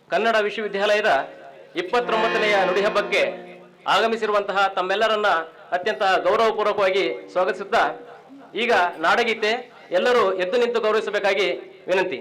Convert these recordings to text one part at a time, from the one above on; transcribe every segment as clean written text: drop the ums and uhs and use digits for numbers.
ಕನ್ನಡ ವಿಶ್ವವಿದ್ಯಾಲಯದ 29ನೆಯ ನುಡಿ ಹಬ್ಬಕ್ಕೆ ಆಗಮಿಸಿರುವಂತಹ ತಮ್ಮೆಲ್ಲರನ್ನ ಅತ್ಯಂತ ಗೌರವಪೂರ್ವಕವಾಗಿ ಸ್ವಾಗತಿಸುತ್ತಾ ಈಗ ನಾಡಗೀತೆ ಎಲ್ಲರೂ ಎದ್ದು ನಿಂತು ಗೌರವಿಸಬೇಕಾಗಿ ವಿನಂತಿ.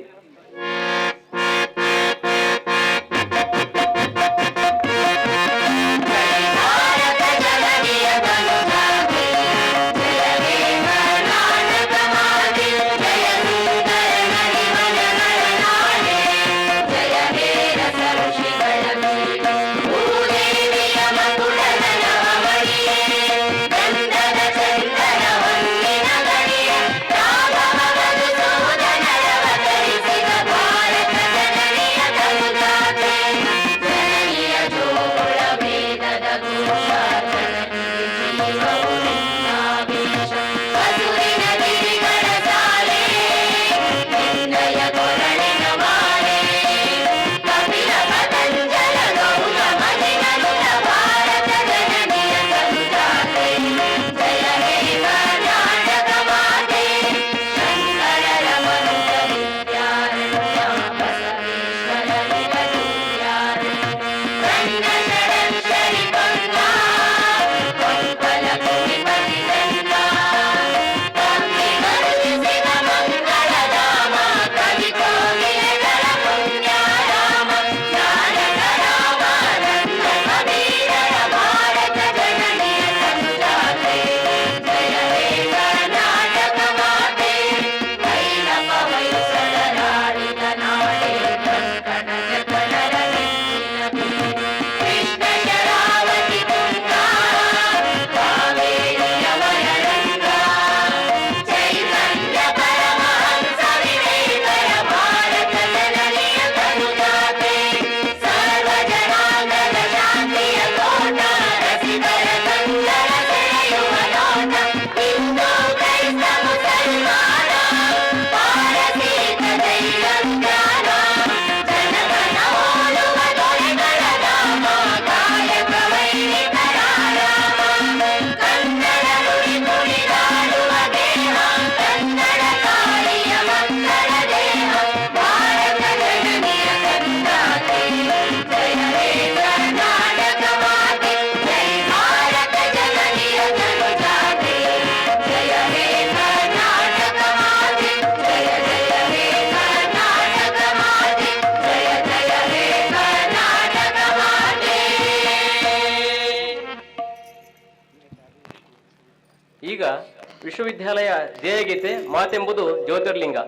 ಈಗ ವಿಶ್ವವಿದ್ಯಾಲಯ ಧ್ಯೇಯಗೀತೆ ಮಾತೆಂಬುದು ಜ್ಯೋತಿರ್ಲಿಂಗ.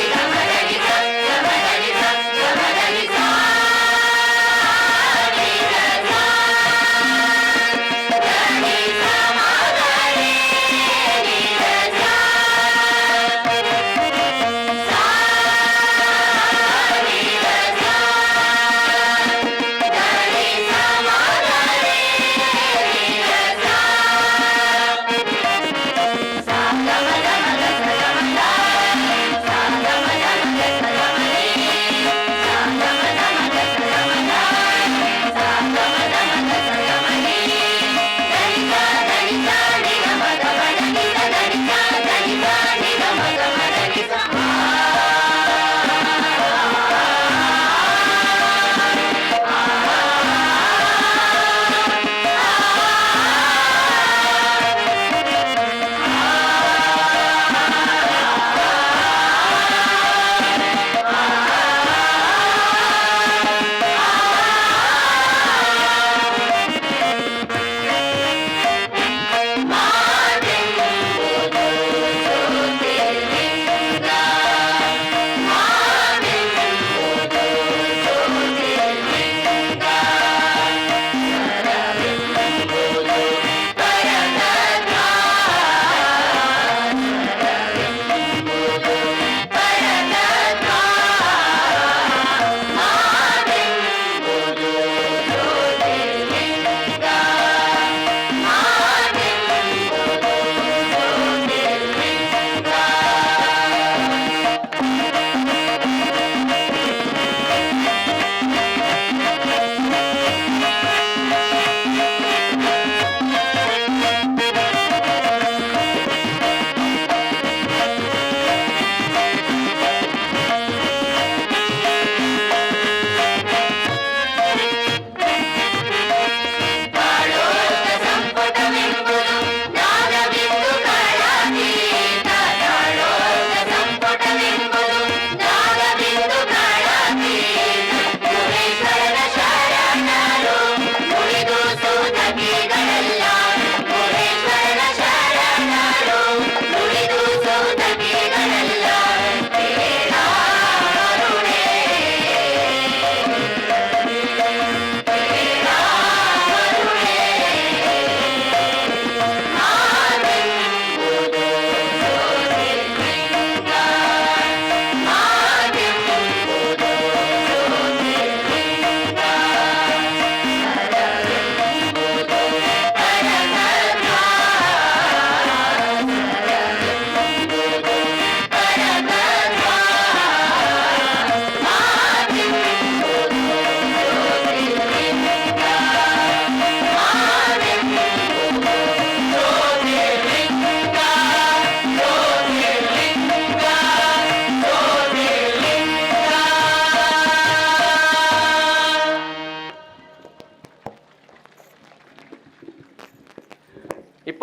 Come on,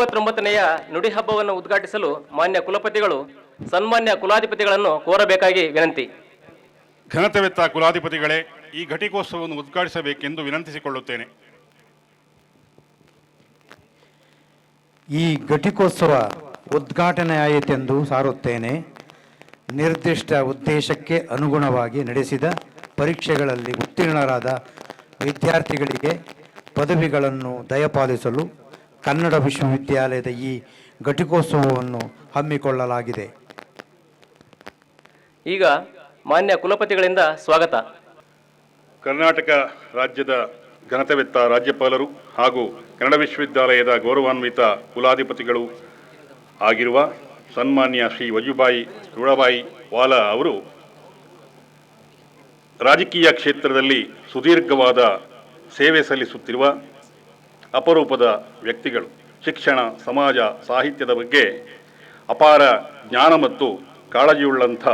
29ನೆಯ ನುಡಿ ಹಬ್ಬವನ್ನು ಉದ್ಘಾಟಿಸಲು ಮಾನ್ಯ ಕುಲಪತಿಗಳು ಸನ್ಮಾನ್ಯ ಕುಲಾಧಿಪತಿಗಳನ್ನು ಕೋರಬೇಕಾಗಿ ವಿನಂತಿ. ಘನತೆವೆತ್ತ ಕುಲಾಧಿಪತಿಗಳೇ, ಈ ಘಟಿಕೋತ್ಸವವನ್ನು ಉದ್ಘಾಟಿಸಬೇಕೆಂದು ವಿನಂತಿಸಿಕೊಳ್ಳುತ್ತೇನೆ. ಈ ಘಟಿಕೋತ್ಸವ ಉದ್ಘಾಟನೆಯಾಯಿತೆಂದು ಸಾರುತ್ತೇನೆ. ನಿರ್ದಿಷ್ಟ ಉದ್ದೇಶಕ್ಕೆ ಅನುಗುಣವಾಗಿ ನಡೆಸಿದ ಪರೀಕ್ಷೆಗಳಲ್ಲಿ ಉತ್ತೀರ್ಣರಾದ ವಿದ್ಯಾರ್ಥಿಗಳಿಗೆ ಪದವಿಗಳನ್ನು ದಯಪಾಲಿಸಲು ಕನ್ನಡ ವಿಶ್ವವಿದ್ಯಾಲಯದ ಈ ಘಟಿಕೋತ್ಸವವನ್ನು ಹಮ್ಮಿಕೊಳ್ಳಲಾಗಿದೆ. ಈಗ ಮಾನ್ಯ ಕುಲಪತಿಗಳಿಂದ ಸ್ವಾಗತ. ಕರ್ನಾಟಕ ರಾಜ್ಯದ ಘನತೆವೆತ್ತ ರಾಜ್ಯಪಾಲರು ಹಾಗೂ ಕನ್ನಡ ವಿಶ್ವವಿದ್ಯಾಲಯದ ಗೌರವಾನ್ವಿತ ಕುಲಾಧಿಪತಿಗಳು ಆಗಿರುವ ಸನ್ಮಾನ್ಯ ಶ್ರೀ ವಜುಭಾಯಿ ರೂಢಭಾಯಿ ವಾಲಾ ಅವರು ರಾಜಕೀಯ ಕ್ಷೇತ್ರದಲ್ಲಿ ಸುದೀರ್ಘವಾದ ಸೇವೆ ಸಲ್ಲಿಸುತ್ತಿರುವ ಅಪರೂಪದ ವ್ಯಕ್ತಿಗಳು. ಶಿಕ್ಷಣ, ಸಮಾಜ, ಸಾಹಿತ್ಯದ ಬಗ್ಗೆ ಅಪಾರ ಜ್ಞಾನ ಮತ್ತು ಕಾಳಜಿಯುಳ್ಳಂಥ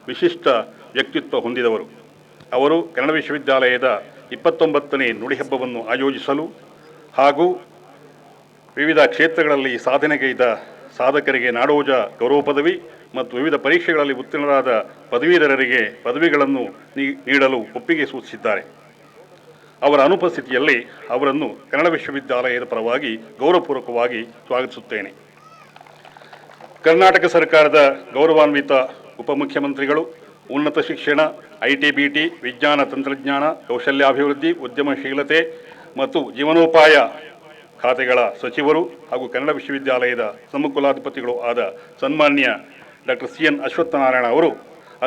ವಿಶಿಷ್ಟ ವ್ಯಕ್ತಿತ್ವ ಹೊಂದಿದವರು. ಅವರು ಕನ್ನಡ ವಿಶ್ವವಿದ್ಯಾಲಯದ 29ನೇ ನುಡಿ ಹಬ್ಬವನ್ನು ಆಯೋಜಿಸಲು ಹಾಗೂ ವಿವಿಧ ಕ್ಷೇತ್ರಗಳಲ್ಲಿ ಸಾಧನೆಗೈದ ಸಾಧಕರಿಗೆ ನಾಡೋಜ ಗೌರವ ಪದವಿ ಮತ್ತು ವಿವಿಧ ಪರೀಕ್ಷೆಗಳಲ್ಲಿ ಉತ್ತೀರ್ಣರಾದ ಪದವೀಧರರಿಗೆ ಪದವಿಗಳನ್ನು ನೀಡಲು ಒಪ್ಪಿಗೆ ಸೂಚಿಸಿದ್ದಾರೆ. ಅವರ ಅನುಪಸ್ಥಿತಿಯಲ್ಲಿ ಅವರನ್ನು ಕನ್ನಡ ವಿಶ್ವವಿದ್ಯಾಲಯದ ಪರವಾಗಿ ಗೌರವಪೂರ್ವಕವಾಗಿ ಸ್ವಾಗತಿಸುತ್ತೇನೆ. ಕರ್ನಾಟಕ ಸರ್ಕಾರದ ಗೌರವಾನ್ವಿತ ಉಪಮುಖ್ಯಮಂತ್ರಿಗಳು, ಉನ್ನತ ಶಿಕ್ಷಣ, ಐಟಿ-ಬಿಟಿ, ವಿಜ್ಞಾನ ತಂತ್ರಜ್ಞಾನ, ಕೌಶಲ್ಯಾಭಿವೃದ್ಧಿ, ಉದ್ಯಮಶೀಲತೆ ಮತ್ತು ಜೀವನೋಪಾಯ ಖಾತೆಗಳ ಸಚಿವರು ಹಾಗೂ ಕನ್ನಡ ವಿಶ್ವವಿದ್ಯಾಲಯದ ಸಮಕುಲಾಧಿಪತಿಗಳು ಆದ ಸನ್ಮಾನ್ಯ ಡಾಕ್ಟರ್ ಸಿ.ಎನ್. ಅಶ್ವತ್ಥನಾರಾಯಣ ಅವರು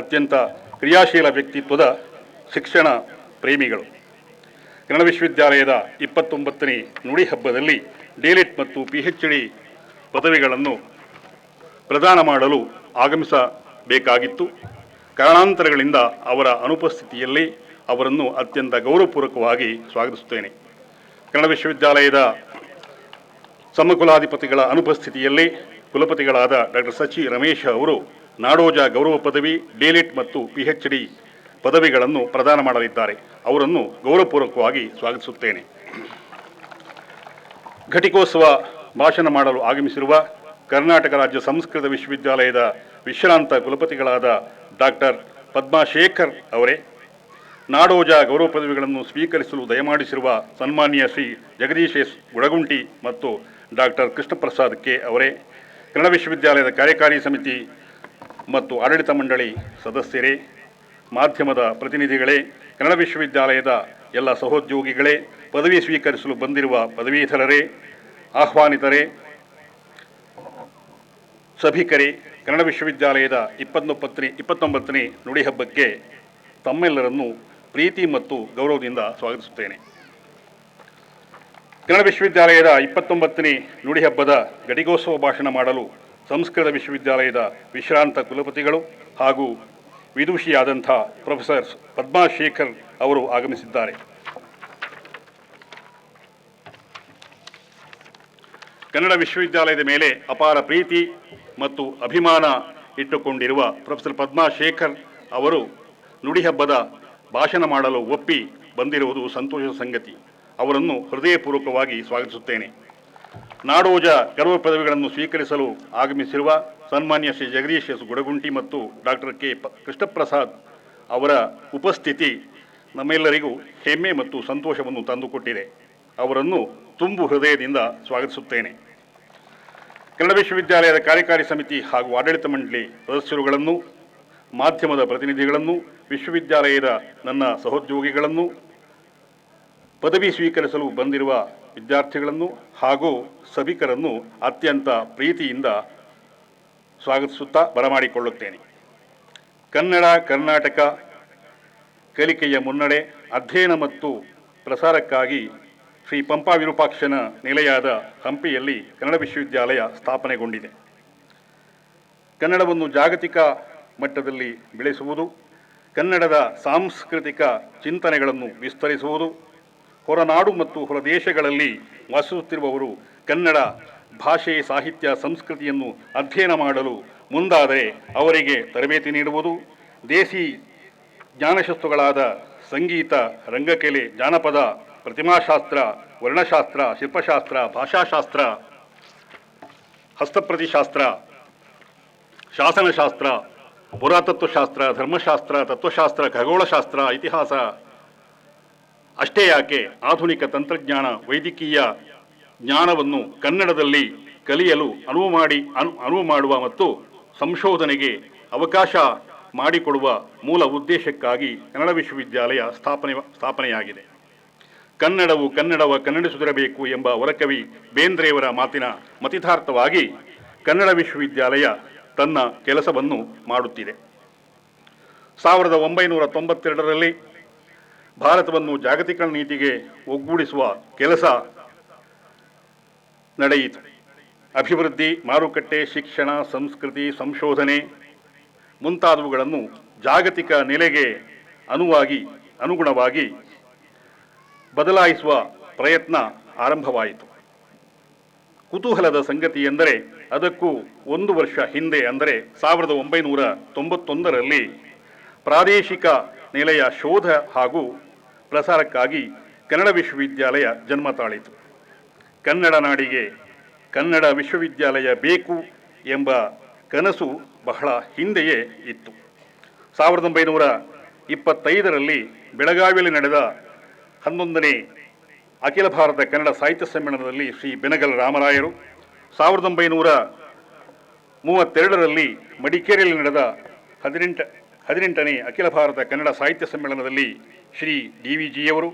ಅತ್ಯಂತ ಕ್ರಿಯಾಶೀಲ ವ್ಯಕ್ತಿತ್ವದ ಶಿಕ್ಷಣ ಪ್ರೇಮಿಗಳು. ಕನ್ನಡ ವಿಶ್ವವಿದ್ಯಾಲಯದ 29ನೇ ನುಡಿ ಹಬ್ಬದಲ್ಲಿ ಡಿಲಿಟ್ ಮತ್ತು PhD ಪದವಿಗಳನ್ನು ಪ್ರದಾನ ಮಾಡಲು ಆಗಮಿಸಬೇಕಾಗಿತ್ತು. ಕಾರಣಾಂತರಗಳಿಂದ ಅವರ ಅನುಪಸ್ಥಿತಿಯಲ್ಲಿ ಅವರನ್ನು ಅತ್ಯಂತ ಗೌರವಪೂರ್ವಕವಾಗಿ ಸ್ವಾಗತಿಸುತ್ತೇನೆ. ಕನ್ನಡ ವಿಶ್ವವಿದ್ಯಾಲಯದ ಸಮಕುಲಾಧಿಪತಿಗಳ ಅನುಪಸ್ಥಿತಿಯಲ್ಲಿ ಕುಲಪತಿಗಳಾದ ಡಾಕ್ಟರ್ ಸಚಿ ರಮೇಶ್ ಅವರು ನಾಡೋಜ ಗೌರವ ಪದವಿ, ಡಿಲಿಟ್ ಮತ್ತು PhD ಪದವಿಗಳನ್ನು ಪ್ರದಾನ ಮಾಡಲಿದ್ದಾರೆ. ಅವರನ್ನು ಗೌರವಪೂರ್ವಕವಾಗಿ ಸ್ವಾಗತಿಸುತ್ತೇನೆ. ಘಟಿಕೋತ್ಸವ ಭಾಷಣ ಮಾಡಲು ಆಗಮಿಸಿರುವ ಕರ್ನಾಟಕ ರಾಜ್ಯ ಸಂಸ್ಕೃತ ವಿಶ್ವವಿದ್ಯಾಲಯದ ವಿಶ್ರಾಂತ ಕುಲಪತಿಗಳಾದ ಡಾಕ್ಟರ್ ಪದ್ಮಾಶೇಖರ್ ಅವರೇ, ನಾಡೋಜ ಗೌರವ ಪದವಿಗಳನ್ನು ಸ್ವೀಕರಿಸಲು ದಯಮಾಡಿಸಿರುವ ಸನ್ಮಾನ್ಯ ಶ್ರೀ ಜಗದೀಶ್ ಎಸ್ ಗುಡಗುಂಟಿ ಮತ್ತು ಡಾಕ್ಟರ್ ಕೃಷ್ಣಪ್ರಸಾದ್ ಕೆ ಅವರೇ, ಕನ್ನಡ ವಿಶ್ವವಿದ್ಯಾಲಯದ ಕಾರ್ಯಕಾರಿ ಸಮಿತಿ ಮತ್ತು ಆಡಳಿತ ಮಂಡಳಿ ಸದಸ್ಯರೇ, ಮಾಧ್ಯಮದ ಪ್ರತಿನಿಧಿಗಳೇ, ಕನ್ನಡ ವಿಶ್ವವಿದ್ಯಾಲಯದ ಎಲ್ಲ ಸಹೋದ್ಯೋಗಿಗಳೇ, ಪದವಿ ಸ್ವೀಕರಿಸಲು ಬಂದಿರುವ ಪದವೀಧರರೇ, ಆಹ್ವಾನಿತರೇ, ಸಭಿಕರೇ, ಕನ್ನಡ ವಿಶ್ವವಿದ್ಯಾಲಯದ 29ನೇ ನುಡಿ ಹಬ್ಬಕ್ಕೆ ತಮ್ಮೆಲ್ಲರನ್ನು ಪ್ರೀತಿ ಮತ್ತು ಗೌರವದಿಂದ ಸ್ವಾಗತಿಸುತ್ತೇನೆ. ಕನ್ನಡ ವಿಶ್ವವಿದ್ಯಾಲಯದ 29ನೇ ನುಡಿ ಹಬ್ಬದ ಘಟಿಕೋತ್ಸವ ಭಾಷಣ ಮಾಡಲು ಸಂಸ್ಕೃತ ವಿಶ್ವವಿದ್ಯಾಲಯದ ವಿಶ್ರಾಂತ ಕುಲಪತಿಗಳು ಹಾಗೂ ವಿದೂಷಿಯಾದಂಥ ಪ್ರೊಫೆಸರ್ ಪದ್ಮಾಶೇಖರ್ ಅವರು ಆಗಮಿಸಿದ್ದಾರೆ. ಕನ್ನಡ ವಿಶ್ವವಿದ್ಯಾಲಯದ ಮೇಲೆ ಅಪಾರ ಪ್ರೀತಿ ಮತ್ತು ಅಭಿಮಾನ ಇಟ್ಟುಕೊಂಡಿರುವ ಪ್ರೊಫೆಸರ್ ಪದ್ಮಾಶೇಖರ್ ಅವರು ನುಡಿ ಹಬ್ಬದ ಭಾಷಣ ಮಾಡಲು ಒಪ್ಪಿ ಬಂದಿರುವುದು ಸಂತೋಷದ ಸಂಗತಿ. ಅವರನ್ನು ಹೃದಯಪೂರ್ವಕವಾಗಿ ಸ್ವಾಗತಿಸುತ್ತೇನೆ. ನಾಡೋಜ ಗೌರವ ಪದವಿಗಳನ್ನು ಸ್ವೀಕರಿಸಲು ಆಗಮಿಸಿರುವ ಸನ್ಮಾನ್ಯ ಶ್ರೀ ಜಗದೀಶ್ ಎಸ್ ಗುಡಗುಂಟಿ ಮತ್ತು ಡಾಕ್ಟರ್ ಕೆ ಕೃಷ್ಣಪ್ರಸಾದ್ ಅವರ ಉಪಸ್ಥಿತಿ ನಮ್ಮೆಲ್ಲರಿಗೂ ಹೆಮ್ಮೆ ಮತ್ತು ಸಂತೋಷವನ್ನು ತಂದುಕೊಟ್ಟಿದೆ. ಅವರನ್ನು ತುಂಬು ಹೃದಯದಿಂದ ಸ್ವಾಗತಿಸುತ್ತೇನೆ. ಕನ್ನಡ ವಿಶ್ವವಿದ್ಯಾಲಯದ ಕಾರ್ಯಕಾರಿ ಸಮಿತಿ ಹಾಗೂ ಆಡಳಿತ ಮಂಡಳಿ ಸದಸ್ಯರುಗಳನ್ನು, ಮಾಧ್ಯಮದ ಪ್ರತಿನಿಧಿಗಳನ್ನು, ವಿಶ್ವವಿದ್ಯಾಲಯದ ನನ್ನ ಸಹೋದ್ಯೋಗಿಗಳನ್ನು, ಪದವಿ ಸ್ವೀಕರಿಸಲು ಬಂದಿರುವ ವಿದ್ಯಾರ್ಥಿಗಳನ್ನು ಹಾಗೂ ಸಭಿಕರನ್ನು ಅತ್ಯಂತ ಪ್ರೀತಿಯಿಂದ ಸ್ವಾಗತಿಸುತ್ತಾ ಬರಮಾಡಿಕೊಳ್ಳುತ್ತೇನೆ. ಕನ್ನಡ ಕರ್ನಾಟಕ ಕಲಿಕೆಯ ಮುನ್ನಡೆ, ಅಧ್ಯಯನ ಮತ್ತು ಪ್ರಸಾರಕ್ಕಾಗಿ ಶ್ರೀ ಪಂಪಾ ವಿರೂಪಾಕ್ಷನ ನೆಲೆಯಾದ ಹಂಪಿಯಲ್ಲಿ ಕನ್ನಡ ವಿಶ್ವವಿದ್ಯಾಲಯ ಸ್ಥಾಪನೆಗೊಂಡಿದೆ. ಕನ್ನಡವನ್ನು ಜಾಗತಿಕ ಮಟ್ಟದಲ್ಲಿ ಬೆಳೆಸುವುದು, ಕನ್ನಡದ ಸಾಂಸ್ಕೃತಿಕ ಚಿಂತನೆಗಳನ್ನು ವಿಸ್ತರಿಸುವುದು, ಹೊರನಾಡು ಮತ್ತು ಹೊರದೇಶಗಳಲ್ಲಿ ವಾಸಿಸುತ್ತಿರುವವರು ಕನ್ನಡ ಭಾಷೆ, ಸಾಹಿತ್ಯ, ಸಂಸ್ಕೃತಿಯನ್ನು ಅಧ್ಯಯನ ಮಾಡಲು ಮುಂದಾದರೆ ಅವರಿಗೆ ತರಬೇತಿ ನೀಡುವುದು, ದೇಸಿ ಜ್ಞಾನಶಸ್ತ್ರಗಳಾದ ಸಂಗೀತ, ರಂಗಕಲೆ, ಜಾನಪದ, ಪ್ರತಿಮಾಶಾಸ್ತ್ರ, ವರ್ಣಶಾಸ್ತ್ರ, ಶಿಲ್ಪಶಾಸ್ತ್ರ, ಭಾಷಾಶಾಸ್ತ್ರ ಹಸ್ತಪ್ರತಿಶಾಸ್ತ್ರ, ಶಾಸನಶಾಸ್ತ್ರ, ಪುರಾತತ್ವಶಾಸ್ತ್ರ, ಧರ್ಮಶಾಸ್ತ್ರ, ತತ್ವಶಾಸ್ತ್ರ, ಖಗೋಳಶಾಸ್ತ್ರ, ಇತಿಹಾಸ ಅಷ್ಟೇ ಯಾಕೆ ಆಧುನಿಕ ತಂತ್ರಜ್ಞಾನ, ವೈದ್ಯಕೀಯ ಜ್ಞಾನವನ್ನು ಕನ್ನಡದಲ್ಲಿ ಕಲಿಯಲು ಅನುವು ಮಾಡುವ ಮತ್ತು ಸಂಶೋಧನೆಗೆ ಅವಕಾಶ ಮಾಡಿಕೊಡುವ ಮೂಲ ಉದ್ದೇಶಕ್ಕಾಗಿ ಕನ್ನಡ ವಿಶ್ವವಿದ್ಯಾಲಯ ಸ್ಥಾಪನೆಯಾಗಿದೆ. ಕನ್ನಡವು ಕನ್ನಡಿಸುತ್ತಿರಬೇಕು ಎಂಬ ವರಕವಿ ಬೇಂದ್ರೆಯವರ ಮಾತಿನ ಮತಿತಾರ್ಥವಾಗಿ ಕನ್ನಡ ವಿಶ್ವವಿದ್ಯಾಲಯ ತನ್ನ ಕೆಲಸವನ್ನು ಮಾಡುತ್ತಿದೆ. 1992ರಲ್ಲಿ ಭಾರತವನ್ನು ಜಾಗತಿಕ ನೀತಿಗೆ ಒಗ್ಗೂಡಿಸುವ ಕೆಲಸ ನಡೆಯಿತು. ಅಭಿವೃದ್ಧಿ, ಮಾರುಕಟ್ಟೆ, ಶಿಕ್ಷಣ, ಸಂಸ್ಕೃತಿ, ಸಂಶೋಧನೆ ಮುಂತಾದವುಗಳನ್ನು ಜಾಗತಿಕ ನೆಲೆಗೆ ಅನುಗುಣವಾಗಿ ಬದಲಾಯಿಸುವ ಪ್ರಯತ್ನ ಆರಂಭವಾಯಿತು. ಕುತೂಹಲದ ಸಂಗತಿ ಎಂದರೆ ಅದಕ್ಕೂ 1 ವರ್ಷ ಹಿಂದೆ ಅಂದರೆ 1991ರಲ್ಲಿ ಪ್ರಾದೇಶಿಕ ನೆಲೆಯ ಶೋಧ ಹಾಗೂ ಪ್ರಸಾರಕ್ಕಾಗಿ ಕನ್ನಡ ವಿಶ್ವವಿದ್ಯಾಲಯ ಜನ್ಮ ತಾಳಿತು. ಕನ್ನಡ ನಾಡಿಗೆ ಕನ್ನಡ ವಿಶ್ವವಿದ್ಯಾಲಯ ಬೇಕು ಎಂಬ ಕನಸು ಬಹಳ ಹಿಂದೆಯೇ ಇತ್ತು. 1925ರಲ್ಲಿ ಬೆಳಗಾವಿಯಲ್ಲಿ ನಡೆದ 11ನೇ ಅಖಿಲ ಭಾರತ ಕನ್ನಡ ಸಾಹಿತ್ಯ ಸಮ್ಮೇಳನದಲ್ಲಿ ಶ್ರೀ ಬೆನಗಲ್ ರಾಮರಾಯರು, 1932ರಲ್ಲಿ ಮಡಿಕೇರಿಯಲ್ಲಿ ನಡೆದ 18ನೇ ಅಖಿಲ ಭಾರತ ಕನ್ನಡ ಸಾಹಿತ್ಯ ಸಮ್ಮೇಳನದಲ್ಲಿ ಶ್ರೀ DVಜಿಯವರು,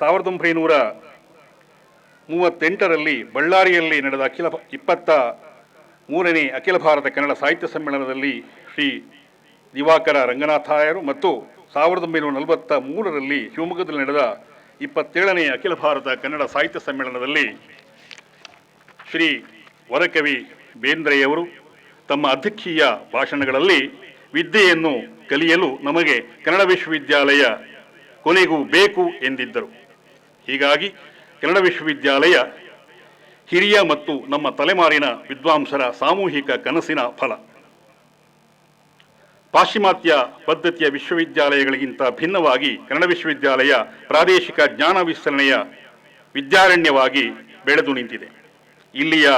1938ರಲ್ಲಿ ಬಳ್ಳಾರಿಯಲ್ಲಿ ನಡೆದ 23ನೇ ಅಖಿಲ ಭಾರತ ಕನ್ನಡ ಸಾಹಿತ್ಯ ಸಮ್ಮೇಳನದಲ್ಲಿ ಶ್ರೀ ದಿವಾಕರ ರಂಗನಾಥಾಯರು ಮತ್ತು 1943ರಲ್ಲಿ ಶಿವಮೊಗ್ಗದಲ್ಲಿ ನಡೆದ 27ನೇ ಅಖಿಲ ಭಾರತ ಕನ್ನಡ ಸಾಹಿತ್ಯ ಸಮ್ಮೇಳನದಲ್ಲಿ ಶ್ರೀ ವರಕವಿ ಬೇಂದ್ರೆಯವರು ತಮ್ಮ ಅಧ್ಯಕ್ಷೀಯ ಭಾಷಣಗಳಲ್ಲಿ ವಿದ್ಯೆಯನ್ನು ಕಲಿಯಲು ನಮಗೆ ಕನ್ನಡ ವಿಶ್ವವಿದ್ಯಾಲಯ ಕೊನೆಗೂ ಬೇಕು ಎಂದಿದ್ದರು. ಹೀಗಾಗಿ ಕನ್ನಡ ವಿಶ್ವವಿದ್ಯಾಲಯ ಹಿರಿಯ ಮತ್ತು ನಮ್ಮ ತಲೆಮಾರಿನ ವಿದ್ವಾಂಸರ ಸಾಮೂಹಿಕ ಕನಸಿನ ಫಲ. ಪಾಶ್ಚಿಮಾತ್ಯ ಪದ್ಧತಿಯ ವಿಶ್ವವಿದ್ಯಾಲಯಗಳಿಗಿಂತ ಭಿನ್ನವಾಗಿ ಕನ್ನಡ ವಿಶ್ವವಿದ್ಯಾಲಯ ಪ್ರಾದೇಶಿಕ ಜ್ಞಾನ ವಿಸ್ತರಣೆಯ ವಿದ್ಯಾರಣ್ಯವಾಗಿ ಬೆಳೆದು ನಿಂತಿದೆ. ಇಲ್ಲಿಯ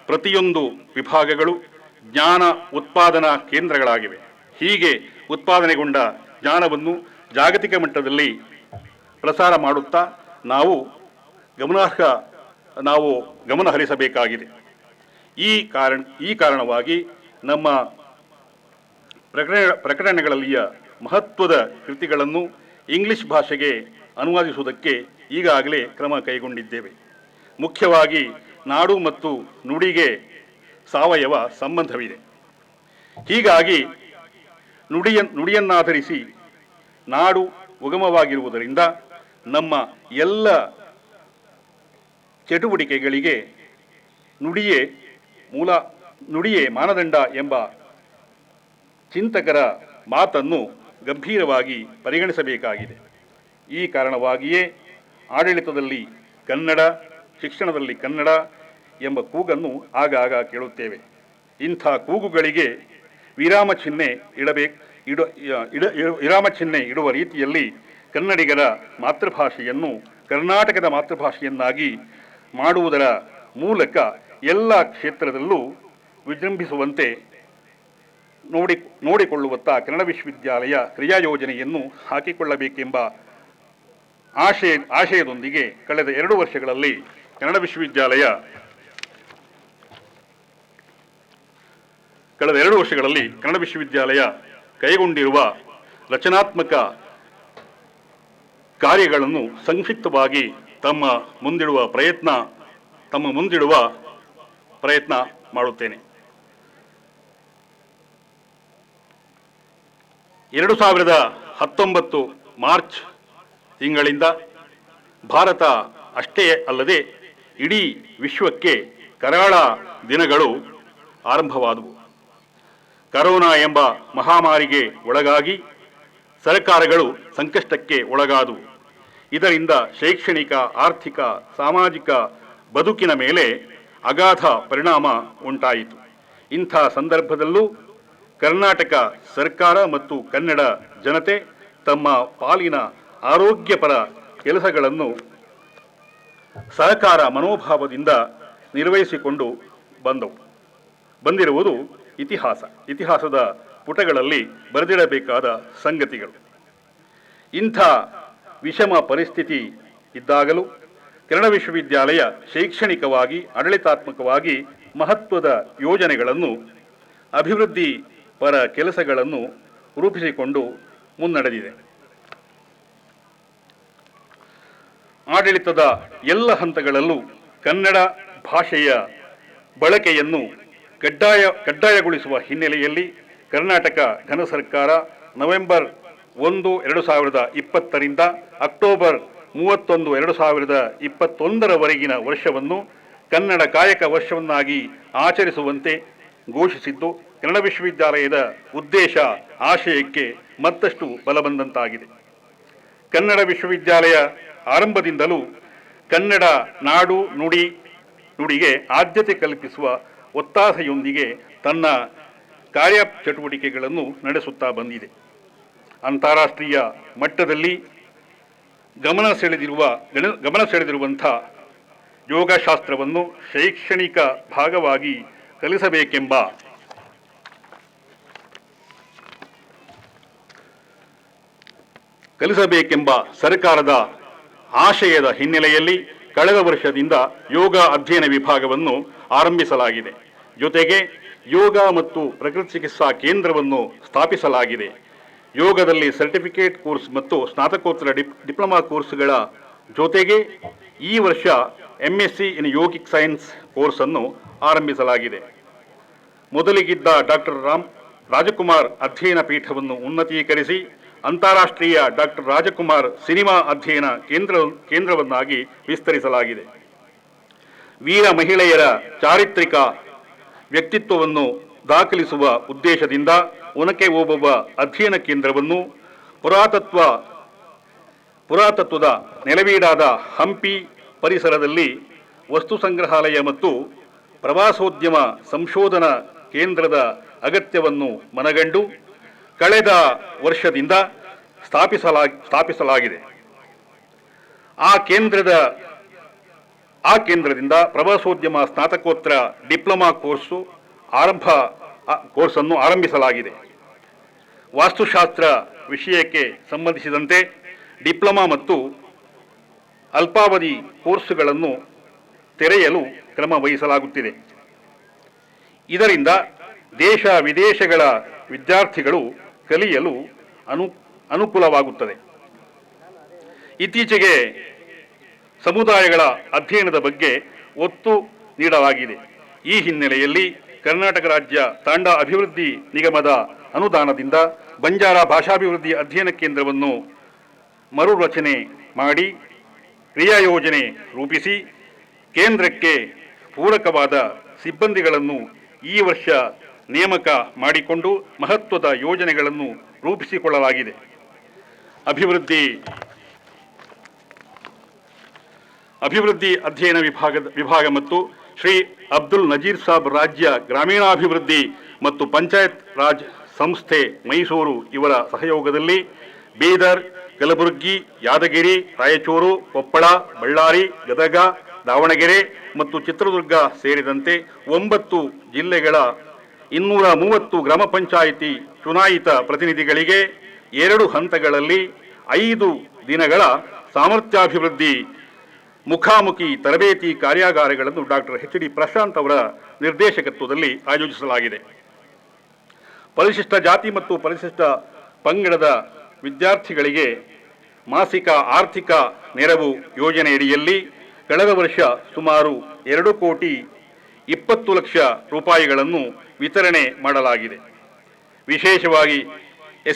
ಪ್ರತಿಯೊಂದು ವಿಭಾಗಗಳು ಜ್ಞಾನ ಉತ್ಪಾದನಾ ಕೇಂದ್ರಗಳಾಗಿವೆ. ಹೀಗೆ ಉತ್ಪಾದನೆಗೊಂಡ ಜ್ಞಾನವನ್ನು ಜಾಗತಿಕ ಮಟ್ಟದಲ್ಲಿ ಪ್ರಸಾರ ಮಾಡುತ್ತಾ ನಾವು ಗಮನ ಹರಿಸಬೇಕಾಗಿದೆ. ಈ ಕಾರಣವಾಗಿ ನಮ್ಮ ಪ್ರಕಟಣೆಗಳಲ್ಲಿಯ ಮಹತ್ವದ ಕೃತಿಗಳನ್ನು ಇಂಗ್ಲಿಷ್ ಭಾಷೆಗೆ ಅನುವಾದಿಸುವುದಕ್ಕೆ ಈಗಾಗಲೇ ಕ್ರಮ ಕೈಗೊಂಡಿದ್ದೇವೆ. ಮುಖ್ಯವಾಗಿ ನಾಡು ಮತ್ತು ನುಡಿಗೆ ಸಾವಯವ ಸಂಬಂಧವಿದೆ. ಹೀಗಾಗಿ ನುಡಿಯನ್ನಾಧರಿಸಿ ನಾಡು ಉಗಮವಾಗಿರುವುದರಿಂದ ನಮ್ಮ ಎಲ್ಲ ಚಟುವಟಿಕೆಗಳಿಗೆ ನುಡಿಯೇ ಮಾನದಂಡ ಎಂಬ ಚಿಂತಕರ ಮಾತನ್ನು ಗಂಭೀರವಾಗಿ ಪರಿಗಣಿಸಬೇಕಾಗಿದೆ. ಈ ಕಾರಣವಾಗಿಯೇ ಆಡಳಿತದಲ್ಲಿ ಕನ್ನಡ, ಶಿಕ್ಷಣದಲ್ಲಿ ಕನ್ನಡ ಎಂಬ ಕೂಗನ್ನು ಆಗಾಗ ಕೇಳುತ್ತೇವೆ. ಇಂಥ ಕೂಗುಗಳಿಗೆ ವಿರಾಮ ಚಿಹ್ನೆ ಇಡುವ ರೀತಿಯಲ್ಲಿ ಕನ್ನಡಿಗರ ಮಾತೃಭಾಷೆಯನ್ನು ಕರ್ನಾಟಕದ ಮಾತೃಭಾಷೆಯನ್ನಾಗಿ ಮಾಡುವುದರ ಮೂಲಕ ಎಲ್ಲ ಕ್ಷೇತ್ರದಲ್ಲೂ ವಿಜೃಂಭಿಸುವಂತೆ ನೋಡಿಕೊಳ್ಳುವತ್ತ ಕನ್ನಡ ವಿಶ್ವವಿದ್ಯಾಲಯ ಕ್ರಿಯಾಯೋಜನೆಯನ್ನು ಹಾಕಿಕೊಳ್ಳಬೇಕೆಂಬ ಆಶಯದೊಂದಿಗೆ ಕಳೆದ 2 ವರ್ಷಗಳಲ್ಲಿ ಕನ್ನಡ ವಿಶ್ವವಿದ್ಯಾಲಯ ಕೈಗೊಂಡಿರುವ ರಚನಾತ್ಮಕ ಕಾರ್ಯಗಳನ್ನು ಸಂಕ್ಷಿಪ್ತವಾಗಿ ತಮ್ಮ ಮುಂದಿಡುವ ಪ್ರಯತ್ನ ಮಾಡುತ್ತೇನೆ. 2019 ಮಾರ್ಚ್ ತಿಂಗಳಿಂದ ಭಾರತ ಅಷ್ಟೇ ಅಲ್ಲದೆ ಇಡೀ ವಿಶ್ವಕ್ಕೆ ಕರಾಳ ದಿನಗಳು ಆರಂಭವಾದವು. ಕರೋನಾ ಎಂಬ ಮಹಾಮಾರಿಗೆ ಒಳಗಾಗಿ ಸರ್ಕಾರಗಳು ಸಂಕಷ್ಟಕ್ಕೆ ಒಳಗಾದವು. ಇದರಿಂದ ಶೈಕ್ಷಣಿಕ, ಆರ್ಥಿಕ, ಸಾಮಾಜಿಕ ಬದುಕಿನ ಮೇಲೆ ಅಗಾಧ ಪರಿಣಾಮ ಉಂಟಾಯಿತು. ಇಂಥ ಸಂದರ್ಭದಲ್ಲೂ ಕರ್ನಾಟಕ ಸರ್ಕಾರ ಮತ್ತು ಕನ್ನಡ ಜನತೆ ತಮ್ಮ ಪಾಲಿನ ಆರೋಗ್ಯಪರ ಕೆಲಸಗಳನ್ನು ಸಹಕಾರ ಮನೋಭಾವದಿಂದ ನಿರ್ವಹಿಸಿಕೊಂಡು ಬಂದವು. ಬಂದಿರುವುದು ಇತಿಹಾಸದ ಪುಟಗಳಲ್ಲಿ ಬರೆದಿಡಬೇಕಾದ ಸಂಗತಿಗಳು. ಇಂಥ ವಿಷಮ ಪರಿಸ್ಥಿತಿ ಇದ್ದಾಗಲೂ ಕನ್ನಡ ವಿಶ್ವವಿದ್ಯಾಲಯ ಶೈಕ್ಷಣಿಕವಾಗಿ ಆಡಳಿತಾತ್ಮಕವಾಗಿ ಮಹತ್ವದ ಯೋಜನೆಗಳನ್ನು ಅಭಿವೃದ್ಧಿ ಪರ ಕೆಲಸಗಳನ್ನು ರೂಪಿಸಿಕೊಂಡು ಮುನ್ನಡೆದಿದೆ. ಆಡಳಿತದ ಎಲ್ಲ ಹಂತಗಳಲ್ಲೂ ಕನ್ನಡ ಭಾಷೆಯ ಬಳಕೆಯನ್ನು ಕಡ್ಡಾಯಗೊಳಿಸುವ ಹಿನ್ನೆಲೆಯಲ್ಲಿ ಕರ್ನಾಟಕ ಘನ ಸರ್ಕಾರ ನವೆಂಬರ್ 1, 2020ರಿಂದ ಅಕ್ಟೋಬರ್ 31, 2021ರವರೆಗಿನ ವರ್ಷವನ್ನು ಕನ್ನಡ ಕಾಯಕ ವರ್ಷವನ್ನಾಗಿ ಆಚರಿಸುವಂತೆ ಘೋಷಿಸಿದ್ದು ಕನ್ನಡ ವಿಶ್ವವಿದ್ಯಾಲಯದ ಉದ್ದೇಶ ಆಶಯಕ್ಕೆ ಮತ್ತಷ್ಟು ಬಲ ಬಂದಂತಾಗಿದೆ. ಕನ್ನಡ ವಿಶ್ವವಿದ್ಯಾಲಯ ಆರಂಭದಿಂದಲೂ ಕನ್ನಡ ನಾಡು ನುಡಿಗೆ ಆದ್ಯತೆ ಕಲ್ಪಿಸುವ ಒತ್ತಾಸೆಯೊಂದಿಗೆ ತನ್ನ ಕಾರ್ಯಚಟುವಟಿಕೆಗಳನ್ನು ನಡೆಸುತ್ತಾ ಬಂದಿದೆ. ಅಂತಾರಾಷ್ಟ್ರೀಯ ಮಟ್ಟದಲ್ಲಿ ಗಮನ ಸೆಳೆದಿರುವಂಥ ಯೋಗಶಾಸ್ತ್ರವನ್ನು ಶೈಕ್ಷಣಿಕ ಭಾಗವಾಗಿ ಕಲಿಸಬೇಕೆಂಬ ಸರ್ಕಾರದ ಆಶಯದ ಹಿನ್ನೆಲೆಯಲ್ಲಿ ಕಳೆದ ವರ್ಷದಿಂದ ಯೋಗ ಅಧ್ಯಯನ ವಿಭಾಗವನ್ನು ಆರಂಭಿಸಲಾಗಿದೆ. ಜೊತೆಗೆ ಯೋಗ ಮತ್ತು ಪ್ರಕೃತಿ ಚಿಕಿತ್ಸಾ ಕೇಂದ್ರವನ್ನು ಸ್ಥಾಪಿಸಲಾಗಿದೆ. ಯೋಗದಲ್ಲಿ ಸರ್ಟಿಫಿಕೇಟ್ ಕೋರ್ಸ್ ಮತ್ತು ಸ್ನಾತಕೋತ್ತರ ಡಿಪ್ಲೊಮಾ ಕೋರ್ಸ್ಗಳ ಜೊತೆಗೆ ಈ ವರ್ಷ MSc ಇನ್ ಯೋಗಿಕ್ ಸೈನ್ಸ್ ಕೋರ್ಸನ್ನು ಆರಂಭಿಸಲಾಗಿದೆ. ಮೊದಲಿಗಿದ್ದ ಡಾಕ್ಟರ್ ರಾಜಕುಮಾರ್ ಅಧ್ಯಯನ ಪೀಠವನ್ನು ಉನ್ನತೀಕರಿಸಿ ಅಂತಾರಾಷ್ಟ್ರೀಯ ಡಾಕ್ಟರ್ ರಾಜಕುಮಾರ್ ಸಿನಿಮಾ ಅಧ್ಯಯನ ಕೇಂದ್ರವನ್ನಾಗಿ ವಿಸ್ತರಿಸಲಾಗಿದೆ. ವೀರ ಮಹಿಳೆಯರ ಚಾರಿತ್ರಿಕ ವ್ಯಕ್ತಿತ್ವವನ್ನು ದಾಖಲಿಸುವ ಉದ್ದೇಶದಿಂದ ಒನಕೆ ಓಬವ್ವ ಅಧ್ಯಯನ ಕೇಂದ್ರವನ್ನು ಪುರಾತತ್ವದ ನೆಲವೀಡಾದ ಹಂಪಿ ಪರಿಸರದಲ್ಲಿ ವಸ್ತು ಸಂಗ್ರಹಾಲಯ ಮತ್ತು ಪ್ರವಾಸೋದ್ಯಮ ಸಂಶೋಧನಾ ಕೇಂದ್ರದ ಅಗತ್ಯವನ್ನು ಮನಗಂಡು ಕಳೆದ ವರ್ಷದಿಂದ ಸ್ಥಾಪಿಸಲಾಗಿದೆ. ಆ ಕೇಂದ್ರದಿಂದ ಪ್ರವಾಸೋದ್ಯಮ ಸ್ನಾತಕೋತ್ತರ ಡಿಪ್ಲೊಮಾ ಕೋರ್ಸನ್ನು ಆರಂಭಿಸಲಾಗಿದೆ. ವಾಸ್ತುಶಾಸ್ತ್ರ ವಿಷಯಕ್ಕೆ ಸಂಬಂಧಿಸಿದಂತೆ ಡಿಪ್ಲೊಮಾ ಮತ್ತು ಅಲ್ಪಾವಧಿ ಕೋರ್ಸುಗಳನ್ನು ತೆರೆಯಲು ಕ್ರಮ ವಹಿಸಲಾಗುತ್ತಿದೆ. ಇದರಿಂದ ದೇಶ ವಿದೇಶಗಳ ವಿದ್ಯಾರ್ಥಿಗಳು ಕಲಿಯಲು ಅನುಕೂಲವಾಗುತ್ತದೆ. ಇತ್ತೀಚೆಗೆ ಸಮುದಾಯಗಳ ಅಧ್ಯಯನದ ಬಗ್ಗೆ ಒತ್ತು ನೀಡಲಾಗಿದೆ. ಈ ಹಿನ್ನೆಲೆಯಲ್ಲಿ ಕರ್ನಾಟಕ ರಾಜ್ಯ ತಾಂಡ ಅಭಿವೃದ್ಧಿ ನಿಗಮದ ಅನುದಾನದಿಂದ ಬಂಜಾರ ಭಾಷಾಭಿವೃದ್ಧಿ ಅಧ್ಯಯನ ಕೇಂದ್ರವನ್ನು ಮರುರಚನೆ ಮಾಡಿ ಕ್ರಿಯಾ ಯೋಜನೆ ರೂಪಿಸಿ ಕೇಂದ್ರಕ್ಕೆ ಪೂರಕವಾದ ಸಿಬ್ಬಂದಿಗಳನ್ನು ಈ ವರ್ಷ ನೇಮಕ ಮಾಡಿಕೊಂಡು ಮಹತ್ವದ ಯೋಜನೆಗಳನ್ನು ರೂಪಿಸಿಕೊಳ್ಳಲಾಗಿದೆ. ಅಭಿವೃದ್ಧಿ ಅಧ್ಯಯನ ವಿಭಾಗ ಮತ್ತು ಶ್ರೀ ಅಬ್ದುಲ್ ನಜೀರ್ ಸಾಬ್ ರಾಜ್ಯ ಗ್ರಾಮೀಣಾಭಿವೃದ್ಧಿ ಮತ್ತು ಪಂಚಾಯತ್ ರಾಜ್ ಸಂಸ್ಥೆ ಮೈಸೂರು ಇವರ ಸಹಯೋಗದಲ್ಲಿ ಬೀದರ್, ಕಲಬುರಗಿ, ಯಾದಗಿರಿ, ರಾಯಚೂರು, ಕೊಪ್ಪಳ, ಬಳ್ಳಾರಿ, ಗದಗ, ದಾವಣಗೆರೆ ಮತ್ತು ಚಿತ್ರದುರ್ಗ ಸೇರಿದಂತೆ 9 ಜಿಲ್ಲೆಗಳ 230 ಗ್ರಾಮ ಪಂಚಾಯಿತಿ ಚುನಾಯಿತ ಪ್ರತಿನಿಧಿಗಳಿಗೆ 2 ಹಂತಗಳಲ್ಲಿ 5 ದಿನಗಳ ಸಾಮರ್ಥ್ಯಾಭಿವೃದ್ಧಿ ಮುಖಾಮುಖಿ ತರಬೇತಿ ಕಾರ್ಯಾಗಾರಗಳನ್ನು ಡಾಕ್ಟರ್ HD ಪ್ರಶಾಂತ್ ಅವರ ನಿರ್ದೇಶಕತ್ವದಲ್ಲಿ ಆಯೋಜಿಸಲಾಗಿದೆ. ಪರಿಶಿಷ್ಟ ಜಾತಿ ಮತ್ತು ಪರಿಶಿಷ್ಟ ಪಂಗಡದ ವಿದ್ಯಾರ್ಥಿಗಳಿಗೆ ಮಾಸಿಕ ಆರ್ಥಿಕ ನೆರವು ಯೋಜನೆಯಡಿಯಲ್ಲಿ ಕಳೆದ ವರ್ಷ ಸುಮಾರು 2,20,00,000 ರೂಪಾಯಿಗಳನ್ನು ವಿತರಣೆ ಮಾಡಲಾಗಿದೆ. ವಿಶೇಷವಾಗಿ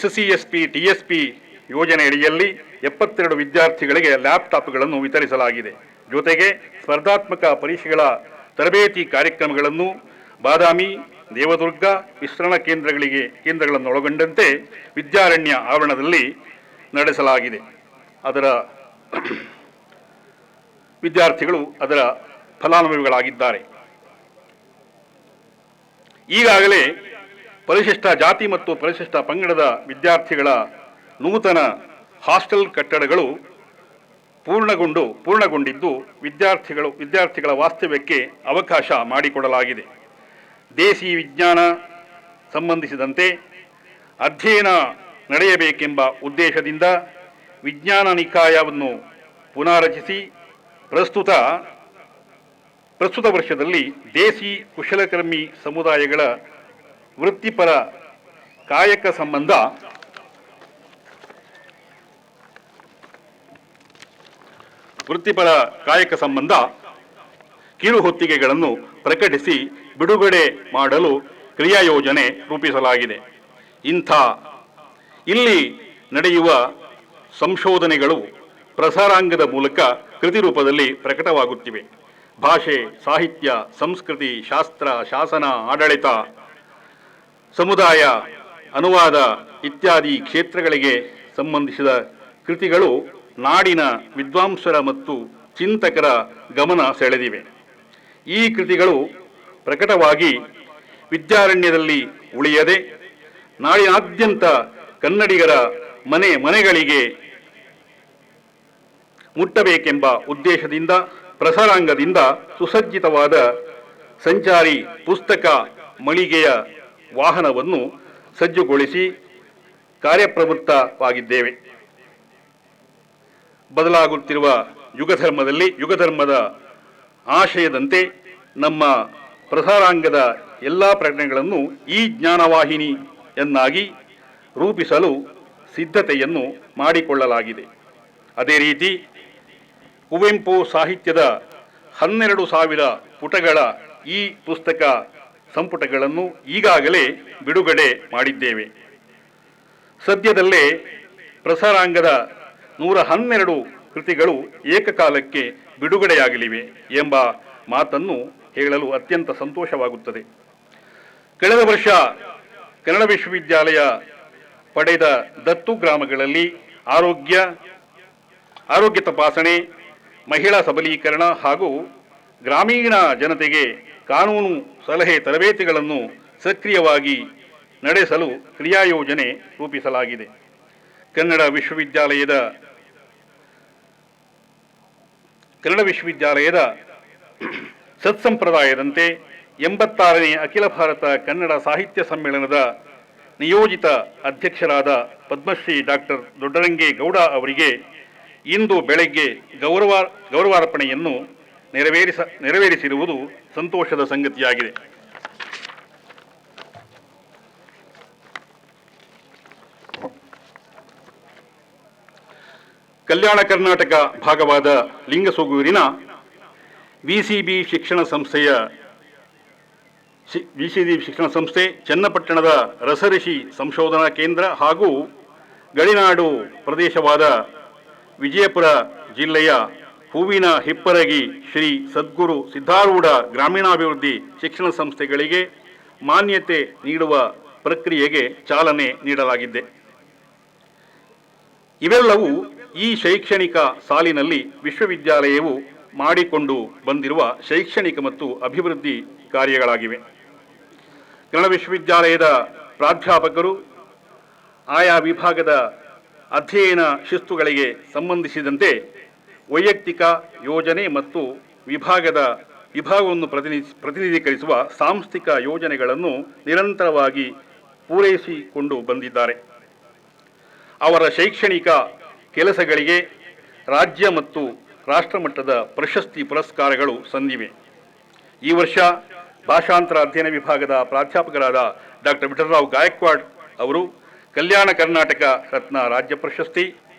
SC/ST TSP ಯೋಜನೆಯಡಿಯಲ್ಲಿ 72 ವಿದ್ಯಾರ್ಥಿಗಳಿಗೆ ಲ್ಯಾಪ್ಟಾಪ್ಗಳನ್ನು ವಿತರಿಸಲಾಗಿದೆ. ಜೊತೆಗೆ ಸ್ಪರ್ಧಾತ್ಮಕ ಪರೀಕ್ಷೆಗಳ ತರಬೇತಿ ಕಾರ್ಯಕ್ರಮಗಳನ್ನು ಬಾದಾಮಿ, ದೇವದುರ್ಗ ವಿಸ್ತರಣಾ ಕೇಂದ್ರಗಳನ್ನು ಒಳಗೊಂಡಂತೆ ವಿದ್ಯಾರಣ್ಯ ಆವರಣದಲ್ಲಿ ನಡೆಸಲಾಗಿದೆ. ವಿದ್ಯಾರ್ಥಿಗಳು ಅದರ ಫಲಾನುಭವಿಗಳಾಗಿದ್ದಾರೆ. ಈಗಾಗಲೇ ಪರಿಶಿಷ್ಟ ಜಾತಿ ಮತ್ತು ಪರಿಶಿಷ್ಟ ಪಂಗಡದ ವಿದ್ಯಾರ್ಥಿಗಳ ನೂತನ ಹಾಸ್ಟೆಲ್ ಕಟ್ಟಡಗಳು ಪೂರ್ಣಗೊಂಡಿದ್ದು ವಿದ್ಯಾರ್ಥಿಗಳ ವಾಸ್ತವ್ಯಕ್ಕೆ ಅವಕಾಶ ಮಾಡಿಕೊಡಲಾಗಿದೆ. ದೇಸಿ ವಿಜ್ಞಾನ ಸಂಬಂಧಿಸಿದಂತೆ ಅಧ್ಯಯನ ನಡೆಯಬೇಕೆಂಬ ಉದ್ದೇಶದಿಂದ ವಿಜ್ಞಾನ ನಿಕಾಯವನ್ನು ಪುನಾರಚಿಸಿ ಪ್ರಸ್ತುತ ವರ್ಷದಲ್ಲಿ ದೇಸಿ ಕುಶಲಕರ್ಮಿ ಸಮುದಾಯಗಳ ವೃತ್ತಿಪರ ಕಾಯಕ ಸಂಬಂಧ ಕಿರುಹೊತ್ತಿಗೆಗಳನ್ನು ಪ್ರಕಟಿಸಿ ಬಿಡುಗಡೆ ಮಾಡಲು ಕ್ರಿಯಾಯೋಜನೆ ರೂಪಿಸಲಾಗಿದೆ. ಇಲ್ಲಿ ನಡೆಯುವ ಸಂಶೋಧನೆಗಳು ಪ್ರಸಾರಾಂಗದ ಮೂಲಕ ಕೃತಿ ರೂಪದಲ್ಲಿ ಪ್ರಕಟವಾಗುತ್ತಿವೆ. ಭಾಷೆ, ಸಾಹಿತ್ಯ, ಸಂಸ್ಕೃತಿ, ಶಾಸ್ತ್ರ, ಶಾಸನ, ಆಡಳಿತ, ಸಮುದಾಯ, ಅನುವಾದ ಇತ್ಯಾದಿ ಕ್ಷೇತ್ರಗಳಿಗೆ ಸಂಬಂಧಿಸಿದ ಕೃತಿಗಳು ನಾಡಿನ ವಿದ್ವಾಂಸರ ಮತ್ತು ಚಿಂತಕರ ಗಮನ ಸೆಳೆದಿವೆ. ಈ ಕೃತಿಗಳು ಪ್ರಕಟವಾಗಿ ವಿದ್ಯಾರಣ್ಯದಲ್ಲಿ ಉಳಿಯದೆ ನಾಡಿನಾದ್ಯಂತ ಕನ್ನಡಿಗರ ಮನೆಗಳಿಗೆ ಮುಟ್ಟಬೇಕೆಂಬ ಉದ್ದೇಶದಿಂದ ಪ್ರಸಾರಾಂಗದಿಂದ ಸುಸಜ್ಜಿತವಾದ ಸಂಚಾರಿ ಪುಸ್ತಕ ಮಳಿಗೆಯ ವಾಹನವನ್ನು ಸಜ್ಜುಗೊಳಿಸಿ ಕಾರ್ಯಪ್ರವೃತ್ತವಾಗಿದ್ದೇವೆ. ಬದಲಾಗುತ್ತಿರುವ ಯುಗಧರ್ಮದ ಆಶಯದಂತೆ ನಮ್ಮ ಪ್ರಸಾರಾಂಗದ ಎಲ್ಲ ಪ್ರಕಟಣೆಗಳನ್ನು ಈ ಜ್ಞಾನವಾಹಿನಿಯನ್ನಾಗಿ ರೂಪಿಸಲು ಸಿದ್ಧತೆಯನ್ನು ಮಾಡಿಕೊಳ್ಳಲಾಗಿದೆ. ಅದೇ ರೀತಿ ಕುವೆಂಪು ಸಾಹಿತ್ಯದ 12,000 ಪುಟಗಳ ಈ ಪುಸ್ತಕ ಸಂಪುಟಗಳನ್ನು ಈಗಾಗಲೇ ಬಿಡುಗಡೆ ಮಾಡಿದ್ದೇವೆ. ಸದ್ಯದಲ್ಲೇ ಪ್ರಸಾರಾಂಗದ 112 ಕೃತಿಗಳು ಏಕಕಾಲಕ್ಕೆ ಬಿಡುಗಡೆಯಾಗಲಿವೆ ಎಂಬ ಮಾತನ್ನು ಹೇಳಲು ಅತ್ಯಂತ ಸಂತೋಷವಾಗುತ್ತದೆ. ಕಳೆದ ವರ್ಷ ಕನ್ನಡ ವಿಶ್ವವಿದ್ಯಾಲಯ ಪಡೆದ ದತ್ತು ಗ್ರಾಮಗಳಲ್ಲಿ ಆರೋಗ್ಯ ತಪಾಸಣೆ, ಮಹಿಳಾ ಸಬಲೀಕರಣ ಹಾಗೂ ಗ್ರಾಮೀಣ ಜನತೆಗೆ ಕಾನೂನು ಸಲಹೆ ತರಬೇತಿಗಳನ್ನು ಸಕ್ರಿಯವಾಗಿ ನಡೆಸಲು ಕ್ರಿಯಾಯೋಜನೆ ರೂಪಿಸಲಾಗಿದೆ. ಕನ್ನಡ ವಿಶ್ವವಿದ್ಯಾಲಯದ ಸತ್ಸಂಪ್ರದಾಯದಂತೆ 86ನೇ ಅಖಿಲ ಭಾರತ ಕನ್ನಡ ಸಾಹಿತ್ಯ ಸಮ್ಮೇಳನದ ನಿಯೋಜಿತ ಅಧ್ಯಕ್ಷರಾದ ಪದ್ಮಶ್ರೀ ಡಾಕ್ಟರ್ ದೊಡ್ಡರಂಗೇಗೌಡ ಅವರಿಗೆ ಇಂದು ಬೆಳಗ್ಗೆ ಗೌರವಾರ್ಪಣೆಯನ್ನು ನೆರವೇರಿಸಿರುವುದು ಸಂತೋಷದ ಸಂಗತಿಯಾಗಿದೆ. ಕಲ್ಯಾಣ ಕರ್ನಾಟಕ ಭಾಗವಾದ ಲಿಂಗಸೂಗೂರಿನ ವಿಸಿಬಿ ಶಿಕ್ಷಣ ಸಂಸ್ಥೆ, ಚನ್ನಪಟ್ಟಣದ ರಸಋಷಿ ಸಂಶೋಧನಾ ಕೇಂದ್ರ ಹಾಗೂ ಗಡಿನಾಡು ಪ್ರದೇಶವಾದ ವಿಜಯಪುರ ಜಿಲ್ಲೆಯ ಹೂವಿನ ಹಿಪ್ಪರಗಿ ಶ್ರೀ ಸದ್ಗುರು ಸಿದ್ಧಾರೂಢ ಗ್ರಾಮೀಣಾಭಿವೃದ್ಧಿ ಶಿಕ್ಷಣ ಸಂಸ್ಥೆಗಳಿಗೆ ಮಾನ್ಯತೆ ನೀಡುವ ಪ್ರಕ್ರಿಯೆಗೆ ಚಾಲನೆ ನೀಡಲಾಗಿದೆ. ಇವೆಲ್ಲವೂ ಈ ಶೈಕ್ಷಣಿಕ ಸಾಲಿನಲ್ಲಿ ವಿಶ್ವವಿದ್ಯಾಲಯವು ಮಾಡಿಕೊಂಡು ಬಂದಿರುವ ಶೈಕ್ಷಣಿಕ ಮತ್ತು ಅಭಿವೃದ್ಧಿ ಕಾರ್ಯಗಳಾಗಿವೆ. ಕನ್ನಡ ವಿಶ್ವವಿದ್ಯಾಲಯದ ಪ್ರಾಧ್ಯಾಪಕರು ಆಯಾ ವಿಭಾಗದ ಅಧ್ಯಯನ ಶಿಸ್ತುಗಳಿಗೆ ಸಂಬಂಧಿಸಿದಂತೆ ವೈಯಕ್ತಿಕ ಯೋಜನೆ ಮತ್ತು ವಿಭಾಗವನ್ನು ಪ್ರತಿನಿಧೀಕರಿಸುವ ಸಾಂಸ್ಥಿಕ ಯೋಜನೆಗಳನ್ನು ನಿರಂತರವಾಗಿ ಪೂರೈಸಿಕೊಂಡು ಬಂದಿದ್ದಾರೆ. ಅವರ ಶೈಕ್ಷಣಿಕ ಕೆಲಸಗಳಿಗೆ ರಾಜ್ಯ ಮತ್ತು ರಾಷ್ಟ್ರಮಟ್ಟದ ಪ್ರಶಸ್ತಿ ಪುರಸ್ಕಾರಗಳು ಸಂದಿವೆ. ಈ ವರ್ಷ ಭಾಷಾಂತರ ಅಧ್ಯಯನ ವಿಭಾಗದ ಪ್ರಾಧ್ಯಾಪಕರಾದ ಡಾಕ್ಟರ್ ವಿಠಲರಾವ್ ಗಾಯಕ್ವಾಡ್ ಅವರು ಕಲ್ಯಾಣ ಕರ್ನಾಟಕ ರತ್ನ ರಾಜ್ಯ ಪ್ರಶಸ್ತಿ,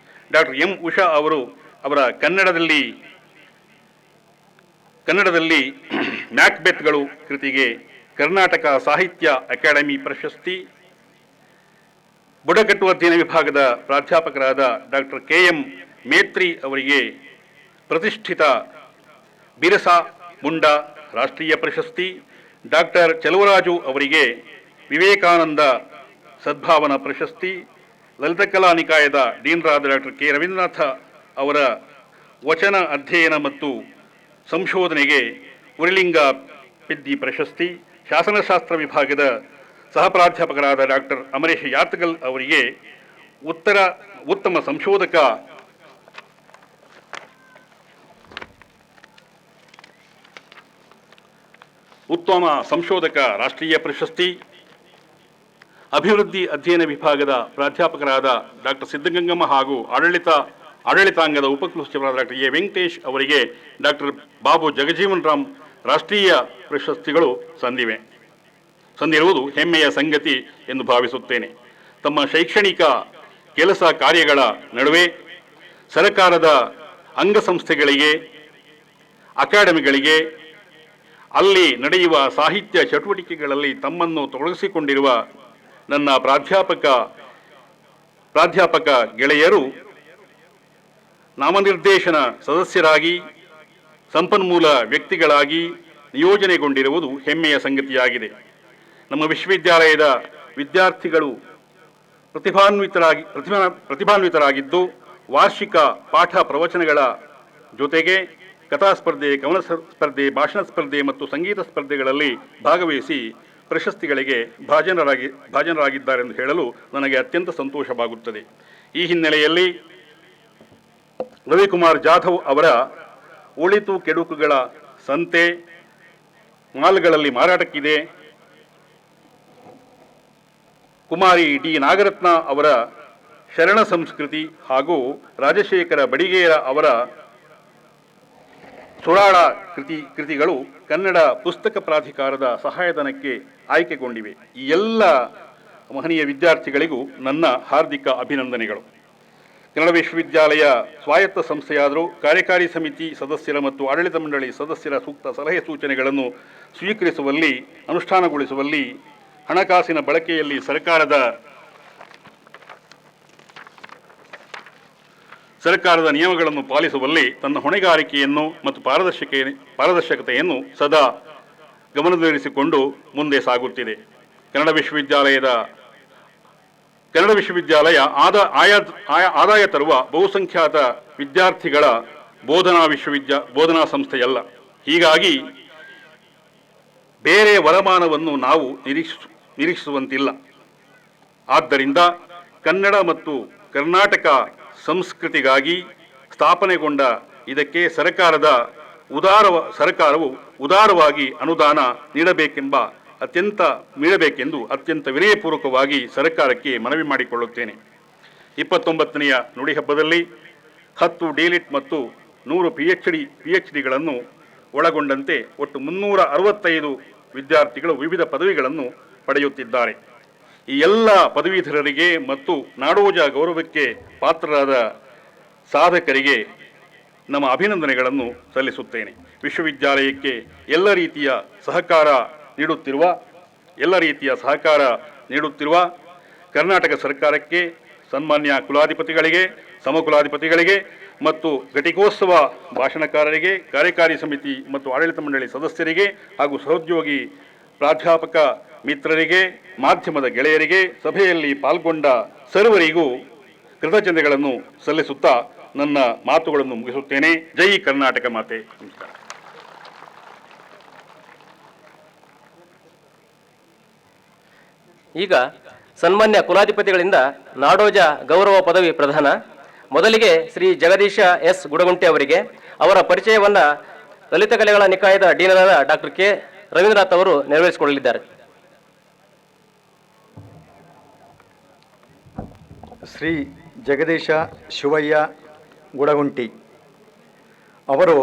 ಡಾಕ್ಟರ್ ಎಂ ಉಷಾ ಅವರ ಕನ್ನಡದಲ್ಲಿ ಮ್ಯಾಕ್ಬೆತ್ಗಳು ಕೃತಿಗೆ ಕರ್ನಾಟಕ ಸಾಹಿತ್ಯ ಅಕಾಡೆಮಿ ಪ್ರಶಸ್ತಿ, ಬುಡಕಟ್ಟು ಅಧ್ಯಯನ ವಿಭಾಗದ ಪ್ರಾಧ್ಯಾಪಕರಾದ ಡಾಕ್ಟರ್ ಕೆ.ಎಂ. ಮೇತ್ರಿ ಅವರಿಗೆ ಪ್ರತಿಷ್ಠಿತ ಬಿರಸಾ ಮುಂಡಾ ರಾಷ್ಟ್ರೀಯ ಪ್ರಶಸ್ತಿ, ಡಾಕ್ಟರ್ ಚಲುವರಾಜು ಅವರಿಗೆ ವಿವೇಕಾನಂದ ಸದ್ಭಾವನಾ ಪ್ರಶಸ್ತಿ, ಲಲಿತಕಲಾ ನಿಕಾಯದ ಡೀನ್ರಾದ ಡಾಕ್ಟರ್ ಕೆ. ರವೀಂದ್ರನಾಥ ಅವರ ವಚನ ಅಧ್ಯಯನ ಮತ್ತು ಸಂಶೋಧನೆಗೆ ಉರಿಲಿಂಗ ಪೆದ್ದಿ ಪ್ರಶಸ್ತಿ, ಶಾಸನಶಾಸ್ತ್ರ ವಿಭಾಗದ ಸಹ ಪ್ರಾಧ್ಯಾಪಕರಾದ ಡಾಕ್ಟರ್ ಅಮರೇಶ್ ಯಾತ್ಗಲ್ ಅವರಿಗೆ ಉತ್ತಮ ಸಂಶೋಧಕ ಉತ್ತಮ ಸಂಶೋಧಕ ರಾಷ್ಟ್ರೀಯ ಪ್ರಶಸ್ತಿ, ಅಭಿವೃದ್ಧಿ ಅಧ್ಯಯನ ವಿಭಾಗದ ಪ್ರಾಧ್ಯಾಪಕರಾದ ಡಾಕ್ಟರ್ ಸಿದ್ಧಗಂಗಮ್ಮ ಹಾಗೂ ಆಡಳಿತಾಂಗದ ಉಪಕುಲಸಚಿವರಾದ ಡಾಕ್ಟರ್ ಎ ವೆಂಕಟೇಶ್ ಅವರಿಗೆ ಡಾಕ್ಟರ್ ಬಾಬು ಜಗಜೀವನ್ ರಾಮ್ ರಾಷ್ಟ್ರೀಯ ಪ್ರಶಸ್ತಿಗಳು ಸಂದಿರುವುದು ಹೆಮ್ಮೆಯ ಸಂಗತಿ ಎಂದು ಭಾವಿಸುತ್ತೇನೆ. ತಮ್ಮ ಶೈಕ್ಷಣಿಕ ಕೆಲಸ ಕಾರ್ಯಗಳ ನಡುವೆ ಸರ್ಕಾರದ ಅಂಗಸಂಸ್ಥೆಗಳಿಗೆ, ಅಕಾಡೆಮಿಗಳಿಗೆ, ಅಲ್ಲಿ ನಡೆಯುವ ಸಾಹಿತ್ಯ ಚಟುವಟಿಕೆಗಳಲ್ಲಿ ತಮ್ಮನ್ನು ತೊಡಗಿಸಿಕೊಂಡಿರುವ ನನ್ನ ಪ್ರಾಧ್ಯಾಪಕ ಗೆಳೆಯರು ನಾಮನಿರ್ದೇಶನ ಸದಸ್ಯರಾಗಿ, ಸಂಪನ್ಮೂಲ ವ್ಯಕ್ತಿಗಳಾಗಿ ನಿಯೋಜನೆಗೊಂಡಿರುವುದು ಹೆಮ್ಮೆಯ ಸಂಗತಿಯಾಗಿದೆ. ನಮ್ಮ ವಿಶ್ವವಿದ್ಯಾಲಯದ ವಿದ್ಯಾರ್ಥಿಗಳು ಪ್ರತಿಭಾನ್ವಿತರಾಗಿದ್ದು, ವಾರ್ಷಿಕ ಪಾಠ ಪ್ರವಚನಗಳ ಜೊತೆಗೆ ಕಥಾ ಸ್ಪರ್ಧೆ, ಕವನ ಸ್ಪರ್ಧೆ, ಭಾಷಣ ಸ್ಪರ್ಧೆ ಮತ್ತು ಸಂಗೀತ ಸ್ಪರ್ಧೆಗಳಲ್ಲಿ ಭಾಗವಹಿಸಿ ಪ್ರಶಸ್ತಿಗಳಿಗೆ ಭಾಜನರಾಗಿದ್ದಾರೆಂದು ಹೇಳಲು ನನಗೆ ಅತ್ಯಂತ ಸಂತೋಷವಾಗುತ್ತದೆ. ಈ ಹಿನ್ನೆಲೆಯಲ್ಲಿ ರವಿಕುಮಾರ್ ಜಾಧವ್ ಅವರ ಒಳಿತು ಕೆಡುಕುಗಳ ಸಂತೆ ಮಾಲ್ಗಳಲ್ಲಿ ಮಾರಾಟಕ್ಕಿದೆ, ಕುಮಾರಿ ಡಿ ನಾಗರತ್ನ ಅವರ ಶರಣ ಸಂಸ್ಕೃತಿ ಹಾಗೂ ರಾಜಶೇಖರ ಬಡಿಗೇರ ಅವರ ಸುಳಾಳ ಕೃತಿಗಳು ಕನ್ನಡ ಪುಸ್ತಕ ಪ್ರಾಧಿಕಾರದ ಸಹಾಯಧನಕ್ಕೆ ಆಯ್ಕೆಗೊಂಡಿವೆ. ಈ ಎಲ್ಲ ಮಹನೀಯ ವಿದ್ಯಾರ್ಥಿಗಳಿಗೂ ನನ್ನ ಹಾರ್ದಿಕ ಅಭಿನಂದನೆಗಳು. ಕನ್ನಡ ವಿಶ್ವವಿದ್ಯಾಲಯ ಸ್ವಾಯತ್ತ ಸಂಸ್ಥೆಯಾದರೂ ಕಾರ್ಯಕಾರಿ ಸಮಿತಿ ಸದಸ್ಯರ ಮತ್ತು ಆಡಳಿತ ಮಂಡಳಿ ಸದಸ್ಯರ ಸೂಕ್ತ ಸಲಹೆ ಸೂಚನೆಗಳನ್ನು ಸ್ವೀಕರಿಸುವಲ್ಲಿ, ಅನುಷ್ಠಾನಗೊಳಿಸುವಲ್ಲಿ, ಹಣಕಾಸಿನ ಬಳಕೆಯಲ್ಲಿ ಸರ್ಕಾರದ ನಿಯಮಗಳನ್ನು ಪಾಲಿಸುವಲ್ಲಿ ತನ್ನ ಹೊಣೆಗಾರಿಕೆಯನ್ನು ಮತ್ತು ಪಾರದರ್ಶಕತೆಯನ್ನು ಸದಾ ಗಮನದಲ್ಲಿರಿಸಿಕೊಂಡು ಮುಂದೆ ಸಾಗುತ್ತಿದೆ. ಕನ್ನಡ ವಿಶ್ವವಿದ್ಯಾಲಯ ಆದಾಯ ತರುವ ಬಹುಸಂಖ್ಯಾತ ವಿದ್ಯಾರ್ಥಿಗಳ ಬೋಧನಾ ಸಂಸ್ಥೆಯಲ್ಲ. ಹೀಗಾಗಿ ಬೇರೆ ವರಮಾನವನ್ನು ನಾವು ನಿರೀಕ್ಷಿಸುವಂತಿಲ್ಲ. ಆದ್ದರಿಂದ ಕನ್ನಡ ಮತ್ತು ಕರ್ನಾಟಕ ಸಂಸ್ಕೃತಿಗಾಗಿ ಸ್ಥಾಪನೆಗೊಂಡ ಇದಕ್ಕೆ ಸರ್ಕಾರವು ಉದಾರವಾಗಿ ಅನುದಾನ ನೀಡಬೇಕೆಂದು ಅತ್ಯಂತ ವಿನಯಪೂರ್ವಕವಾಗಿ ಸರ್ಕಾರಕ್ಕೆ ಮನವಿ ಮಾಡಿಕೊಳ್ಳುತ್ತೇನೆ. 29ನೆಯ ನುಡಿ ಹಬ್ಬದಲ್ಲಿ 10 ಡಿಲಿಟ್ ಮತ್ತು 100 ಪಿಎಚ್ಡಿಗಳನ್ನು ಒಳಗೊಂಡಂತೆ ಒಟ್ಟು 365 ವಿದ್ಯಾರ್ಥಿಗಳು ವಿವಿಧ ಪದವಿಗಳನ್ನು ಪಡೆಯುತ್ತಿದ್ದಾರೆ. ಈ ಎಲ್ಲ ಪದವೀಧರರಿಗೆ ಮತ್ತು ನಾಡೋಜ ಗೌರವಕ್ಕೆ ಪಾತ್ರರಾದ ಸಾಧಕರಿಗೆ ನಮ್ಮ ಅಭಿನಂದನೆಗಳನ್ನು ಸಲ್ಲಿಸುತ್ತೇನೆ. ವಿಶ್ವವಿದ್ಯಾಲಯಕ್ಕೆ ಎಲ್ಲ ರೀತಿಯ ಸಹಕಾರ ನೀಡುತ್ತಿರುವ ಕರ್ನಾಟಕ ಸರ್ಕಾರಕ್ಕೆ, ಸನ್ಮಾನ್ಯ ಕುಲಾಧಿಪತಿಗಳಿಗೆ, ಸಮಕುಲಾಧಿಪತಿಗಳಿಗೆ ಮತ್ತು ಘಟಿಕೋತ್ಸವ ಭಾಷಣಕಾರರಿಗೆ, ಕಾರ್ಯಕಾರಿ ಸಮಿತಿ ಮತ್ತು ಆಡಳಿತ ಮಂಡಳಿ ಸದಸ್ಯರಿಗೆ ಹಾಗೂ ಸಹೋದ್ಯೋಗಿ ಪ್ರಾಧ್ಯಾಪಕ ಮಿತ್ರರಿಗೆ, ಮಾಧ್ಯಮದ ಗೆಳೆಯರಿಗೆ, ಸಭೆಯಲ್ಲಿ ಪಾಲ್ಗೊಂಡ ಸರ್ವರಿಗೂ ಕೃತಜ್ಞತೆಗಳನ್ನು ಸಲ್ಲಿಸುತ್ತಾ ನನ್ನ ಮಾತುಗಳನ್ನು ಮುಗಿಸುತ್ತೇನೆ. ಜೈ ಕರ್ನಾಟಕ ಮಾತೆ. ನಮಸ್ಕಾರ. ಈಗ ಸನ್ಮಾನ್ಯ ಕುಲಾಧಿಪತಿಗಳಿಂದ ನಾಡೋಜ ಗೌರವ ಪದವಿ ಪ್ರದಾನ. ಮೊದಲಿಗೆ ಶ್ರೀ ಜಗದೀಶ ಎಸ್ ಗುಡಗುಂಟೆ ಅವರಿಗೆ ಅವರ ಪರಿಚಯವನ್ನ ಲಲಿತ ಕಲೆಗಳ ನಿಕಾಯದ ಡೀನರಾದ ಡಾಕ್ಟರ್ ಕೆ ರವೀಂದ್ರನಾಥ್ ಅವರು ನೆರವೇರಿಸಿಕೊಳ್ಳಲಿದ್ದಾರೆ. ಶ್ರೀ ಜಗದೀಶ ಶಿವಯ್ಯ ಗುಡಗುಂಟಿ ಅವರು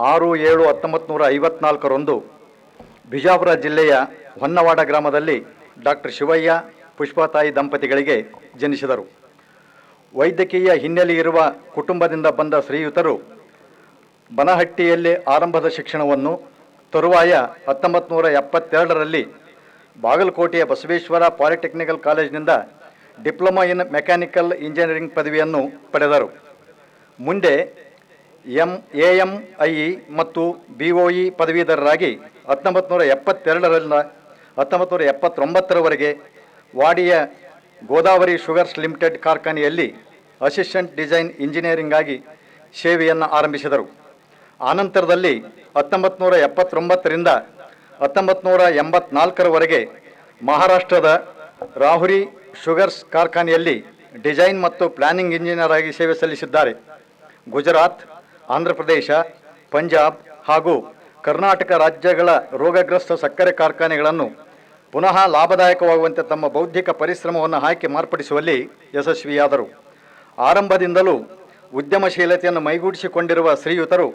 6/7/1954 ಬಿಜಾಪುರ ಜಿಲ್ಲೆಯ ಹೊನ್ನವಾಡ ಗ್ರಾಮದಲ್ಲಿ ಡಾಕ್ಟರ್ ಶಿವಯ್ಯ ಪುಷ್ಪತಾಯಿ ದಂಪತಿಗಳಿಗೆ ಜನಿಸಿದರು. ವೈದ್ಯಕೀಯ ಹಿನ್ನೆಲೆ ಇರುವ ಕುಟುಂಬದಿಂದ ಬಂದ ಶ್ರೀಯುತರು ಬನಹಟ್ಟಿಯಲ್ಲಿ ಆರಂಭದ ಶಿಕ್ಷಣವನ್ನು, ತರುವಾಯ 1972ರಲ್ಲಿ ಬಾಗಲಕೋಟೆಯ ಬಸವೇಶ್ವರ ಪಾಲಿಟೆಕ್ನಿಕಲ್ ಕಾಲೇಜಿನಿಂದ ಡಿಪ್ಲೊಮಾ ಇನ್ ಮೆಕ್ಯಾನಿಕಲ್ ಇಂಜಿನಿಯರಿಂಗ್ ಪದವಿಯನ್ನು ಪಡೆದರು. ಮುಂದೆ AMIE ಮತ್ತು BOE ಪದವೀಧರರಾಗಿ 1972ರಿಂದ 1979ರವರೆಗೆ Wadia Godavari sugars limited ಕಾರ್ಖಾನೆಯಲ್ಲಿ ಅಸಿಸ್ಟೆಂಟ್ ಡಿಸೈನ್ ಇಂಜಿನಿಯರಿಂಗ್ ಆಗಿ ಸೇವೆಯನ್ನು ಆರಂಭಿಸಿದರು. ಆನಂತರದಲ್ಲಿ 1979ರಿಂದ 1984ರವರೆಗೆ ಮಹಾರಾಷ್ಟ್ರದ ರಾಹುರಿ ಶುಗರ್ಸ್ ಕಾರ್ಖಾನೆಯಲ್ಲಿ ಡಿಸೈನ್ ಮತ್ತು ಪ್ಲಾನಿಂಗ್ ಇಂಜಿನಿಯರ್ ಆಗಿ ಸೇವೆ ಸಲ್ಲಿಸಿದ್ದಾರೆ. ಗುಜರಾತ್, ಆಂಧ್ರ ಪ್ರದೇಶ, ಪಂಜಾಬ್ ಹಾಗೂ ಕರ್ನಾಟಕ ರಾಜ್ಯಗಳ ರೋಗಗ್ರಸ್ತ ಸಕ್ಕರೆ ಕಾರ್ಖಾನೆಗಳನ್ನು ಪುನಃ ಲಾಭದಾಯಕವಾಗುವಂತೆ ತಮ್ಮ ಬೌದ್ಧಿಕ ಪರಿಶ್ರಮವನ್ನು ಹಾಕಿ ಮಾರ್ಪಡಿಸುವಲ್ಲಿ ಯಶಸ್ವಿಯಾದರು. ಆರಂಭದಿಂದಲೂ ಉದ್ಯಮಶೀಲತೆಯನ್ನು ಮೈಗೂಡಿಸಿಕೊಂಡಿರುವ ಶ್ರೀಯುತರು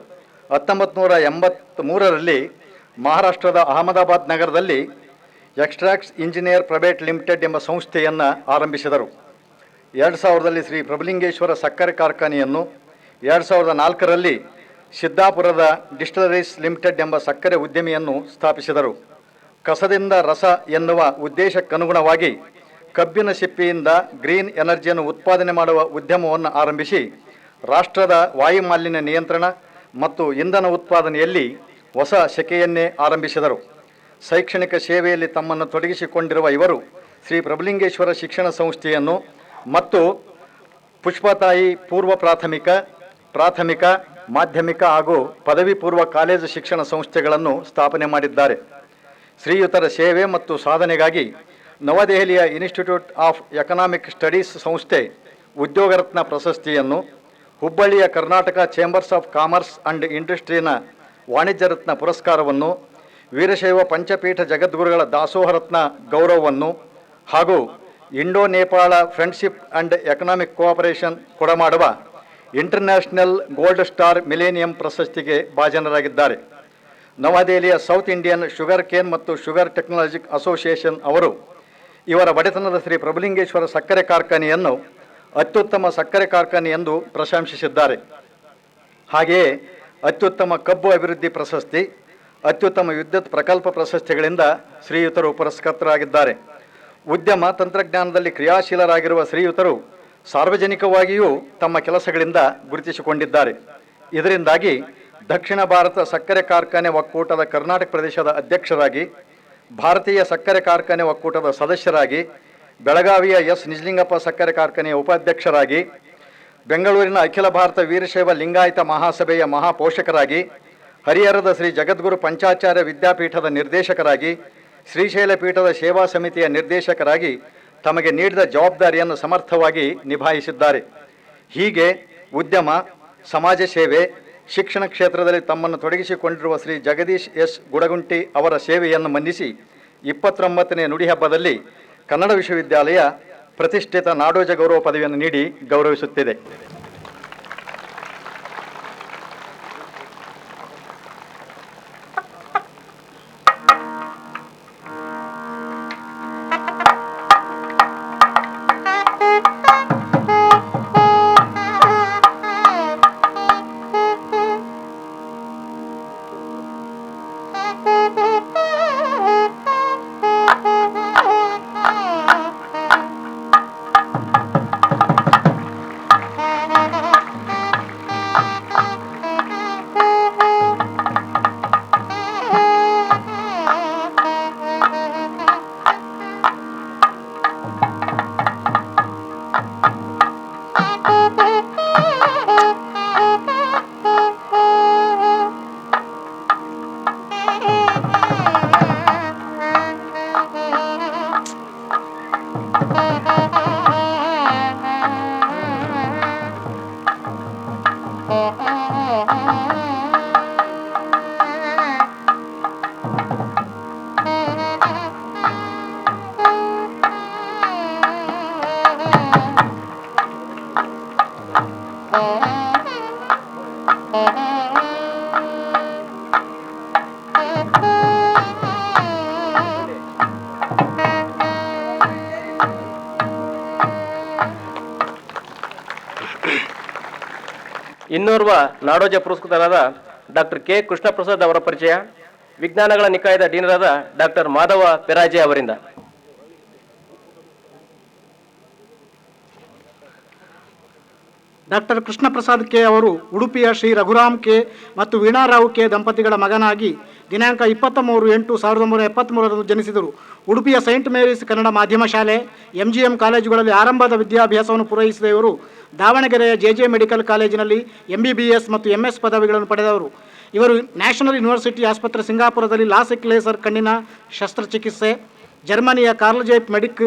1983ರಲ್ಲಿ ಮಹಾರಾಷ್ಟ್ರದ ಅಹಮದಾಬಾದ್ ನಗರದಲ್ಲಿ ಎಕ್ಸ್ಟ್ರಾಕ್ಟ್ಸ್ ಇಂಜಿನಿಯರ್ ಪ್ರೈವೇಟ್ ಲಿಮಿಟೆಡ್ ಎಂಬ ಸಂಸ್ಥೆಯನ್ನು ಆರಂಭಿಸಿದರು. 2000ರಲ್ಲಿ ಶ್ರೀ ಪ್ರಭುಲಿಂಗೇಶ್ವರ ಸಕ್ಕರೆ ಕಾರ್ಖಾನೆಯನ್ನು, 2004ರಲ್ಲಿ ಸಿದ್ದಾಪುರದ ಡಿಸ್ಟಿಲರೀಸ್ ಲಿಮಿಟೆಡ್ ಎಂಬ ಸಕ್ಕರೆ ಉದ್ಯಮಿಯನ್ನು ಸ್ಥಾಪಿಸಿದರು. ಕಸದಿಂದ ರಸ ಎನ್ನುವ ಉದ್ದೇಶಕ್ಕನುಗುಣವಾಗಿ ಕಬ್ಬಿನ ಸಿಪ್ಪಿಯಿಂದ ಗ್ರೀನ್ ಎನರ್ಜಿಯನ್ನು ಉತ್ಪಾದನೆ ಮಾಡುವ ಉದ್ಯಮವನ್ನು ಆರಂಭಿಸಿ ರಾಷ್ಟ್ರದ ವಾಯುಮಾಲಿನ್ಯ ನಿಯಂತ್ರಣ ಮತ್ತು ಇಂಧನ ಉತ್ಪಾದನೆಯಲ್ಲಿ ಹೊಸ ಶಕೆಯನ್ನೇ ಆರಂಭಿಸಿದರು. ಶೈಕ್ಷಣಿಕ ಸೇವೆಯಲ್ಲಿ ತಮ್ಮನ್ನು ತೊಡಗಿಸಿಕೊಂಡಿರುವ ಇವರು ಶ್ರೀ ಪ್ರಭುಲಿಂಗೇಶ್ವರ ಶಿಕ್ಷಣ ಸಂಸ್ಥೆಯನ್ನು ಮತ್ತು ಪುಷ್ಪತಾಯಿ ಪೂರ್ವ ಪ್ರಾಥಮಿಕ ಮಾಧ್ಯಮಿಕ ಹಾಗೂ ಪದವಿ ಪೂರ್ವ ಕಾಲೇಜು ಶಿಕ್ಷಣ ಸಂಸ್ಥೆಗಳನ್ನು ಸ್ಥಾಪನೆ ಮಾಡಿದ್ದಾರೆ. ಶ್ರೀಯುತರ ಸೇವೆ ಮತ್ತು ಸಾಧನೆಗಾಗಿ ನವದೆಹಲಿಯ ಇನ್ಸ್ಟಿಟ್ಯೂಟ್ ಆಫ್ ಎಕನಾಮಿಕ್ ಸ್ಟಡೀಸ್ ಸಂಸ್ಥೆ ಉದ್ಯೋಗರತ್ನ ಪ್ರಶಸ್ತಿಯನ್ನು, ಹುಬ್ಬಳ್ಳಿಯ Karnataka chambers of commerce and ಇಂಡಸ್ಟ್ರಿನ ವಾಣಿಜ್ಯ ರತ್ನ ಪುರಸ್ಕಾರವನ್ನು, ವೀರಶೈವ ಪಂಚಪೀಠ ಜಗದ್ಗುರುಗಳ ದಾಸೋಹ ರತ್ನ ಗೌರವವನ್ನು ಹಾಗೂ Indo Nepal friendship and economic cooperation ಕೊಡಮಾಡುವ ಇಂಟರ್ನ್ಯಾಷನಲ್ ಗೋಲ್ಡ್ ಸ್ಟಾರ್ ಮಿಲೇನಿಯಂ ಪ್ರಶಸ್ತಿಗೆ ಭಾಜನರಾಗಿದ್ದಾರೆ. ನವದೆಹಲಿಯ ಸೌತ್ ಇಂಡಿಯನ್ ಶುಗರ್ ಕೇನ್ ಮತ್ತು ಶುಗರ್ ಟೆಕ್ನಾಲಜಿ ಅಸೋಸಿಯೇಷನ್ ಅವರು ಇವರ ಒಡೆತನದ ಶ್ರೀ ಪ್ರಭುಲಿಂಗೇಶ್ವರ ಸಕ್ಕರೆ ಕಾರ್ಖಾನೆಯನ್ನು ಅತ್ಯುತ್ತಮ ಸಕ್ಕರೆ ಕಾರ್ಖಾನೆ ಎಂದು ಪ್ರಶಂಸಿಸಿದ್ದಾರೆ. ಹಾಗೆಯೇ ಅತ್ಯುತ್ತಮ ಕಬ್ಬು ಅಭಿವೃದ್ಧಿ ಪ್ರಶಸ್ತಿ, ಅತ್ಯುತ್ತಮ ವಿದ್ಯುತ್ ಪ್ರಕಲ್ಪ ಪ್ರಶಸ್ತಿಗಳಿಂದ ಶ್ರೀಯುತರು ಪುರಸ್ಕೃತರಾಗಿದ್ದಾರೆ. ಉದ್ಯಮ ತಂತ್ರಜ್ಞಾನದಲ್ಲಿ ಕ್ರಿಯಾಶೀಲರಾಗಿರುವ ಶ್ರೀಯುತರು ಸಾರ್ವಜನಿಕವಾಗಿಯೂ ತಮ್ಮ ಕೆಲಸಗಳಿಂದ ಗುರುತಿಸಿಕೊಂಡಿದ್ದಾರೆ. ಇದರಿಂದಾಗಿ ದಕ್ಷಿಣ ಭಾರತ ಸಕ್ಕರೆ ಕಾರ್ಖಾನೆ ಒಕ್ಕೂಟದ ಕರ್ನಾಟಕ ಪ್ರದೇಶದ ಅಧ್ಯಕ್ಷರಾಗಿ, ಭಾರತೀಯ ಸಕ್ಕರೆ ಕಾರ್ಖಾನೆ ಒಕ್ಕೂಟದ ಸದಸ್ಯರಾಗಿ, ಬೆಳಗಾವಿಯ ಎಸ್ ನಿಜಲಿಂಗಪ್ಪ ಸಕ್ಕರೆ ಕಾರ್ಖಾನೆಯ ಉಪಾಧ್ಯಕ್ಷರಾಗಿ, ಬೆಂಗಳೂರಿನ ಅಖಿಲ ಭಾರತ ವೀರಶೈವ ಲಿಂಗಾಯತ ಮಹಾಸಭೆಯ ಮಹಾಪೋಷಕರಾಗಿ, ಹರಿಹರದ ಶ್ರೀ ಜಗದ್ಗುರು ಪಂಚಾಚಾರ್ಯ ವಿದ್ಯಾಪೀಠದ ನಿರ್ದೇಶಕರಾಗಿ, ಶ್ರೀಶೈಲ ಪೀಠದ ಸೇವಾ ಸಮಿತಿಯ ನಿರ್ದೇಶಕರಾಗಿ ತಮಗೆ ನೀಡಿದ ಜವಾಬ್ದಾರಿಯನ್ನು ಸಮರ್ಥವಾಗಿ ನಿಭಾಯಿಸಿದ್ದಾರೆ. ಹೀಗೆ ಉದ್ಯಮ, ಸಮಾಜ ಸೇವೆ, ಶಿಕ್ಷಣ ಕ್ಷೇತ್ರದಲ್ಲಿ ತಮ್ಮನ್ನು ತೊಡಗಿಸಿಕೊಂಡಿರುವ ಶ್ರೀ ಜಗದೀಶ್ ಎಸ್ ಗುಡಗುಂಟಿ ಅವರ ಸೇವೆಯನ್ನು ಮನ್ನಿಸಿ 29ನೇ ನುಡಿ ಹಬ್ಬದಲ್ಲಿ ಕನ್ನಡ ವಿಶ್ವವಿದ್ಯಾಲಯ ಪ್ರತಿಷ್ಠಿತ ನಾಡೋಜ ಗೌರವ ಪದವಿಯನ್ನು ನೀಡಿ ಗೌರವಿಸುತ್ತಿದೆ. ಇನ್ನೋರ್ವ ನಾಡೋಜ ಪುರಸ್ಕೃತರಾದ ಡಾಕ್ಟರ್ ಕೆ ಕೃಷ್ಣಪ್ರಸಾದ್ ಅವರ ಪರಿಚಯ ವಿಜ್ಞಾನಗಳ ನಿಕಾಯದ ಡೀನರಾದ ಡಾಕ್ಟರ್ ಮಾಧವ ಪೆರಾಜೆ ಅವರಿಂದ. ಡಾಕ್ಟರ್ ಕೃಷ್ಣಪ್ರಸಾದ್ ಕೆ ಅವರು ಉಡುಪಿಯ ಶ್ರೀ ರಘುರಾಮ್ ಕೆ ಮತ್ತು ವೀಣಾರಾವ್ ಕೆ ದಂಪತಿಗಳ ಮಗನಾಗಿ ದಿನಾಂಕ 23/8/1973 ಜನಿಸಿದರು. ಉಡುಪಿಯ ಸೈಂಟ್ ಮೇರೀಸ್ ಕನ್ನಡ ಮಾಧ್ಯಮ ಶಾಲೆ, MGM ಕಾಲೇಜುಗಳಲ್ಲಿ ಆರಂಭದ ವಿದ್ಯಾಭ್ಯಾಸವನ್ನು ಪೂರೈಸಿದ ಇವರು ದಾವಣಗೆರೆಯ JJ ಮೆಡಿಕಲ್ ಕಾಲೇಜಿನಲ್ಲಿ MBBS ಮತ್ತು MS ಪದವಿಗಳನ್ನು ಪಡೆದವರು. ಇವರು ನ್ಯಾಷನಲ್ ಯೂನಿವರ್ಸಿಟಿ ಆಸ್ಪತ್ರೆ ಸಿಂಗಾಪುರದಲ್ಲಿ ಲಾಸಿಕ್ ಲೇಸರ್ ಕಣ್ಣಿನ ಶಸ್ತ್ರಚಿಕಿತ್ಸೆ, ಜರ್ಮನಿಯ ಕಾರ್ಲ್ಜೈಪ್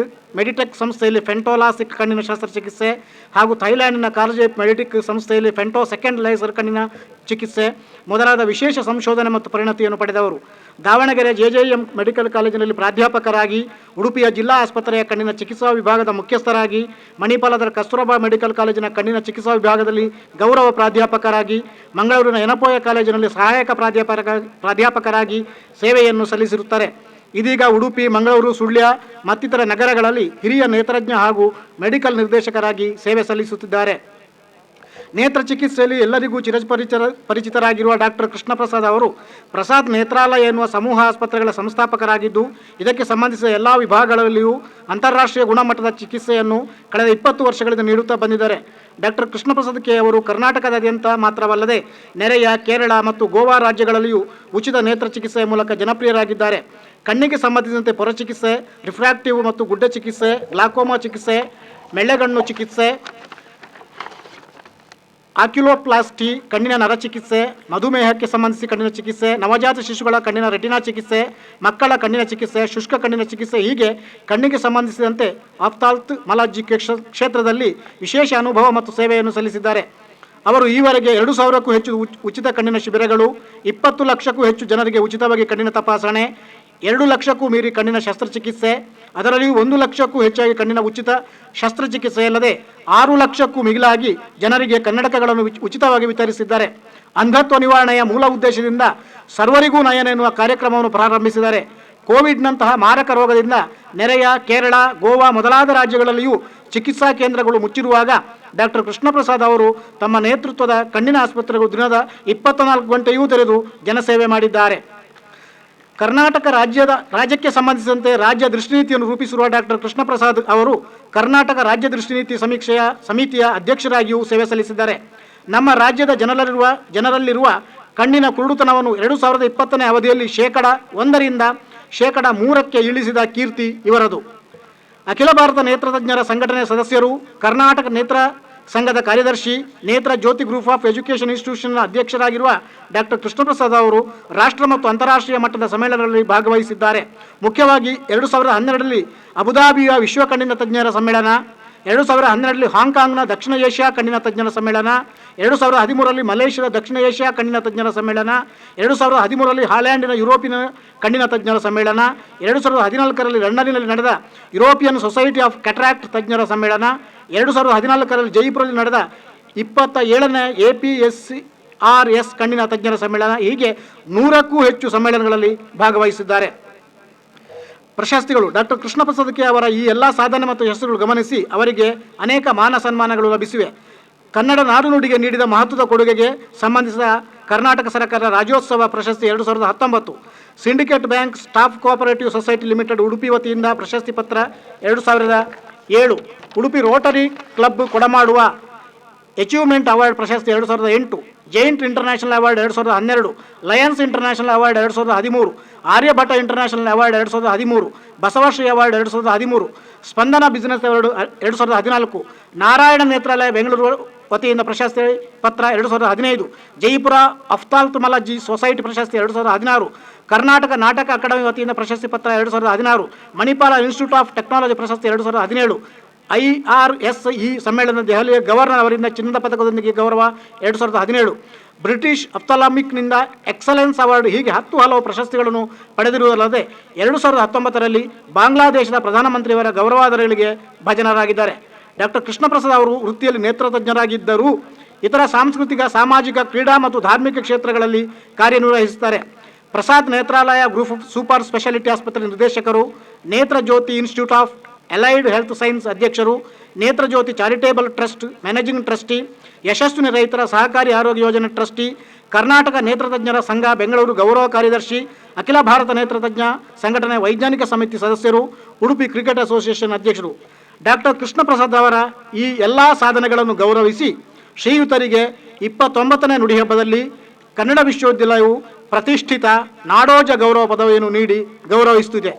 ಮೆಡಿಟೆಕ್ ಸಂಸ್ಥೆಯಲ್ಲಿ ಫೆಂಟೋಲಾಸಿಕ್ ಕಣ್ಣಿನ ಶಸ್ತ್ರಚಿಕಿತ್ಸೆ ಹಾಗೂ ಥೈಲ್ಯಾಂಡಿನ ಕಾರ್ಲ್ಜೈಪ್ ಮೆಡಿಟೆಕ್ ಸಂಸ್ಥೆಯಲ್ಲಿ ಫೆಂಟೋ ಸೆಕೆಂಡ್ ಲೇಸರ್ ಕಣ್ಣಿನ ಚಿಕಿತ್ಸೆ ಮೊದಲಾದ ವಿಶೇಷ ಸಂಶೋಧನೆ ಮತ್ತು ಪರಿಣತಿಯನ್ನು ಪಡೆದವರು. ದಾವಣಗೆರೆ JJM ಮೆಡಿಕಲ್ ಕಾಲೇಜಿನಲ್ಲಿ ಪ್ರಾಧ್ಯಾಪಕರಾಗಿ, ಉಡುಪಿಯ ಜಿಲ್ಲಾ ಆಸ್ಪತ್ರೆಯ ಕಣ್ಣಿನ ಚಿಕಿತ್ಸಾ ವಿಭಾಗದ ಮುಖ್ಯಸ್ಥರಾಗಿ, ಮಣಿಪಾಲದ ಕಸ್ತೂರಬಾ ಮೆಡಿಕಲ್ ಕಾಲೇಜಿನ ಕಣ್ಣಿನ ಚಿಕಿತ್ಸಾ ವಿಭಾಗದಲ್ಲಿ ಗೌರವ ಪ್ರಾಧ್ಯಾಪಕರಾಗಿ, ಮಂಗಳೂರಿನ ಯನಪೋಯ ಕಾಲೇಜಿನಲ್ಲಿ ಸಹಾಯಕ ಪ್ರಾಧ್ಯಾಪಕರಾಗಿ ಸೇವೆಯನ್ನು ಸಲ್ಲಿಸಿರುತ್ತಾರೆ. ಇದೀಗ ಉಡುಪಿ, ಮಂಗಳೂರು, ಸುಳ್ಯ ಮತ್ತಿತರ ನಗರಗಳಲ್ಲಿ ಹಿರಿಯ ನೇತ್ರಜ್ಞ ಹಾಗೂ ಮೆಡಿಕಲ್ ನಿರ್ದೇಶಕರಾಗಿ ಸೇವೆ ಸಲ್ಲಿಸುತ್ತಿದ್ದಾರೆ. ನೇತ್ರ ಚಿಕಿತ್ಸೆಯಲ್ಲಿ ಎಲ್ಲರಿಗೂ ಪರಿಚಿತರಾಗಿರುವ ಡಾಕ್ಟರ್ ಕೃಷ್ಣಪ್ರಸಾದ್ ಅವರು ಪ್ರಸಾದ್ ನೇತ್ರಾಲಯ ಎನ್ನುವ ಸಮೂಹ ಆಸ್ಪತ್ರೆಗಳ ಸಂಸ್ಥಾಪಕರಾಗಿದ್ದು, ಇದಕ್ಕೆ ಸಂಬಂಧಿಸಿದ ಎಲ್ಲ ವಿಭಾಗಗಳಲ್ಲಿಯೂ ಅಂತಾರಾಷ್ಟ್ರೀಯ ಗುಣಮಟ್ಟದ ಚಿಕಿತ್ಸೆಯನ್ನು ಕಳೆದ 20 ವರ್ಷಗಳಿಂದ ನೀಡುತ್ತಾ ಬಂದಿದ್ದಾರೆ. ಡಾಕ್ಟರ್ ಕೃಷ್ಣಪ್ರಸಾದ್ ಕೆ ಅವರು ಕರ್ನಾಟಕದಾದ್ಯಂತ ಮಾತ್ರವಲ್ಲದೆ ನೆರೆಯ ಕೇರಳ ಮತ್ತು ಗೋವಾ ರಾಜ್ಯಗಳಲ್ಲಿಯೂ ಉಚಿತ ನೇತ್ರ ಚಿಕಿತ್ಸೆಯ ಮೂಲಕ ಜನಪ್ರಿಯರಾಗಿದ್ದಾರೆ. ಕಣ್ಣಿಗೆ ಸಂಬಂಧಿಸಿದಂತೆ ಪೊರಚಿಕಿತ್ಸೆ, ರಿಫ್ರಾಕ್ಟಿವ್ ಮತ್ತು ಗುಡ್ಡ ಚಿಕಿತ್ಸೆ, ಗ್ಲಾಕೋಮಾ ಚಿಕಿತ್ಸೆ, ಮೆಳ್ಳೆಗಣ್ಣು ಚಿಕಿತ್ಸೆ, ಆಕ್ಯುಲೋಪ್ಲಾಸ್ಟಿ, ಕಣ್ಣಿನ ನರ ಚಿಕಿತ್ಸೆ, ಮಧುಮೇಹಕ್ಕೆ ಸಂಬಂಧಿಸಿ ಕಣ್ಣಿನ ಚಿಕಿತ್ಸೆ, ನವಜಾತ ಶಿಶುಗಳ ಕಣ್ಣಿನ ರೆಟಿನಾ ಚಿಕಿತ್ಸೆ, ಮಕ್ಕಳ ಕಣ್ಣಿನ ಚಿಕಿತ್ಸೆ, ಶುಷ್ಕ ಕಣ್ಣಿನ ಚಿಕಿತ್ಸೆ, ಹೀಗೆ ಕಣ್ಣಿಗೆ ಸಂಬಂಧಿಸಿದಂತೆ ಆಫ್ಥಾಲ್ಮಾಲಜಿ ಕ್ಷೇತ್ರದಲ್ಲಿ ವಿಶೇಷ ಅನುಭವ ಮತ್ತು ಸೇವೆಯನ್ನು ಸಲ್ಲಿಸಿದ್ದಾರೆ. ಅವರು ಈವರೆಗೆ 2,000ಕ್ಕೂ ಹೆಚ್ಚು ಉಚಿತ ಕಣ್ಣಿನ ಶಿಬಿರಗಳು, 20 ಲಕ್ಷಕ್ಕೂ ಹೆಚ್ಚು ಜನರಿಗೆ ಉಚಿತವಾಗಿ ಕಣ್ಣಿನ ತಪಾಸಣೆ, 2 ಲಕ್ಷಕ್ಕೂ ಮೀರಿ ಕಣ್ಣಿನ ಶಸ್ತ್ರಚಿಕಿತ್ಸೆ, ಅದರಲ್ಲಿಯೂ 1 ಲಕ್ಷಕ್ಕೂ ಹೆಚ್ಚಾಗಿ ಕಣ್ಣಿನ ಉಚಿತ ಶಸ್ತ್ರಚಿಕಿತ್ಸೆಯಲ್ಲದೆ 6 ಲಕ್ಷಕ್ಕೂ ಮಿಗಿಲಾಗಿ ಜನರಿಗೆ ಕನ್ನಡಕಗಳನ್ನು ಉಚಿತವಾಗಿ ವಿತರಿಸಿದ್ದಾರೆ. ಅಂಧತ್ವ ನಿವಾರಣೆಯ ಮೂಲ ಉದ್ದೇಶದಿಂದ ಸರ್ವರಿಗೂ ನಯನ ಎನ್ನುವ ಕಾರ್ಯಕ್ರಮವನ್ನು ಪ್ರಾರಂಭಿಸಿದ್ದಾರೆ. ಕೋವಿಡ್ನಂತಹ ಮಾರಕ ರೋಗದಿಂದ ನೆರೆಯ ಕೇರಳ, ಗೋವಾ ಮೊದಲಾದ ರಾಜ್ಯಗಳಲ್ಲಿಯೂ ಚಿಕಿತ್ಸಾ ಕೇಂದ್ರಗಳು ಮುಚ್ಚಿರುವಾಗ ಡಾಕ್ಟರ್ ಕೃಷ್ಣಪ್ರಸಾದ್ ಅವರು ತಮ್ಮ ನೇತೃತ್ವದ ಕಣ್ಣಿನ ಆಸ್ಪತ್ರೆಗಳು ದಿನದ 24 ಗಂಟೆಯೂ ತೆರೆದು ಜನಸೇವೆ ಮಾಡಿದ್ದಾರೆ. ಕರ್ನಾಟಕ ರಾಜ್ಯಕ್ಕೆ ಸಂಬಂಧಿಸಿದಂತೆ ರಾಜ್ಯ ದೃಷ್ಟಿನೀತಿಯನ್ನು ರೂಪಿಸಿರುವ ಡಾಕ್ಟರ್ ಕೃಷ್ಣಪ್ರಸಾದ್ ಅವರು ಕರ್ನಾಟಕ ರಾಜ್ಯ ದೃಷ್ಟಿನೀತಿ ಸಮಿತಿಯ ಅಧ್ಯಕ್ಷರಾಗಿಯೂ ಸೇವೆ ಸಲ್ಲಿಸಿದ್ದಾರೆ. ನಮ್ಮ ರಾಜ್ಯದ ಜನರಲ್ಲಿರುವ ಕಣ್ಣಿನ ಕುರುಡುತನವನ್ನು 2020ನೇ ಅವಧಿಯಲ್ಲಿ 1% ರಿಂದ 3% ಇಳಿಸಿದ ಕೀರ್ತಿ ಇವರದು. ಅಖಿಲ ಭಾರತ ನೇತ್ರತಜ್ಞರ ಸಂಘಟನೆಯ ಸದಸ್ಯರು, ಕರ್ನಾಟಕ ನೇತ್ರ ಸಂಘದ ಕಾರ್ಯದರ್ಶಿ, Netra Jyothi group of education ಇನ್ಸ್ಟಿಟ್ಯೂಷನ್ನ ಅಧ್ಯಕ್ಷರಾಗಿರುವ ಡಾಕ್ಟರ್ ಕೃಷ್ಣಪ್ರಸಾದ್ ಅವರು ರಾಷ್ಟ್ರ ಮತ್ತು ಅಂತಾರಾಷ್ಟ್ರೀಯ ಮಟ್ಟದ ಸಮ್ಮೇಳನಗಳಲ್ಲಿ ಭಾಗವಹಿಸಿದ್ದಾರೆ. ಮುಖ್ಯವಾಗಿ 2012ರಲ್ಲಿ ಅಬುಧಾಬಿಯ ವಿಶ್ವ ಕಣ್ಣಿನ ತಜ್ಞರ ಸಮ್ಮೇಳನ, 2012ರಲ್ಲಿ ಹಾಂಗ್ಕಾಂಗ್ನ ದಕ್ಷಿಣ ಏಷ್ಯಾ ಕಣ್ಣಿನ ತಜ್ಞರ ಸಮ್ಮೇಳನ, 2013ರಲ್ಲಿ ಮಲೇಷ್ಯಾದ ದಕ್ಷಿಣ ಏಷ್ಯಾ ಕಣ್ಣಿನ ತಜ್ಞರ ಸಮ್ಮೇಳನ, 2013ರಲ್ಲಿ ಹಾಲ್ಯಾಂಡಿನ ಯುರೋಪಿನ ಕಣ್ಣಿನ ತಜ್ಞರ ಸಮ್ಮೇಳನ, 2014ರಲ್ಲಿ ಲಂಡನ್ನಲ್ಲಿ ನಡೆದ ಯುರೋಪಿಯನ್ ಸೊಸೈಟಿ ಆಫ್ ಕ್ಯಾಟ್ರಾಕ್ಟ್ ತಜ್ಞರ ಸಮ್ಮೇಳನ, 2014ರಲ್ಲಿ ಜೈಪುರದಲ್ಲಿ ನಡೆದ 27ನೇ APSRS ಕಣ್ಣಿನ ತಜ್ಞರ ಸಮ್ಮೇಳನ, ಹೀಗೆ 100ಕ್ಕೂ ಹೆಚ್ಚು ಸಮ್ಮೇಳನಗಳಲ್ಲಿ ಭಾಗವಹಿಸಿದ್ದಾರೆ. ಪ್ರಶಸ್ತಿಗಳು. ಡಾಕ್ಟರ್ ಕೃಷ್ಣಪ್ರಸಾದ್ ಕೆ ಅವರ ಈ ಎಲ್ಲ ಸಾಧನೆ ಮತ್ತು ಹೆಸರುಗಳು ಗಮನಿಸಿ ಅವರಿಗೆ ಅನೇಕ ಮಾನ ಸನ್ಮಾನಗಳು ಲಭಿಸಿವೆ. ಕನ್ನಡ ನಾಡು ನುಡಿಗೆ ನೀಡಿದ ಮಹತ್ವದ ಕೊಡುಗೆಗೆ ಸಂಬಂಧಿಸಿದ ಕರ್ನಾಟಕ ಸರ್ಕಾರ ರಾಜ್ಯೋತ್ಸವ ಪ್ರಶಸ್ತಿ 2019, syndicate bank staff cooperative society limited Udupi ವತಿಯಿಂದ ಪ್ರಶಸ್ತಿ ಪತ್ರ 2007, ಉಡುಪಿ ರೋಟರಿ ಕ್ಲಬ್ ಕೊಡಮಾಡುವ ಅಚೀವ್ಮೆಂಟ್ ಅವಾರ್ಡ್ ಪ್ರಶಸ್ತಿ 2008, giant international award 2012, Lions international award 2013, Aryabhata international award 2013, Basavashree award 2013, ಸ್ಪಂದನ ಬಿಸಿನೆಸ್ ಅವಾರ್ಡ್ 2014, ನಾರಾಯಣ ನೇತ್ರಾಲಯ ಬೆಂಗಳೂರು ವತಿಯಿಂದ ಪ್ರಶಸ್ತಿ ಪತ್ರ 2015, ಜೈಪುರ ಆಫ್ಥಾಲ್ಮಾಲಜಿ ಸೊಸೈಟಿ ಪ್ರಶಸ್ತಿ 2016, ಕರ್ನಾಟಕ ನಾಟಕ ಅಕಾಡೆಮಿ ವತಿಯಿಂದ ಪ್ರಶಸ್ತಿ ಪತ್ರ 2016, ಮಣಿಪಾಲ ಇನ್ಸ್ಟಿಟ್ಯೂಟ್ ಆಫ್ ಟೆಕ್ನಾಲಜಿ ಪ್ರಶಸ್ತಿ 2017, IRSE ಸಮ್ಮೇಳನ ದೆಹಲಿಯ ಗವರ್ನರ್ ಅವರಿಂದ ಚಿನ್ನದ ಪದಕದೊಂದಿಗೆ ಗೌರವ 2017, ಬ್ರಿಟಿಷ್ ಅಫ್ಥಾಲ್ಮಿಕ್ನಿಂದ ಎಕ್ಸಲೆನ್ಸ್ ಅವಾರ್ಡ್, ಹೀಗೆ 10 ಹಲವು ಪ್ರಶಸ್ತಿಗಳನ್ನು ಪಡೆದಿರುವುದಲ್ಲದೆ 2019ರಲ್ಲಿ ಬಾಂಗ್ಲಾದೇಶದ ಪ್ರಧಾನಮಂತ್ರಿಯವರ ಗೌರವಾದರಗಳಿಗೆ ಭಾಜನರಾಗಿದ್ದಾರೆ. ಡಾಕ್ಟರ್ ಕೃಷ್ಣಪ್ರಸಾದ್ ಅವರು ವೃತ್ತಿಯಲ್ಲಿ ನೇತ್ರತಜ್ಞರಾಗಿದ್ದರೂ ಇತರ ಸಾಂಸ್ಕೃತಿಕ, ಸಾಮಾಜಿಕ, ಕ್ರೀಡಾ ಮತ್ತು ಧಾರ್ಮಿಕ ಕ್ಷೇತ್ರಗಳಲ್ಲಿ ಕಾರ್ಯನಿರ್ವಹಿಸುತ್ತಾರೆ. Prasad Netralaya group of super speciality ಆಸ್ಪತ್ರೆ ನಿರ್ದೇಶಕರು, Netra Jyothi institute of allied health science ಅಧ್ಯಕ್ಷರು, Netrajyothi charitable trust managing trustee, Yashaswini ರೈತರ ಸಹಕಾರಿ ಆರೋಗ್ಯ ಯೋಜನೆ ಟ್ರಸ್ಟಿ, ಕರ್ನಾಟಕ ನೇತ್ರತಜ್ಞರ ಸಂಘ ಬೆಂಗಳೂರು ಗೌರವ ಕಾರ್ಯದರ್ಶಿ, ಅಖಿಲ ಭಾರತ ನೇತ್ರತಜ್ಞ ಸಂಘಟನೆ ವೈಜ್ಞಾನಿಕ ಸಮಿತಿ ಸದಸ್ಯರು, ಉಡುಪಿ ಕ್ರಿಕೆಟ್ ಅಸೋಸಿಯೇಷನ್ ಅಧ್ಯಕ್ಷರು. ಡಾಕ್ಟರ್ ಕೃಷ್ಣಪ್ರಸಾದ್ ಅವರ ಈ ಎಲ್ಲ ಸಾಧನೆಗಳನ್ನು ಗೌರವಿಸಿ ಶ್ರೀಯುತರಿಗೆ 29ನೇ ನುಡಿ ಹಬ್ಬದಲ್ಲಿ ಕನ್ನಡ ವಿಶ್ವವಿದ್ಯಾಲಯವು ಪ್ರತಿಷ್ಠಿತ ನಾಡೋಜ ಗೌರವ ಪದವಿಯನ್ನು ನೀಡಿ ಗೌರವಿಸುತ್ತಿದೆ.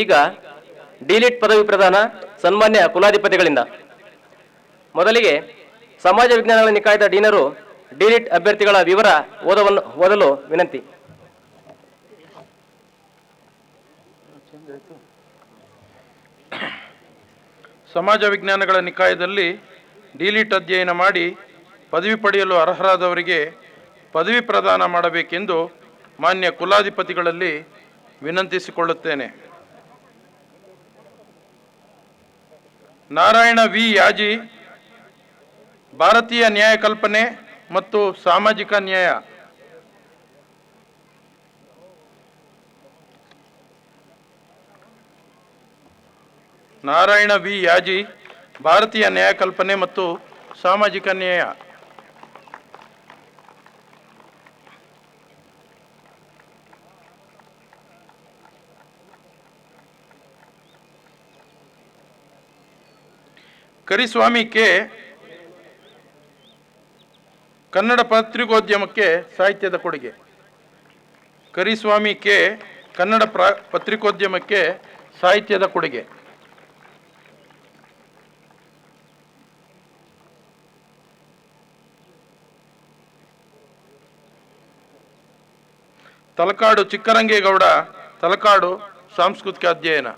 ಈಗ ಡಿಲಿಟ್ ಪದವಿ ಪ್ರದಾನ ಸನ್ಮಾನ್ಯ ಕುಲಾಧಿಪತಿಗಳಿಂದ. ಮೊದಲಿಗೆ ಸಮಾಜ ವಿಜ್ಞಾನಗಳ ನಿಕಾಯದ ಡೀನರು ಡಿಲಿಟ್ ಅಭ್ಯರ್ಥಿಗಳ ವಿವರ ಓದಲು ವಿನಂತಿ. ಸಮಾಜ ವಿಜ್ಞಾನಗಳ ನಿಕಾಯದಲ್ಲಿ ಡಿಲಿಟ್ ಅಧ್ಯಯನ ಮಾಡಿ ಪದವಿ ಪಡೆಯಲು ಅರ್ಹರಾದವರಿಗೆ ಪದವಿ ಪ್ರದಾನ ಮಾಡಬೇಕೆಂದು ಮಾನ್ಯ ಕುಲಾಧಿಪತಿಗಳಲ್ಲಿ ವಿನಂತಿಸಿಕೊಳ್ಳುತ್ತೇನೆ. ನಾರಾಯಣ ವಿ ಯಾಜಿ, ಭಾರತೀಯ ನ್ಯಾಯ ಕಲ್ಪನೆ ಮತ್ತು ಸಾಮಾಜಿಕ ನ್ಯಾಯ. ನಾರಾಯಣ ವಿ ಯಾಜಿ, ಭಾರತೀಯ ನ್ಯಾಯ ಕಲ್ಪನೆ ಮತ್ತು ಸಾಮಾಜಿಕ ನ್ಯಾಯ. ಕರಿಸ್ವಾಮಿ ಕೆ, ಕನ್ನಡ ಪತ್ರಿಕೋದ್ಯಮಕ್ಕೆ ಸಾಹಿತ್ಯದ ಕೊಡುಗೆ. ಕರಿಸ್ವಾಮಿ ಕೆ, ಕನ್ನಡ ಪತ್ರಿಕೋದ್ಯಮಕ್ಕೆ ಸಾಹಿತ್ಯದ ಕೊಡುಗೆ. ತಲಕಾಡು ಚಿಕ್ಕರಂಗೇಗೌಡ, ತಲಕಾಡು ಸಾಂಸ್ಕೃತಿಕ ಅಧ್ಯಯನ.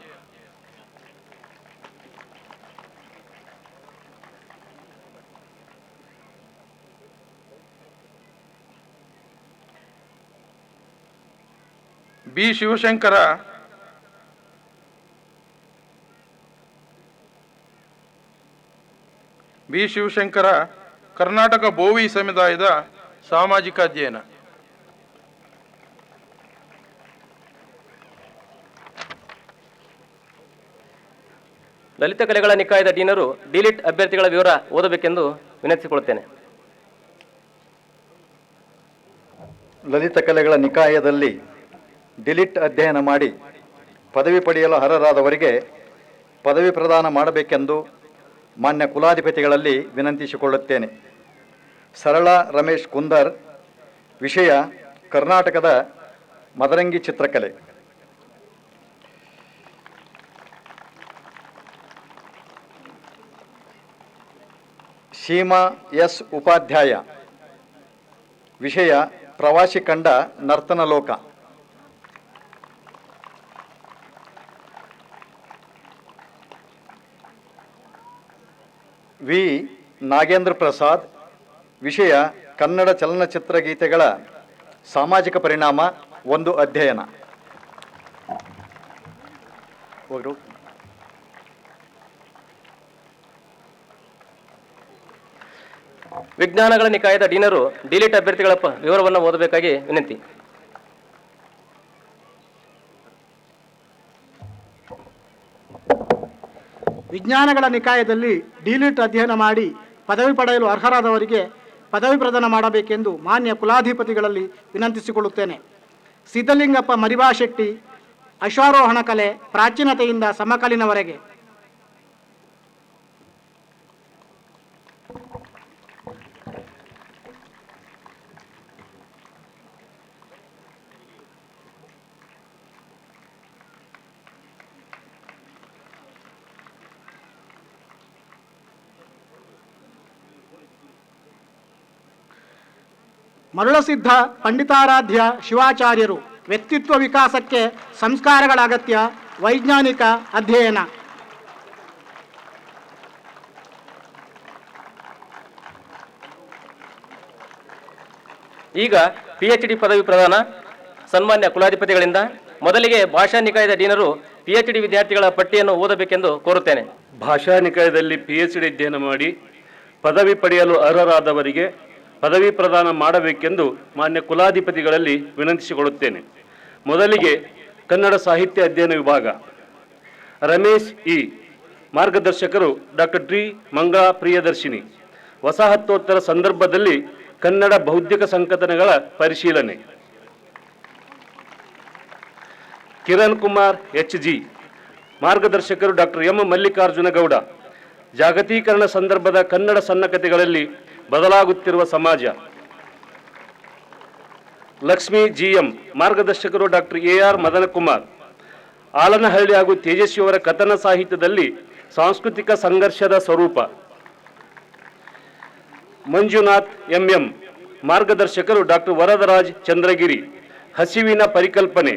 ಬಿ ಶಿವಶಂಕರ ಕರ್ನಾಟಕ ಬೋವಿ ಸಮುದಾಯದ ಸಾಮಾಜಿಕ ಅಧ್ಯಯನ. ಲಲಿತ ಕಲೆಗಳ ನಿಕಾಯದ ಡೀನರು ಡಿಲಿಟ್ ಅಭ್ಯರ್ಥಿಗಳ ವಿವರ ಓದಬೇಕೆಂದು ವಿನಂತಿಸಿಕೊಳ್ಳುತ್ತೇನೆ. ಲಲಿತ ಕಲೆಗಳ ನಿಕಾಯದಲ್ಲಿ ಡಿಲಿಟ್ ಅಧ್ಯಯನ ಮಾಡಿ ಪದವಿ ಪಡೆಯಲು ಅರ್ಹರಾದವರಿಗೆ ಪದವಿ ಪ್ರದಾನ ಮಾಡಬೇಕೆಂದು ಮಾನ್ಯ ಕುಲಾಧಿಪತಿಗಳಲ್ಲಿ ವಿನಂತಿಸಿಕೊಳ್ಳುತ್ತೇನೆ. ಸರಳಾ ರಮೇಶ್ ಕುಂದರ್, ವಿಷಯ ಕರ್ನಾಟಕದ ಮದರಂಗಿ ಚಿತ್ರಕಲೆ. ಸೀಮಾ ಎಸ್ ಉಪಾಧ್ಯಾಯ, ವಿಷಯ ಪ್ರವಾಸಿ ಕಂಡ ನರ್ತನ ಲೋಕ. ವಿ ನಾಗೇಂದ್ರ ಪ್ರಸಾದ್, ವಿಷಯ ಕನ್ನಡ ಚಲನಚಿತ್ರ ಗೀತೆಗಳ ಸಾಮಾಜಿಕ ಪರಿಣಾಮ ಒಂದು ಅಧ್ಯಯನ. ವಿಜ್ಞಾನಗಳ ನಿಕಾಯದ ಡೀನರು ಡಿಲಿಟ್ ಅಭ್ಯರ್ಥಿಗಳ ವಿವರವನ್ನು ಓದಬೇಕಾಗಿ ವಿನಂತಿ. ವಿಜ್ಞಾನಗಳ ನಿಕಾಯದಲ್ಲಿ ಡಿಲಿಟ್ ಅಧ್ಯಯನ ಮಾಡಿ ಪದವಿ ಪಡೆಯಲು ಅರ್ಹರಾದವರಿಗೆ ಪದವಿ ಪ್ರದಾನ ಮಾಡಬೇಕೆಂದು ಮಾನ್ಯ ಕುಲಾಧಿಪತಿಗಳಲ್ಲಿ ವಿನಂತಿಸಿಕೊಳ್ಳುತ್ತೇನೆ. ಸಿದ್ಧಲಿಂಗಪ್ಪ ಮರಿಬಾಶೆಟ್ಟಿ, ಅಶ್ವಾರೋಹಣ ಕಲೆ ಪ್ರಾಚೀನತೆಯಿಂದ ಸಮಕಾಲೀನವರೆಗೆ. ಮರುಳಸಿದ್ಧ ಪಂಡಿತಾರಾಧ್ಯ ಶಿವಾಚಾರ್ಯರು, ವ್ಯಕ್ತಿತ್ವ ವಿಕಾಸಕ್ಕೆ ಸಂಸ್ಕಾರಗಳ ಅಗತ್ಯ, ವೈಜ್ಞಾನಿಕ ಅಧ್ಯಯನ. ಈಗ PhD ಪದವಿ ಪ್ರದಾನ ಸನ್ಮಾನ್ಯ ಕುಲಾಧಿಪತಿಗಳಿಂದ. ಮೊದಲಿಗೆ ಭಾಷಾ ನಿಕಾಯದ ಡೀನರು PhD ವಿದ್ಯಾರ್ಥಿಗಳ ಪಟ್ಟಿಯನ್ನು ಓದಬೇಕೆಂದು ಕೋರುತ್ತೇನೆ. ಭಾಷಾ ನಿಕಾಯದಲ್ಲಿ PhD ಅಧ್ಯಯನ ಮಾಡಿ ಪದವಿ ಪಡೆಯಲು ಅರ್ಹರಾದವರಿಗೆ ಪದವಿ ಪ್ರದಾನ ಮಾಡಬೇಕೆಂದು ಮಾನ್ಯ ಕುಲಾಧಿಪತಿಗಳಲ್ಲಿ ವಿನಂತಿಸಿಕೊಳ್ಳುತ್ತೇನೆ. ಮೊದಲಿಗೆ ಕನ್ನಡ ಸಾಹಿತ್ಯ ಅಧ್ಯಯನ ವಿಭಾಗ ರಮೇಶ್ ಇ, ಮಾರ್ಗದರ್ಶಕರು ಡಾಕ್ಟರ್ ಡಿ ಮಂಗಳಾ ಪ್ರಿಯದರ್ಶಿನಿ. ವಸಾಹತೋತ್ತರ ಸಂದರ್ಭದಲ್ಲಿ ಕನ್ನಡ ಬೌದ್ಧಿಕ ಸಂಕಥನಗಳ ಪರಿಶೀಲನೆ. ಕಿರಣ್ ಕುಮಾರ್ HG, ಮಾರ್ಗದರ್ಶಕರು ಡಾಕ್ಟರ್ ಎಂ ಮಲ್ಲಿಕಾರ್ಜುನ ಗೌಡ. ಜಾಗತೀಕರಣ ಸಂದರ್ಭದ ಕನ್ನಡ ಸನ್ನಕಥೆಗಳಲ್ಲಿ ಬದಲಾಗುತ್ತಿರುವ ಸಮಾಜ. ಲಕ್ಷ್ಮೀ GM, ಮಾರ್ಗದರ್ಶಕರು ಡಾಕ್ಟರ್ AR ಮದನಕುಮಾರ್. ಆಲನಹಳ್ಳಿ ಹಾಗೂ ತೇಜಸ್ವಿಯವರ ಕಥನ ಸಾಹಿತ್ಯದಲ್ಲಿ ಸಾಂಸ್ಕೃತಿಕ ಸಂಘರ್ಷದ ಸ್ವರೂಪ. ಮಂಜುನಾಥ್ MM, ಮಾರ್ಗದರ್ಶಕರು ಡಾಕ್ಟರ್ ವರದರಾಜ್ ಚಂದ್ರಗಿರಿ. ಹಸಿವಿನ ಪರಿಕಲ್ಪನೆ,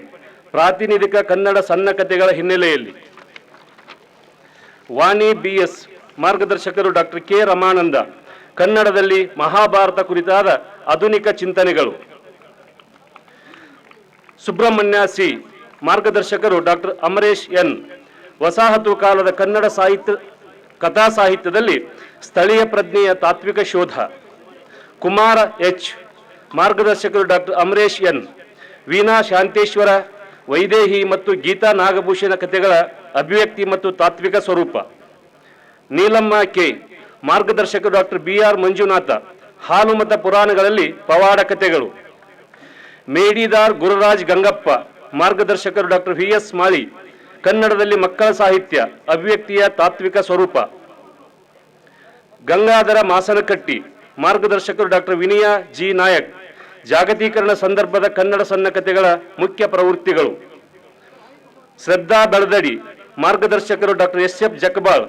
ಪ್ರಾತಿನಿಧಿಕ ಕನ್ನಡ ಸನ್ನಕಥೆಗಳ ಹಿನ್ನೆಲೆಯಲ್ಲಿ. ವಾಣಿ BS, ಮಾರ್ಗದರ್ಶಕರು ಡಾಕ್ಟರ್ K ರಮಾನಂದ. ಕನ್ನಡದಲ್ಲಿ ಮಹಾಭಾರತ ಕುರಿತಾದ ಆಧುನಿಕ ಚಿಂತನೆಗಳು. Subrahmanya C, ಮಾರ್ಗದರ್ಶಕರು doctor Amaresh N. ವಸಾಹತು ಕಾಲದ ಕನ್ನಡ ಸಾಹಿತ್ಯ ಕಥಾ ಸಾಹಿತ್ಯದಲ್ಲಿ ಸ್ಥಳೀಯ ಪ್ರಜ್ಞೆಯ ತಾತ್ವಿಕ ಶೋಧ. ಕುಮಾರ H, ಮಾರ್ಗದರ್ಶಕರು ಡಾಕ್ಟರ್ ಅಮರೇಶ್ N. ವೀಣಾ ಶಾಂತೇಶ್ವರ, ವೈದೇಹಿ ಮತ್ತು ಗೀತಾ ನಾಗಭೂಷಣ ಕಥೆಗಳ ಅಭಿವ್ಯಕ್ತಿ ಮತ್ತು ತಾತ್ವಿಕ ಸ್ವರೂಪ. ನೀಲಮ್ಮ K, ಮಾರ್ಗದರ್ಶಕರು ಡಾಕ್ಟರ್ BR ಮಂಜುನಾಥ. ಹಾಲುಮತ ಪುರಾಣಗಳಲ್ಲಿ ಪವಾಡ ಕಥೆಗಳು. ಮೇಡಿದಾರ್ ಗುರುರಾಜ್ ಗಂಗಪ್ಪ, ಮಾರ್ಗದರ್ಶಕರು ಡಾಕ್ಟರ್ VS ಮಾಳಿ. ಕನ್ನಡದಲ್ಲಿ ಮಕ್ಕಳ ಸಾಹಿತ್ಯ, ಅಭಿವ್ಯಕ್ತಿಯ ತಾತ್ವಿಕ ಸ್ವರೂಪ. ಗಂಗಾಧರ ಮಾಸನಕಟ್ಟಿ, ಮಾರ್ಗದರ್ಶಕರು ಡಾಕ್ಟರ್ ವಿನಯ G ನಾಯಕ್. ಜಾಗತೀಕರಣ ಸಂದರ್ಭದ ಕನ್ನಡ ಸನ್ನಕಥೆಗಳ ಮುಖ್ಯ ಪ್ರವೃತ್ತಿಗಳು. ಶ್ರದ್ಧಾ ಬೆಳದಡಿ, ಮಾರ್ಗದರ್ಶಕರು ಡಾಕ್ಟರ್ SF ಜಕಬಾಳ್.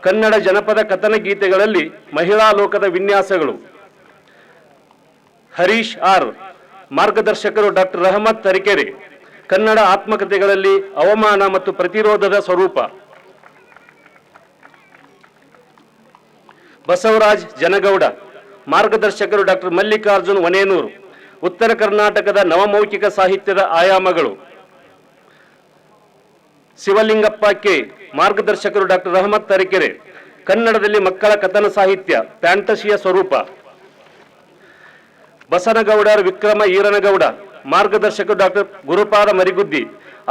ಕನ್ನಡ ಜನಪದ ಕಥನ ಗೀತೆಗಳಲ್ಲಿ ಮಹಿಳಾ ಲೋಕದ ವಿನ್ಯಾಸಗಳು. ಹರೀಶ್ R, ಮಾರ್ಗದರ್ಶಕರು ಡಾಕ್ಟರ್ ರಹಮತ್ ತರೀಕೆರೆ. ಕನ್ನಡ ಆತ್ಮಕಥೆಗಳಲ್ಲಿ ಅವಮಾನ ಮತ್ತು ಪ್ರತಿರೋಧದ ಸ್ವರೂಪ. ಬಸವರಾಜ್ ಜನಗೌಡ, ಮಾರ್ಗದರ್ಶಕರು ಡಾಕ್ಟರ್ ಮಲ್ಲಿಕಾರ್ಜುನ್ ವನೇನೂರು. ಉತ್ತರ ಕರ್ನಾಟಕದ ನವಮೌಖಿಕ ಸಾಹಿತ್ಯದ ಆಯಾಮಗಳು. ಶಿವಲಿಂಗಪ್ಪ ಕೆ, ಮಾರ್ಗದರ್ಶಕರು ಡಾಕ್ಟರ್ ರಹಮತ್ ತರೀಕೆರೆ, ಕನ್ನಡದಲ್ಲಿ ಮಕ್ಕಳ ಕಥನ ಸಾಹಿತ್ಯ ಫ್ಯಾಂಟಸಿಯ ಸ್ವರೂಪ. ಬಸನಗೌಡರ್ ವಿಕ್ರಮ ಈರನಗೌಡ, ಮಾರ್ಗದರ್ಶಕರು ಡಾಕ್ಟರ್ ಗುರುಪಾದ ಮರಿಗುದ್ದಿ,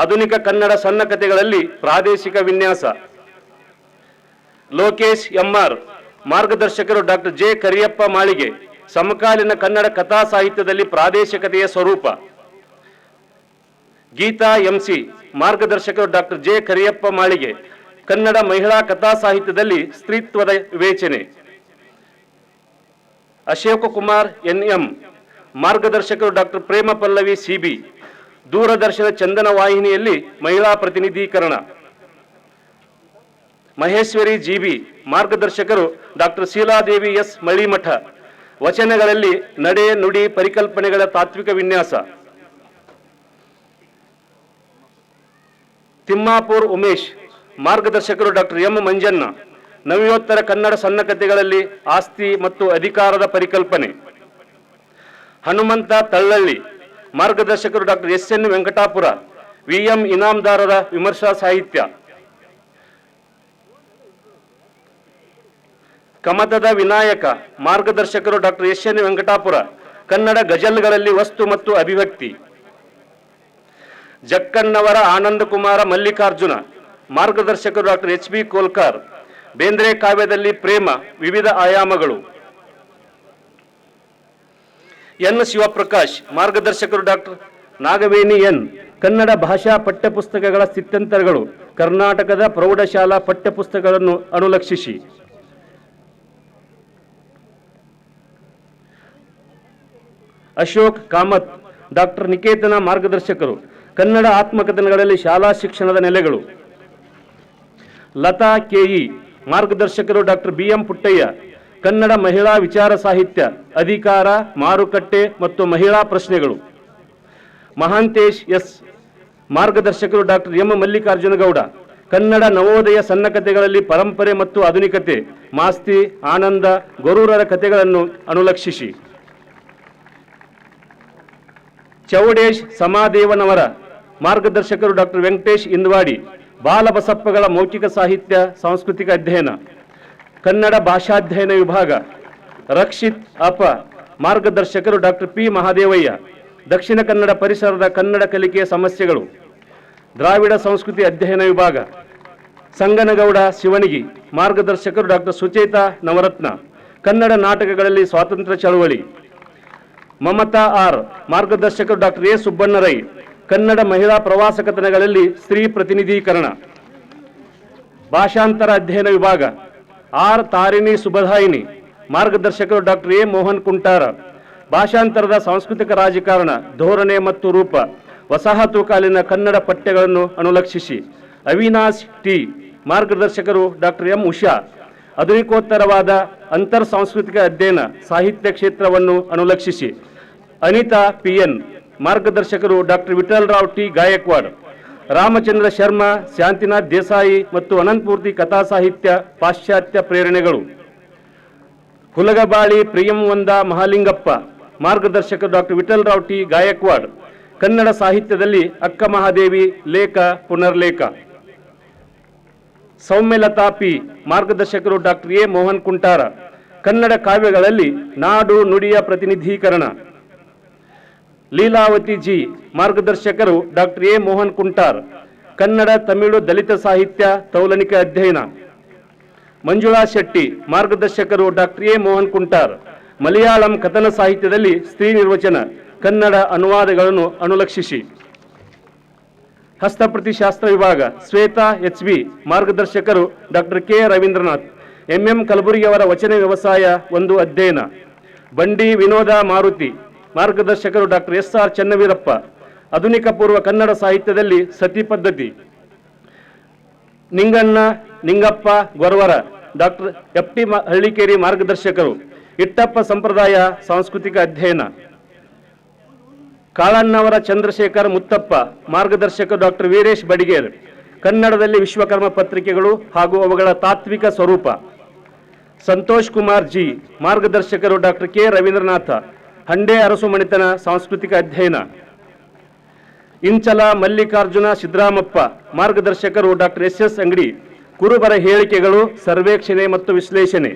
ಆಧುನಿಕ ಕನ್ನಡ ಸಣ್ಣ ಕಥೆಗಳಲ್ಲಿ ಪ್ರಾದೇಶಿಕ ವಿನ್ಯಾಸ. ಲೋಕೇಶ್ ಎಂಆರ್, ಮಾರ್ಗದರ್ಶಕರು ಡಾಕ್ಟರ್ ಜೆ ಕರಿಯಪ್ಪ ಮಾಳಿಗೆ, ಸಮಕಾಲೀನ ಕನ್ನಡ ಕಥಾ ಸಾಹಿತ್ಯದಲ್ಲಿ ಪ್ರಾದೇಶಿಕತೆಯ ಸ್ವರೂಪ. ಗೀತಾ ಎಂಸಿ, ಮಾರ್ಗದರ್ಶಕರು ಡಾಕ್ಟರ್ ಜೆ ಕರಿಯಪ್ಪ ಮಾಳಿಗೆ, ಕನ್ನಡ ಮಹಿಳಾ ಕಥಾ ಸಾಹಿತ್ಯದಲ್ಲಿ ಸ್ತ್ರೀತ್ವದ ವಿವೇಚನೆ. ಅಶೋಕ ಕುಮಾರ್ ಎನ್ಎಂ, ಮಾರ್ಗದರ್ಶಕರು ಡಾಕ್ಟರ್ ಪ್ರೇಮ ಪಲ್ಲವಿ ಸಿಬಿ, ದೂರದರ್ಶನ ಚಂದನ ವಾಹಿನಿಯಲ್ಲಿ ಮಹಿಳಾ ಪ್ರತಿನಿಧೀಕರಣ. ಮಹೇಶ್ವರಿ ಜಿಬಿ, ಮಾರ್ಗದರ್ಶಕರು ಡಾಕ್ಟರ್ ಶೀಲಾದೇವಿ ಎಸ್ ಮಳಿಮಠ, ವಚನಗಳಲ್ಲಿ ನಡೆ ನುಡಿ ಪರಿಕಲ್ಪನೆಗಳ ತಾತ್ವಿಕ ವಿನ್ಯಾಸ. ತಿಮ್ಮಾಪುರ್ ಉಮೇಶ್, ಮಾರ್ಗದರ್ಶಕರು ಡಾಕ್ಟರ್ ಎಂ ಮಂಜಣ್ಣ, ನವ್ಯೋತ್ತರ ಕನ್ನಡ ಸಣ್ಣ ಕಥೆಗಳಲ್ಲಿ ಆಸ್ತಿ ಮತ್ತು ಅಧಿಕಾರದ ಪರಿಕಲ್ಪನೆ. ಹನುಮಂತ ತಳ್ಳಳ್ಳಿ, ಮಾರ್ಗದರ್ಶಕರು doctor S N Venkatapura, VM ಇನಾಮದಾರರ ವಿಮರ್ಶಾ ಸಾಹಿತ್ಯ. ಕಮತದ ವಿನಾಯಕ, ಮಾರ್ಗದರ್ಶಕರು doctor S N Venkatapura, Kannada ಗಜಲ್ಗಳಲ್ಲಿ ವಸ್ತು ಮತ್ತು ಅಭಿವ್ಯಕ್ತಿ. ಜಕ್ಕಣ್ಣವರ ಆನಂದ ಕುಮಾರ ಮಲ್ಲಿಕಾರ್ಜುನ, ಮಾರ್ಗದರ್ಶಕರು doctor H B Kolkar, Bendre ಕಾವ್ಯದಲ್ಲಿ ಪ್ರೇಮ ವಿವಿಧ ಆಯಾಮಗಳು. ಎನ್ ಶಿವಪ್ರಕಾಶ್, ಮಾರ್ಗದರ್ಶಕರು ಡಾಕ್ಟರ್ ನಾಗವೇಣಿ ಎನ್, ಕನ್ನಡ ಭಾಷಾ ಪಠ್ಯಪುಸ್ತಕಗಳ ಸ್ಥಿತ್ಯಂತರಗಳು, ಕರ್ನಾಟಕದ ಪ್ರೌಢಶಾಲಾ ಪಠ್ಯಪುಸ್ತಕಗಳನ್ನು ಅನುಲಕ್ಷಿಸಿ. ಅಶೋಕ್ ಕಾಮತ್, ಡಾಕ್ಟರ್ ನಿಕೇತನ, ಮಾರ್ಗದರ್ಶಕರು, ಕನ್ನಡ ಆತ್ಮಕಥನಗಳಲ್ಲಿ ಶಾಲಾ ಶಿಕ್ಷಣದ ನೆಲೆಗಳು. ಲತಾ ಕೆಇ, ಮಾರ್ಗದರ್ಶಕರು ಡಾಕ್ಟರ್ ಬಿಎಂ ಪುಟ್ಟಯ್ಯ, ಕನ್ನಡ ಮಹಿಳಾ ವಿಚಾರ ಸಾಹಿತ್ಯ, ಅಧಿಕಾರ, ಮಾರುಕಟ್ಟೆ ಮತ್ತು ಮಹಿಳಾ ಪ್ರಶ್ನೆಗಳು. ಮಹಾಂತೇಶ್ ಎಸ್, ಮಾರ್ಗದರ್ಶಕರು ಡಾಕ್ಟರ್ ಎಂ ಮಲ್ಲಿಕಾರ್ಜುನ ಗೌಡ, ಕನ್ನಡ ನವೋದಯ ಸಣ್ಣ ಕಥೆಗಳಲ್ಲಿ ಪರಂಪರೆ ಮತ್ತು ಆಧುನಿಕತೆ, ಮಾಸ್ತಿ, ಆನಂದ, ಗೊರೂರರ ಕಥೆಗಳನ್ನು ಅನುಲಕ್ಷಿಸಿ. ಚೌಡೇಶ್ ಸಮಾದೇವನವರ, ಮಾರ್ಗದರ್ಶಕರು ಡಾಕ್ಟರ್ ವೆಂಕಟೇಶ್ ಇಂದ್ವಾಡಿ, ಬಾಲಬಸಪ್ಪಗಳ ಮೌಖಿಕ ಸಾಹಿತ್ಯ ಸಾಂಸ್ಕೃತಿಕ ಅಧ್ಯಯನ, ಕನ್ನಡ ಭಾಷಾಧ್ಯಯನ ವಿಭಾಗ. ರಕ್ಷಿತ್ ಅಪ, ಮಾರ್ಗದರ್ಶಕರು ಡಾಕ್ಟರ್ ಪಿ ಮಹಾದೇವಯ್ಯ, ದಕ್ಷಿಣ ಕನ್ನಡ ಪರಿಸರದ ಕನ್ನಡ ಕಲಿಕೆಯ ಸಮಸ್ಯೆಗಳು, ದ್ರಾವಿಡ ಸಂಸ್ಕೃತಿ ಅಧ್ಯಯನ ವಿಭಾಗ. ಸಂಗನಗೌಡ ಶಿವಣಗಿ, ಮಾರ್ಗದರ್ಶಕರು ಡಾಕ್ಟರ್ ಸುಚೇತಾ ನವರತ್ನ, ಕನ್ನಡ ನಾಟಕಗಳಲ್ಲಿ ಸ್ವಾತಂತ್ರ್ಯ ಚಳವಳಿ. ಮಮತಾ ಆರ್, ಮಾರ್ಗದರ್ಶಕರು ಡಾಕ್ಟರ್ ಎ ಸುಬ್ಬಣ್ಣ ರೈ, ಕನ್ನಡ ಮಹಿಳಾ ಪ್ರವಾಸ ಕಥನಗಳಲ್ಲಿ ಸ್ತ್ರೀ ಪ್ರತಿನಿಧೀಕರಣ. ಭಾಷಾಂತರ ಅಧ್ಯಯನ ವಿಭಾಗ. ಆರ್ ತಾರಿಣಿ ಸುಬಧಾಯಿನಿ, ಮಾರ್ಗದರ್ಶಕರು ಡಾಕ್ಟರ್ ಎ ಮೋಹನ್ ಕುಂಟಾರ, ಭಾಷಾಂತರದ ಸಾಂಸ್ಕೃತಿಕ ರಾಜಕಾರಣ, ಧೋರಣೆ ಮತ್ತು ರೂಪ, ವಸಾಹತುಕಾಲೀನ ಕನ್ನಡ ಪಠ್ಯಗಳನ್ನು ಅನುಲಕ್ಷಿಸಿ. ಅವಿನಾಶ್ ಟಿ, ಮಾರ್ಗದರ್ಶಕರು ಡಾಕ್ಟರ್ ಎಂ ಉಷಾ, ಆಧುನಿಕೋತ್ತರವಾದ ಅಂತರ್ ಸಾಂಸ್ಕೃತಿಕ ಅಧ್ಯಯನ ಸಾಹಿತ್ಯ ಕ್ಷೇತ್ರವನ್ನು ಅನುಲಕ್ಷಿಸಿ. ಅನಿತಾ ಪಿಎನ್, ಮಾರ್ಗದರ್ಶಕರು ಡಾಕ್ಟರ್ ವಿಠಲರಾವ್ ಟಿ ಗಾಯಕ್ವಾಡ್, ರಾಮಚಂದ್ರ ಶರ್ಮಾ, ಶಾಂತಿನಾಥ್ ದೇಸಾಯಿ ಮತ್ತು ಅನಂತಮೂರ್ತಿ ಕಥಾ ಸಾಹಿತ್ಯ ಪಾಶ್ಚಾತ್ಯ ಪ್ರೇರಣೆಗಳು. ಹುಲಗಬಾಳಿ ಪ್ರಿಯಂವಂದ ಮಹಾಲಿಂಗಪ್ಪ, ಮಾರ್ಗದರ್ಶಕರು ಡಾಕ್ಟರ್ ವಿಠಲರಾವ್ ಟಿ ಗಾಯಕ್ವಾಡ್, ಕನ್ನಡ ಸಾಹಿತ್ಯದಲ್ಲಿ ಅಕ್ಕ ಮಹಾದೇವಿ ಲೇಖ ಪುನರ್ಲೇಖ. ಸೌಮ್ಯಲತಾ ಪಿ, ಮಾರ್ಗದರ್ಶಕರು ಡಾಕ್ಟರ್ ಎ ಮೋಹನ್ ಕುಂಟಾರ, ಕನ್ನಡ ಕಾವ್ಯಗಳಲ್ಲಿ ನಾಡು ನುಡಿಯ ಪ್ರತಿನಿಧೀಕರಣ. ಲೀಲಾವತಿ ಜಿ, ಮಾರ್ಗದರ್ಶಕರು ಡಾಕ್ಟರ್ ಎ ಮೋಹನ್ ಕುಂಟಾರ್, ಕನ್ನಡ ತಮಿಳು ದಲಿತ ಸಾಹಿತ್ಯ ತೌಲನಿಕ ಅಧ್ಯಯನ. ಮಂಜುಳಾ ಶೆಟ್ಟಿ, ಮಾರ್ಗದರ್ಶಕರು ಡಾಕ್ಟರ್ ಎ ಮೋಹನ್ ಕುಂಟಾರ್, ಮಲಯಾಳಂ ಕಥನ ಸಾಹಿತ್ಯದಲ್ಲಿ ಸ್ತ್ರೀ ನಿರ್ವಚನ, ಕನ್ನಡ ಅನುವಾದಗಳನ್ನು ಅನುಲಕ್ಷಿಸಿ. ಹಸ್ತಪ್ರತಿಶಾಸ್ತ್ರ ವಿಭಾಗ. ಶ್ವೇತಾ ಎಚ್ ಬಿ, ಮಾರ್ಗದರ್ಶಕರು ಡಾಕ್ಟರ್ ಕೆ ರವೀಂದ್ರನಾಥ್, ಎಂಎಂ ಕಲಬುರ್ಗಿಯವರ ವಚನ ವ್ಯವಸಾಯ ಒಂದು ಅಧ್ಯಯನ. ಬಂಡಿ ವಿನೋದ ಮಾರುತಿ, ಮಾರ್ಗದರ್ಶಕರು ಡಾಕ್ಟರ್ ಎಸ್ ಆರ್ ಚನ್ನವೀರಪ್ಪ, ಆಧುನಿಕ ಪೂರ್ವ ಕನ್ನಡ ಸಾಹಿತ್ಯದಲ್ಲಿ ಸತಿ ಪದ್ಧತಿ. Ningappa Goravara, doctor F T Hallikeri, ಮಾರ್ಗದರ್ಶಕರು ಇಟ್ಟಪ್ಪ ಸಂಪ್ರದಾಯ ಸಾಂಸ್ಕೃತಿಕ ಅಧ್ಯಯನ. ಕಾಳಣ್ಣವರ ಚಂದ್ರಶೇಖರ್ ಮುತ್ತಪ್ಪ, ಮಾರ್ಗದರ್ಶಕರು ಡಾಕ್ಟರ್ ವೀರೇಶ್ ಬಡಿಗೇರ್, ಕನ್ನಡದಲ್ಲಿ ವಿಶ್ವಕರ್ಮ ಪತ್ರಿಕೆಗಳು ಹಾಗೂ ಅವುಗಳ ತಾತ್ವಿಕ ಸ್ವರೂಪ. ಸಂತೋಷ್ ಕುಮಾರ್ ಜಿ, ಮಾರ್ಗದರ್ಶಕರು ಡಾಕ್ಟರ್ ಕೆ ರವೀಂದ್ರನಾಥ, ಹಂಡೆ ಅರಸು ಮಣಿತನ ಸಾಂಸ್ಕೃತಿಕ ಅಧ್ಯಯನ. ಇಂಚಲ ಮಲ್ಲಿಕಾರ್ಜುನ ಸಿದ್ದರಾಮಪ್ಪ, ಮಾರ್ಗದರ್ಶಕರು ಡಾಕ್ಟರ್ ಎಸ್ ಅಂಗಡಿ, ಕುರುಬರ ಹೇಳಿಕೆಗಳು, ಸರ್ವೇಕ್ಷಣೆ ಮತ್ತು ವಿಶ್ಲೇಷಣೆ.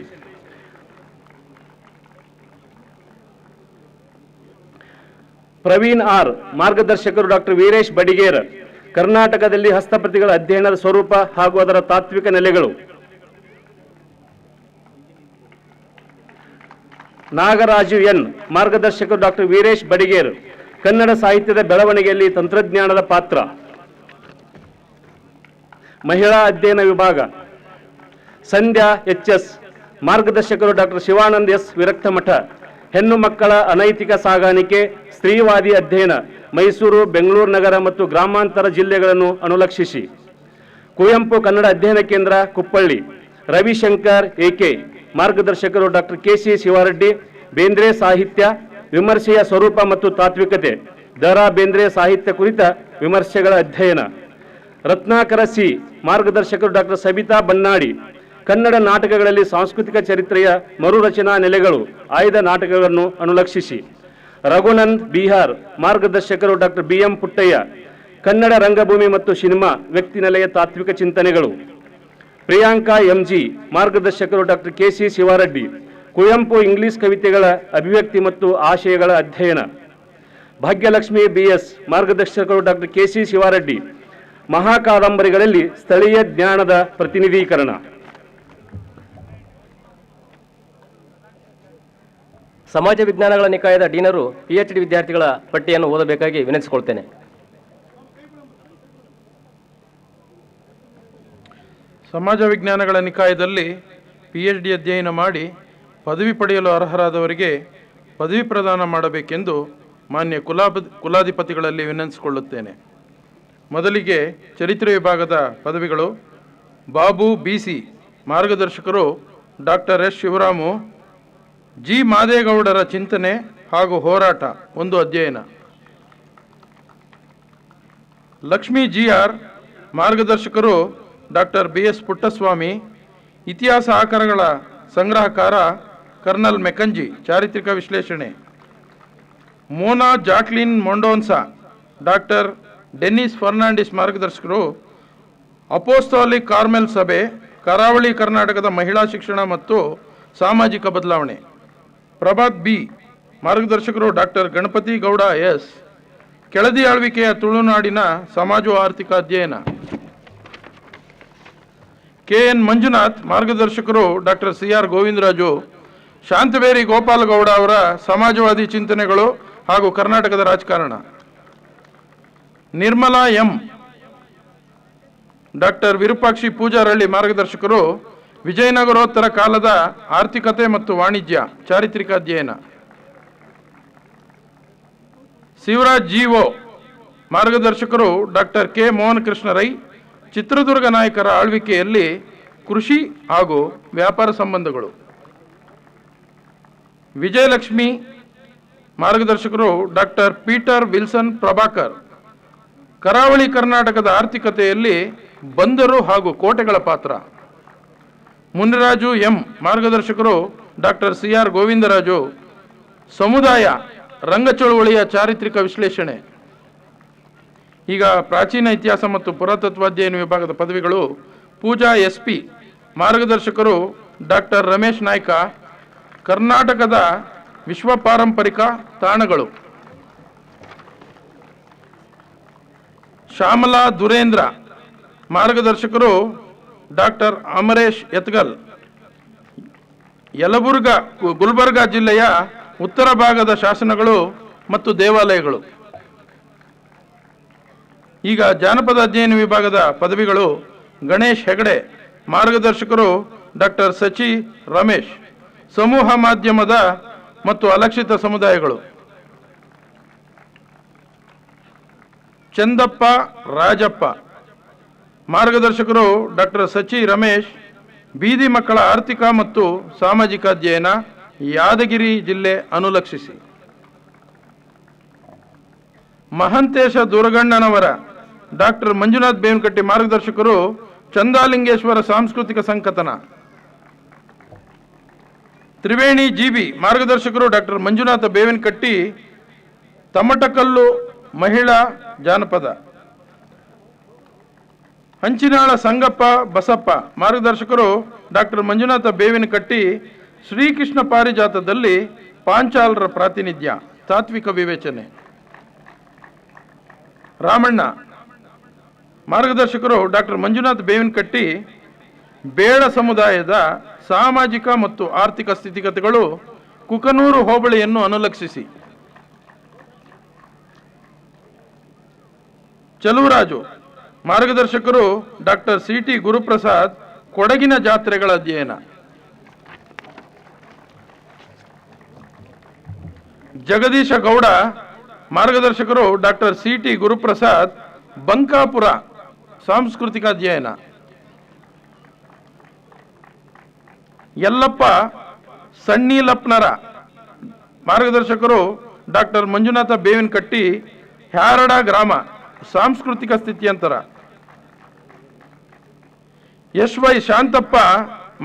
ಪ್ರವೀಣ್ ಆರ್, ಮಾರ್ಗದರ್ಶಕರು ಡಾಕ್ಟರ್ ವೀರೇಶ್ ಬಡಿಗೇರ್, ಕರ್ನಾಟಕದಲ್ಲಿ ಹಸ್ತಪ್ರತಿಗಳ ಅಧ್ಯಯನದ ಸ್ವರೂಪ ಹಾಗೂ ಅದರ ತಾತ್ವಿಕ ನೆಲೆಗಳು. ನಾಗರಾಜು ಎನ್, ಮಾರ್ಗದರ್ಶಕರು ಡಾಕ್ಟರ್ ವೀರೇಶ್ ಬಡಿಗೇರ್, ಕನ್ನಡ ಸಾಹಿತ್ಯದ ಬೆಳವಣಿಗೆಯಲ್ಲಿ ತಂತ್ರಜ್ಞಾನದ ಪಾತ್ರ. ಮಹಿಳಾ ಅಧ್ಯಯನ ವಿಭಾಗ ಸಂಧ್ಯಾ ಎಚ್.ಎಸ್, ಮಾರ್ಗದರ್ಶಕರು ಡಾಕ್ಟರ್ ಶಿವಾನಂದ್ ಎಸ್ ವಿರಕ್ತಮಠ, ಹೆಣ್ಣು ಮಕ್ಕಳ ಅನೈತಿಕ ಸಾಗಾಣಿಕೆ, ಸ್ತ್ರೀವಾದಿ ಅಧ್ಯಯನ, ಮೈಸೂರು, ಬೆಂಗಳೂರು ನಗರ ಮತ್ತು ಗ್ರಾಮಾಂತರ ಜಿಲ್ಲೆಗಳನ್ನು ಅನುಲಕ್ಷಿಸಿ. ಕುವೆಂಪು ಕನ್ನಡ ಅಧ್ಯಯನ ಕೇಂದ್ರ, ಕುಪ್ಪಳ್ಳಿ, ರವಿಶಂಕರ್ ಎಕೆ, ಮಾರ್ಗದರ್ಶಕರು ಡಾಕ್ಟರ್ ಕೆ.ಸಿ. ಶಿವಾರೆಡ್ಡಿ, ಬೇಂದ್ರೆ ಸಾಹಿತ್ಯ ವಿಮರ್ಶೆಯ ಸ್ವರೂಪ ಮತ್ತು ತಾತ್ವಿಕತೆ, ದ.ರಾ. ಬೇಂದ್ರೆ ಸಾಹಿತ್ಯ ಕುರಿತ ವಿಮರ್ಶೆಗಳ ಅಧ್ಯಯನ. ರತ್ನಾಕರ ಸಿ, ಮಾರ್ಗದರ್ಶಕರು ಡಾಕ್ಟರ್ ಸಬಿತಾ ಬನ್ನಾಡಿ, ಕನ್ನಡ ನಾಟಕಗಳಲ್ಲಿ ಸಾಂಸ್ಕೃತಿಕ ಚರಿತ್ರೆಯ ಮರುರಚನಾ ನೆಲೆಗಳು, ಆಯ್ದ ನಾಟಕಗಳನ್ನು ಅನುಲಕ್ಷಿಸಿ. ರಘುನಂದ್ ಬಿಹಾರ್, ಮಾರ್ಗದರ್ಶಕರು ಡಾಕ್ಟರ್ ಬಿ.ಎಂ. ಪುಟ್ಟಯ್ಯ, ಕನ್ನಡ ರಂಗಭೂಮಿ ಮತ್ತು ಸಿನಿಮಾ ವ್ಯಕ್ತಿನೆಲೆಯ ತಾತ್ವಿಕ ಚಿಂತನೆಗಳು. ಪ್ರಿಯಾಂಕಾ ಎಂ.ಜಿ, ಮಾರ್ಗದರ್ಶಕರು doctor KC. Shivareddy, Kuvempu English ಕವಿತೆಗಳ ಅಭಿವ್ಯಕ್ತಿ ಮತ್ತು ಆಶಯಗಳ ಅಧ್ಯಯನ. ಭಾಗ್ಯಲಕ್ಷ್ಮಿ ಬಿ.ಎಸ್, ಮಾರ್ಗದರ್ಶಕರು ಡಾಕ್ಟರ್ ಕೆ.ಸಿ. ಶಿವಾರೆಡ್ಡಿ, ಮಹಾಕಾದಂಬರಿಗಳಲ್ಲಿ ಸ್ಥಳೀಯ ಜ್ಞಾನದ ಪ್ರತಿನಿಧೀಕರಣ. ಸಮಾಜ ವಿಜ್ಞಾನಗಳ ನಿಕಾಯದ ಡೀನರು PhD ವಿದ್ಯಾರ್ಥಿಗಳ ಪಟ್ಟಿಯನ್ನು ಓದಬೇಕಾಗಿ ವಿನಂತಿಸಿಕೊಳ್ತೇನೆ. ಸಮಾಜ ವಿಜ್ಞಾನಗಳ ನಿಕಾಯದಲ್ಲಿ PhD ಅಧ್ಯಯನ ಮಾಡಿ ಪದವಿ ಪಡೆಯಲು ಅರ್ಹರಾದವರಿಗೆ ಪದವಿ ಪ್ರದಾನ ಮಾಡಬೇಕೆಂದು ಮಾನ್ಯ ಕುಲಾಧಿಪತಿಗಳಲ್ಲಿ ವಿನಂತಿಸಿಕೊಳ್ಳುತ್ತೇನೆ. ಮೊದಲಿಗೆ ಚರಿತ್ರೆ ವಿಭಾಗದ ಪದವಿಗಳು. ಬಾಬು BC, ಮಾರ್ಗದರ್ಶಕರು ಡಾಕ್ಟರ್ ಎಸ್ ಶಿವರಾಮು, ಜಿ ಮಾದೇಗೌಡರ ಚಿಂತನೆ ಹಾಗೂ ಹೋರಾಟ ಒಂದು ಅಧ್ಯಯನ. ಲಕ್ಷ್ಮೀ GR, ಮಾರ್ಗದರ್ಶಕರು ಡಾಕ್ಟರ್ BS ಪುಟ್ಟಸ್ವಾಮಿ, ಇತಿಹಾಸ ಆಕರಗಳ ಸಂಗ್ರಹಕಾರ ಕರ್ನಲ್ ಮೆಕಂಜಿ, ಚಾರಿತ್ರಿಕ ವಿಶ್ಲೇಷಣೆ. Mona Jacqueline Mendonsa, doctor Dennis Fernandes, ಮಾರ್ಗದರ್ಶಕರು ಅಪೋಸ್ತೋಲಿಕ್ ಕಾರ್ಮೆಲ್ ಸಭೆ, ಕರಾವಳಿ ಕರ್ನಾಟಕದ ಮಹಿಳಾ ಶಿಕ್ಷಣ ಮತ್ತು ಸಾಮಾಜಿಕ ಬದಲಾವಣೆ. ಪ್ರಭಾತ್ B, ಮಾರ್ಗದರ್ಶಕರು ಡಾಕ್ಟರ್ ಗಣಪತಿ ಗೌಡ ಎಸ್, ಕೆಳದಿ ಆಳ್ವಿಕೆಯ ತುಳುನಾಡಿನ ಸಮಾಜ ಆರ್ಥಿಕ ಅಧ್ಯಯನ. KN ಮಂಜುನಾಥ್, ಮಾರ್ಗದರ್ಶಕರು ಡಾಕ್ಟರ್ CR ಗೋವಿಂದರಾಜು, ಶಾಂತವೇರಿ ಗೋಪಾಲಗೌಡ ಅವರ ಸಮಾಜವಾದಿ ಚಿಂತನೆಗಳು ಹಾಗೂ ಕರ್ನಾಟಕದ ರಾಜಕಾರಣ. ನಿರ್ಮಲಾ M, ಡಾಕ್ಟರ್ ವಿರೂಪಾಕ್ಷಿ ಪೂಜಾರಳ್ಳಿ, ಮಾರ್ಗದರ್ಶಕರು ವಿಜಯನಗರೋತ್ತರ ಕಾಲದ ಆರ್ಥಿಕತೆ ಮತ್ತು ವಾಣಿಜ್ಯ, ಚಾರಿತ್ರಿಕ ಅಧ್ಯಯನ. ಶಿವರಾಜ್ GO, ಮಾರ್ಗದರ್ಶಕರು ಡಾಕ್ಟರ್ K ಮೋಹನ್ ಕೃಷ್ಣ ರೈ, ಚಿತ್ರದುರ್ಗ ನಾಯಕರ ಆಳ್ವಿಕೆಯಲ್ಲಿ ಕೃಷಿ ಹಾಗೂ ವ್ಯಾಪಾರ ಸಂಬಂಧಗಳು. ವಿಜಯಲಕ್ಷ್ಮಿ, ಮಾರ್ಗದರ್ಶಕರು ಡಾಕ್ಟರ್ ಪೀಟರ್ ವಿಲ್ಸನ್ ಪ್ರಭಾಕರ್, ಕರಾವಳಿ ಕರ್ನಾಟಕದ ಆರ್ಥಿಕತೆಯಲ್ಲಿ ಬಂದರು ಹಾಗೂ ಕೋಟೆಗಳ ಪಾತ್ರ. ಮುನಿರಾಜು M, ಮಾರ್ಗದರ್ಶಕರು ಡಾಕ್ಟರ್ CR ಗೋವಿಂದರಾಜು, ಸಮುದಾಯ ರಂಗಚಳುವಳಿಯ ಚಾರಿತ್ರಿಕ ವಿಶ್ಲೇಷಣೆ. ಈಗ ಪ್ರಾಚೀನ ಇತಿಹಾಸ ಮತ್ತು ಪುರಾತತ್ವ ಅಧ್ಯಯನ ವಿಭಾಗದ ಪದವಿಗಳು. ಪೂಜಾ SP, ಮಾರ್ಗದರ್ಶಕರು ಡಾಕ್ಟರ್ ರಮೇಶ್ ನಾಯ್ಕ, ಕರ್ನಾಟಕದ ವಿಶ್ವ ಪಾರಂಪರಿಕ ತಾಣಗಳು. ಶ್ಯಾಮಲಾ ದುರೇಂದ್ರ, ಮಾರ್ಗದರ್ಶಕರು ಡಾಕ್ಟರ್ ಅಮರೇಶ್ ಯತ್ಗಲ್, ಗುಲ್ಬರ್ಗಾ ಜಿಲ್ಲೆಯ ಉತ್ತರ ಭಾಗದ ಶಾಸನಗಳು ಮತ್ತು ದೇವಾಲಯಗಳು. ಈಗ ಜಾನಪದ ಅಧ್ಯಯನ ವಿಭಾಗದ ಪದವಿಗಳು. ಗಣೇಶ್ ಹೆಗಡೆ, ಮಾರ್ಗದರ್ಶಕರು ಡಾಕ್ಟರ್ ಸಚಿ ರಮೇಶ್, ಸಮೂಹ ಮಾಧ್ಯಮದ ಮತ್ತು ಅಲಕ್ಷಿತ ಸಮುದಾಯಗಳು. ಚಂದಪ್ಪ ರಾಜಪ್ಪ, ಮಾರ್ಗದರ್ಶಕರು ಡಾಕ್ಟರ್ ಸಚಿ ರಮೇಶ್, ಬೀದಿ ಮಕ್ಕಳ ಆರ್ಥಿಕ ಮತ್ತು ಸಾಮಾಜಿಕ ಅಧ್ಯಯನ, ಯಾದಗಿರಿ ಜಿಲ್ಲೆ ಅನುಲಕ್ಷಿಸಿ. ಮಹಂತೇಶ ದುರ್ಗಣ್ಣನವರ, ಡಾಕ್ಟರ್ ಮಂಜುನಾಥ್ ಬೇವನಕಟ್ಟಿ, ಮಾರ್ಗದರ್ಶಕರು ಚಂದಾಲಿಂಗೇಶ್ವರ ಸಾಂಸ್ಕೃತಿಕ ಸಂಕತನ. ತ್ರಿವೇಣಿ GB, ಮಾರ್ಗದರ್ಶಕರು ಡಾಕ್ಟರ್ ಮಂಜುನಾಥ ಬೇವನಕಟ್ಟಿ, ತಮಟಕಲ್ಲು ಮಹಿಳಾ ಜಾನಪದ. ಹಂಚಿನಾಳ ಸಂಗಪ್ಪ ಬಸಪ್ಪ. ಮಾರ್ಗದರ್ಶಕರು ಡಾಕ್ಟರ್ ಮಂಜುನಾಥ ಬೇವಿನಕಟ್ಟಿ. ಶ್ರೀಕೃಷ್ಣ ಪಾರಿಜಾತದಲ್ಲಿ ಪಾಂಚಾಲರ ಪ್ರಾತಿನಿಧ್ಯ, ತಾತ್ವಿಕ ವಿವೇಚನೆ. ರಾಮಣ್ಣ. ಮಾರ್ಗದರ್ಶಕರು ಡಾಕ್ಟರ್ ಮಂಜುನಾಥ ಬೇವಿನಕಟ್ಟಿ. ಬೇಡ ಸಮುದಾಯದ ಸಾಮಾಜಿಕ ಮತ್ತು ಆರ್ಥಿಕ ಸ್ಥಿತಿಗತಿಗಳು, ಕುಕನೂರು ಹೋಬಳಿಯನ್ನು ಅನುಲಕ್ಷಿಸಿ. ಚಲುವರಾಜು. ಮಾರ್ಗದರ್ಶಕರು ಡಾಕ್ಟರ್ CT ಗುರುಪ್ರಸಾದ್. ಕೊಡಗಿನ ಜಾತ್ರೆಗಳ ಅಧ್ಯಯನ. ಜಗದೀಶ ಗೌಡ. ಮಾರ್ಗದರ್ಶಕರು ಡಾಕ್ಟರ್ CT ಗುರುಪ್ರಸಾದ್. ಬಂಕಾಪುರ ಸಾಂಸ್ಕೃತಿಕ ಅಧ್ಯಯನ. ಯಲ್ಲಪ್ಪ ಸಣ್ಣೀಲಪ್ಪನರ. ಮಾರ್ಗದರ್ಶಕರು ಡಾಕ್ಟರ್ ಮಂಜುನಾಥ ಬೇವಿನಕಟ್ಟಿ. ಹ್ಯಾರಡ ಗ್ರಾಮ ಸಾಂಸ್ಕೃತಿಕ ಸ್ಥಿತ್ಯಂತರ. SY ಶಾಂತಪ್ಪ.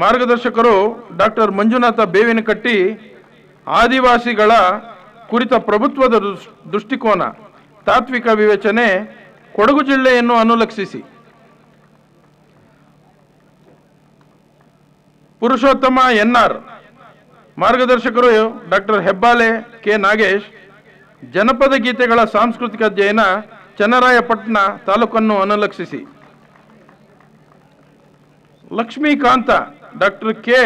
ಮಾರ್ಗದರ್ಶಕರು ಡಾಕ್ಟರ್ ಮಂಜುನಾಥ ಬೇವಿನಕಟ್ಟಿ. ಆದಿವಾಸಿಗಳ ಕುರಿತ ಪ್ರಭುತ್ವದ ದೃಷ್ಟಿಕೋನ, ತಾತ್ವಿಕ ವಿವೇಚನೆ, ಕೊಡಗು ಜಿಲ್ಲೆಯನ್ನು ಅನುಲಕ್ಷಿಸಿ. ಪುರುಷೋತ್ತಮ NR. ಮಾರ್ಗದರ್ಶಕರು ಡಾಕ್ಟರ್ ಹೆಬ್ಬಾಲೆ ಕೆ ನಾಗೇಶ್. ಜನಪದ ಗೀತೆಗಳ ಸಾಂಸ್ಕೃತಿಕ ಅಧ್ಯಯನ, ಚನ್ನರಾಯಪಟ್ಟಣ ತಾಲೂಕನ್ನು ಅನುಲಕ್ಷಿಸಿ. ಲಕ್ಷ್ಮೀಕಾಂತ. Doctor K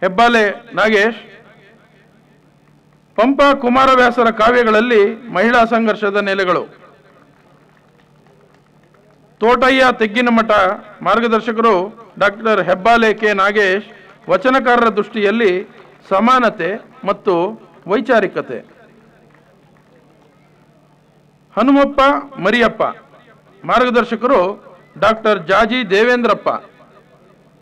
Hebbale Nagesh. ಪಂಪ ಕುಮಾರವ್ಯಾಸರ ಕಾವ್ಯಗಳಲ್ಲಿ ಮಹಿಳಾ ಸಂಘರ್ಷದ ನೆಲೆಗಳು. ತೋಟಯ್ಯ ತೆಗ್ಗಿನಮಠ. ಮಾರ್ಗದರ್ಶಕರು ಡಾಕ್ಟರ್ ಹೆಬ್ಬಾಲೆ ಕೆ ನಾಗೇಶ್. ವಚನಕಾರರ ದೃಷ್ಟಿಯಲ್ಲಿ ಸಮಾನತೆ ಮತ್ತು ವೈಚಾರಿಕತೆ. ಹನುಮಪ್ಪ ಮರಿಯಪ್ಪ. ಮಾರ್ಗದರ್ಶಕರು ಡಾಕ್ಟರ್ ಜಾಜಿ ದೇವೇಂದ್ರಪ್ಪ.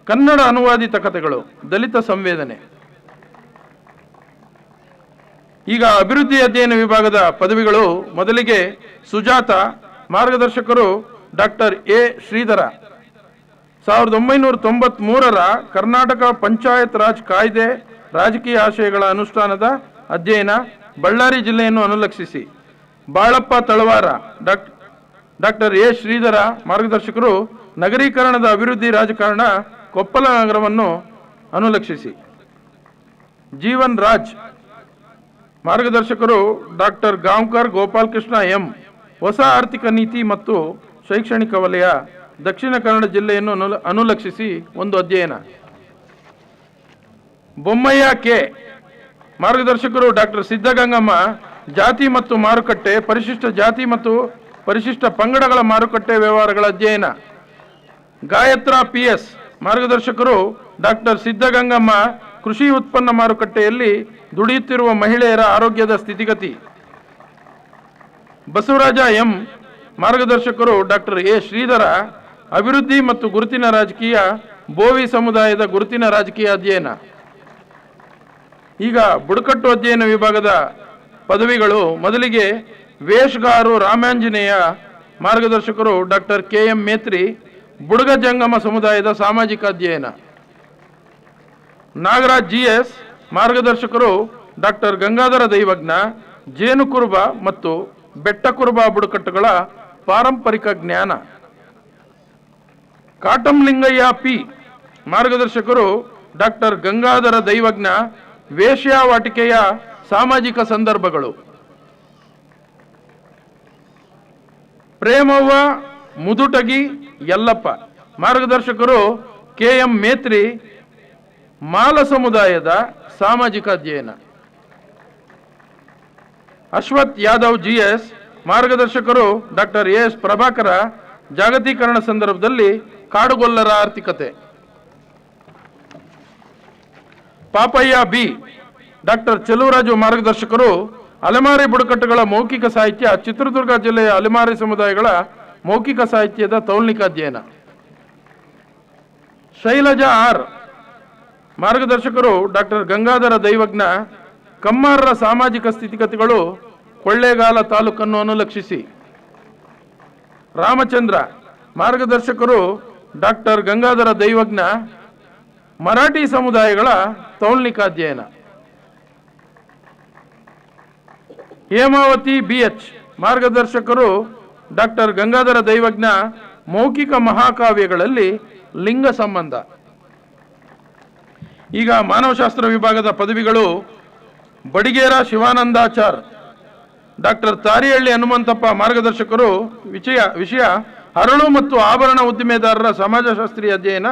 ಕನ್ನಡ ಅನುವಾದಿತ ಕಥೆಗಳು, ದಲಿತ ಸಂವೇದನೆ. ಈಗ ಅಭಿವೃದ್ಧಿ ಅಧ್ಯಯನ ವಿಭಾಗದ ಪದವಿಗಳು. ಮೊದಲಿಗೆ ಸುಜಾತ. ಮಾರ್ಗದರ್ಶಕರು ಡಾಕ್ಟರ್ A ಶ್ರೀಧರ. 1993ರ ಕರ್ನಾಟಕ ಪಂಚಾಯತ್ ರಾಜ್ ಕಾಯ್ದೆ ರಾಜಕೀಯ ಆಶಯಗಳ ಅನುಷ್ಠಾನದ ಅಧ್ಯಯನ, ಬಳ್ಳಾರಿ ಜಿಲ್ಲೆಯನ್ನು ಅನುಲಕ್ಷಿಸಿ. ಬಾಳಪ್ಪ ತಳವಾರ. Doctor A Sridhara. ಮಾರ್ಗದರ್ಶಕರು ನಗರೀಕರಣದ ಅಭಿವೃದ್ಧಿ ರಾಜಕಾರಣ, ಕೊಪ್ಪಳ ನಗರವನ್ನು ಅನುಲಕ್ಷಿಸಿ. ಜೀವನ್ ರಾಜ್. ಮಾರ್ಗದರ್ಶಕರು ಡಾಕ್ಟರ್ ಗಾಂವ್ಕರ್ ಗೋಪಾಲಕೃಷ್ಣ M. ಹೊಸ ಆರ್ಥಿಕ ನೀತಿ ಮತ್ತು ಶೈಕ್ಷಣಿಕ ವಲಯ, ದಕ್ಷಿಣ ಕನ್ನಡ ಜಿಲ್ಲೆಯನ್ನು ಅನುಲಕ್ಷಿಸಿ ಒಂದು ಅಧ್ಯಯನ. ಬೊಮ್ಮಯ್ಯ ಕೆ. ಮಾರ್ಗದರ್ಶಕರು ಡಾಕ್ಟರ್ ಸಿದ್ಧಗಂಗಮ್ಮ. ಜಾತಿ ಮತ್ತು ಮಾರುಕಟ್ಟೆ, ಪರಿಶಿಷ್ಟ ಜಾತಿ ಮತ್ತು ಪರಿಶಿಷ್ಟ ಪಂಗಡಗಳ ಮಾರುಕಟ್ಟೆ ವ್ಯವಹಾರಗಳ ಅಧ್ಯಯನ. ಗಾಯತ್ರ PS. ಮಾರ್ಗದರ್ಶಕರು ಡಾಕ್ಟರ್ ಸಿದ್ಧಗಂಗಮ್ಮ. ಕೃಷಿ ಉತ್ಪನ್ನ ಮಾರುಕಟ್ಟೆಯಲ್ಲಿ ದುಡಿಯುತ್ತಿರುವ ಮಹಿಳೆಯರ ಆರೋಗ್ಯದ ಸ್ಥಿತಿಗತಿ. ಬಸವರಾಜ M. ಮಾರ್ಗದರ್ಶಕರು ಡಾಕ್ಟರ್ A ಶ್ರೀಧರ. ಅಭಿವೃದ್ಧಿ ಮತ್ತು ಗುರುತಿನ ರಾಜಕೀಯ, ಬೋವಿ ಸಮುದಾಯದ ಗುರುತಿನ ರಾಜಕೀಯ ಅಧ್ಯಯನ. ಈಗ ಬುಡಕಟ್ಟು ಅಧ್ಯಯನ ವಿಭಾಗದ ಪದವಿಗಳು. ಮೊದಲಿಗೆ ವೇಷಗಾರು ರಾಮಾಂಜನೇಯ. ಮಾರ್ಗದರ್ಶಕರು ಡಾಕ್ಟರ್ KM ಮೇತ್ರಿ. ಬುಡಗ ಜಂಗಮ ಸಮುದಾಯದ ಸಾಮಾಜಿಕ ಅಧ್ಯಯನ. ನಾಗರಾಜ್ GS. ಮಾರ್ಗದರ್ಶಕರು ಡಾಕ್ಟರ್ ಗಂಗಾಧರ ದೈವಜ್ಞ. ಜೇನುಕುರುಬ ಮತ್ತು ಬೆಟ್ಟಕುರುಬ ಬುಡಕಟ್ಟುಗಳ ಪಾರಂಪರಿಕ ಜ್ಞಾನ. ಕಾಟಂಲಿಂಗಯ್ಯ P. ಮಾರ್ಗದರ್ಶಕರು ಡಾಕ್ಟರ್ ಗಂಗಾಧರ ದೈವಜ್ಞ. ವೇಶ್ಯಾವಾಟಿಕೆಯ ಸಾಮಾಜಿಕ ಸಂದರ್ಭಗಳು. ಪ್ರೇಮವ್ವ ಮುದುಟಗಿ ಯಲ್ಲಪ್ಪ. ಮಾರ್ಗದರ್ಶಕರು KM ಮೇತ್ರಿ. ಮಾಲ ಸಮುದಾಯದ ಸಾಮಾಜಿಕ ಅಧ್ಯಯನ. ಅಶ್ವಥ್ ಯಾದವ್ GS. ಮಾರ್ಗದರ್ಶಕರು ಡಾಕ್ಟರ್ AS ಪ್ರಭಾಕರ. ಜಾಗತೀಕರಣ ಸಂದರ್ಭದಲ್ಲಿ ಕಾಡುಗೊಲ್ಲರ ಆರ್ಥಿಕತೆ. ಪಾಪಯ್ಯ B. ಡಾಕ್ಟರ್ ಚಲುವರಾಜು. ಮಾರ್ಗದರ್ಶಕರು ಅಲೆಮಾರಿ ಬುಡಕಟ್ಟುಗಳ ಮೌಖಿಕ ಸಾಹಿತ್ಯ, ಚಿತ್ರದುರ್ಗ ಜಿಲ್ಲೆಯ ಅಲೆಮಾರಿ ಸಮುದಾಯಗಳ ಮೌಖಿಕ ಸಾಹಿತ್ಯದ ತೌಲ್ನಿಕ ಅಧ್ಯಯನ. ಶೈಲಜಾ R. ಮಾರ್ಗದರ್ಶಕರು ಡಾಕ್ಟರ್ ಗಂಗಾಧರ ದೈವಜ್ಞ. ಕಮ್ಮಾರರ ಸಾಮಾಜಿಕ ಸ್ಥಿತಿಗತಿಗಳು, ಕೊಳ್ಳೇಗಾಲ ತಾಲೂಕನ್ನು ಅನುಲಕ್ಷಿಸಿ. ರಾಮಚಂದ್ರ. ಮಾರ್ಗದರ್ಶಕರು ಡಾಕ್ಟರ್ ಗಂಗಾಧರ ದೈವಜ್ಞ. ಮರಾಠಿ ಸಮುದಾಯಗಳ ತೌಲ್ನಿಕ ಅಧ್ಯಯನ. ಹೇಮಾವತಿ BH. ಮಾರ್ಗದರ್ಶಕರು ಡಾಕ್ಟರ್ ಗಂಗಾಧರ ದೈವಜ್ಞ ಮೌಖಿಕ ಮಹಾಕಾವ್ಯಗಳಲ್ಲಿ ಲಿಂಗ ಸಂಬಂಧ. ಈಗ ಮಾನವಶಾಸ್ತ್ರ ವಿಭಾಗದ ಪದವಿಗಳು ಬಡಿಗೇರ ಶಿವಾನಂದಾಚಾರ್, ಡಾಕ್ಟರ್ ತಾರಿಹಳ್ಳಿ ಹನುಮಂತಪ್ಪ ಮಾರ್ಗದರ್ಶಕರು. ವಿಷಯ ಹರಳು ಮತ್ತು ಆಭರಣ ಉದ್ದಿಮೆದಾರರ ಸಮಾಜಶಾಸ್ತ್ರೀಯ ಅಧ್ಯಯನ,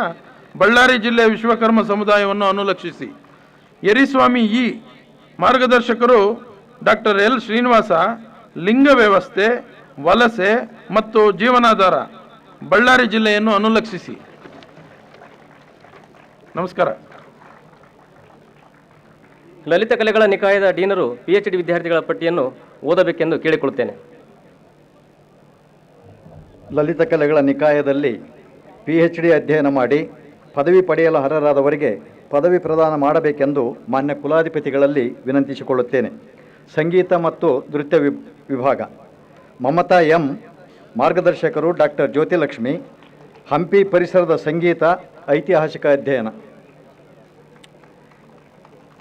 ಬಳ್ಳಾರಿ ಜಿಲ್ಲೆ ವಿಶ್ವಕರ್ಮ ಸಮುದಾಯವನ್ನು ಅನುಲಕ್ಷಿಸಿ. ಯರಿಸ್ವಾಮಿ ಇ ಮಾರ್ಗದರ್ಶಕರು ಡಾಕ್ಟರ್ ಎಲ್ ಶ್ರೀನಿವಾಸ, ಲಿಂಗ ವ್ಯವಸ್ಥೆ, ವಲಸೆ ಮತ್ತು ಜೀವನಾಧಾರ, ಬಳ್ಳಾರಿ ಜಿಲ್ಲೆಯನ್ನು ಅನುಲಕ್ಷಿಸಿ. ನಮಸ್ಕಾರ. ಲಲಿತ ಕಲೆಗಳ ನಿಕಾಯದ ಡೀನರು PhD ವಿದ್ಯಾರ್ಥಿಗಳ ಪಟ್ಟಿಯನ್ನು ಓದಬೇಕೆಂದು ಕೇಳಿಕೊಳ್ಳುತ್ತೇನೆ. ಲಲಿತ ಕಲೆಗಳ ನಿಕಾಯದಲ್ಲಿ PhD ಅಧ್ಯಯನ ಮಾಡಿ ಪದವಿ ಪಡೆಯಲು ಅರ್ಹರಾದವರಿಗೆ ಪದವಿ ಪ್ರದಾನ ಮಾಡಬೇಕೆಂದು ಮಾನ್ಯ ಕುಲಾಧಿಪತಿಗಳಲ್ಲಿ ವಿನಂತಿಸಿಕೊಳ್ಳುತ್ತೇನೆ. ಸಂಗೀತ ಮತ್ತು ನೃತ್ಯ ವಿಭಾಗ ಮಮತಾ ಎಂ ಮಾರ್ಗದರ್ಶಕರು ಡಾಕ್ಟರ್ ಜ್ಯೋತಿಲಕ್ಷ್ಮಿ, ಹಂಪಿ ಪರಿಸರದ ಸಂಗೀತ ಐತಿಹಾಸಿಕ ಅಧ್ಯಯನ.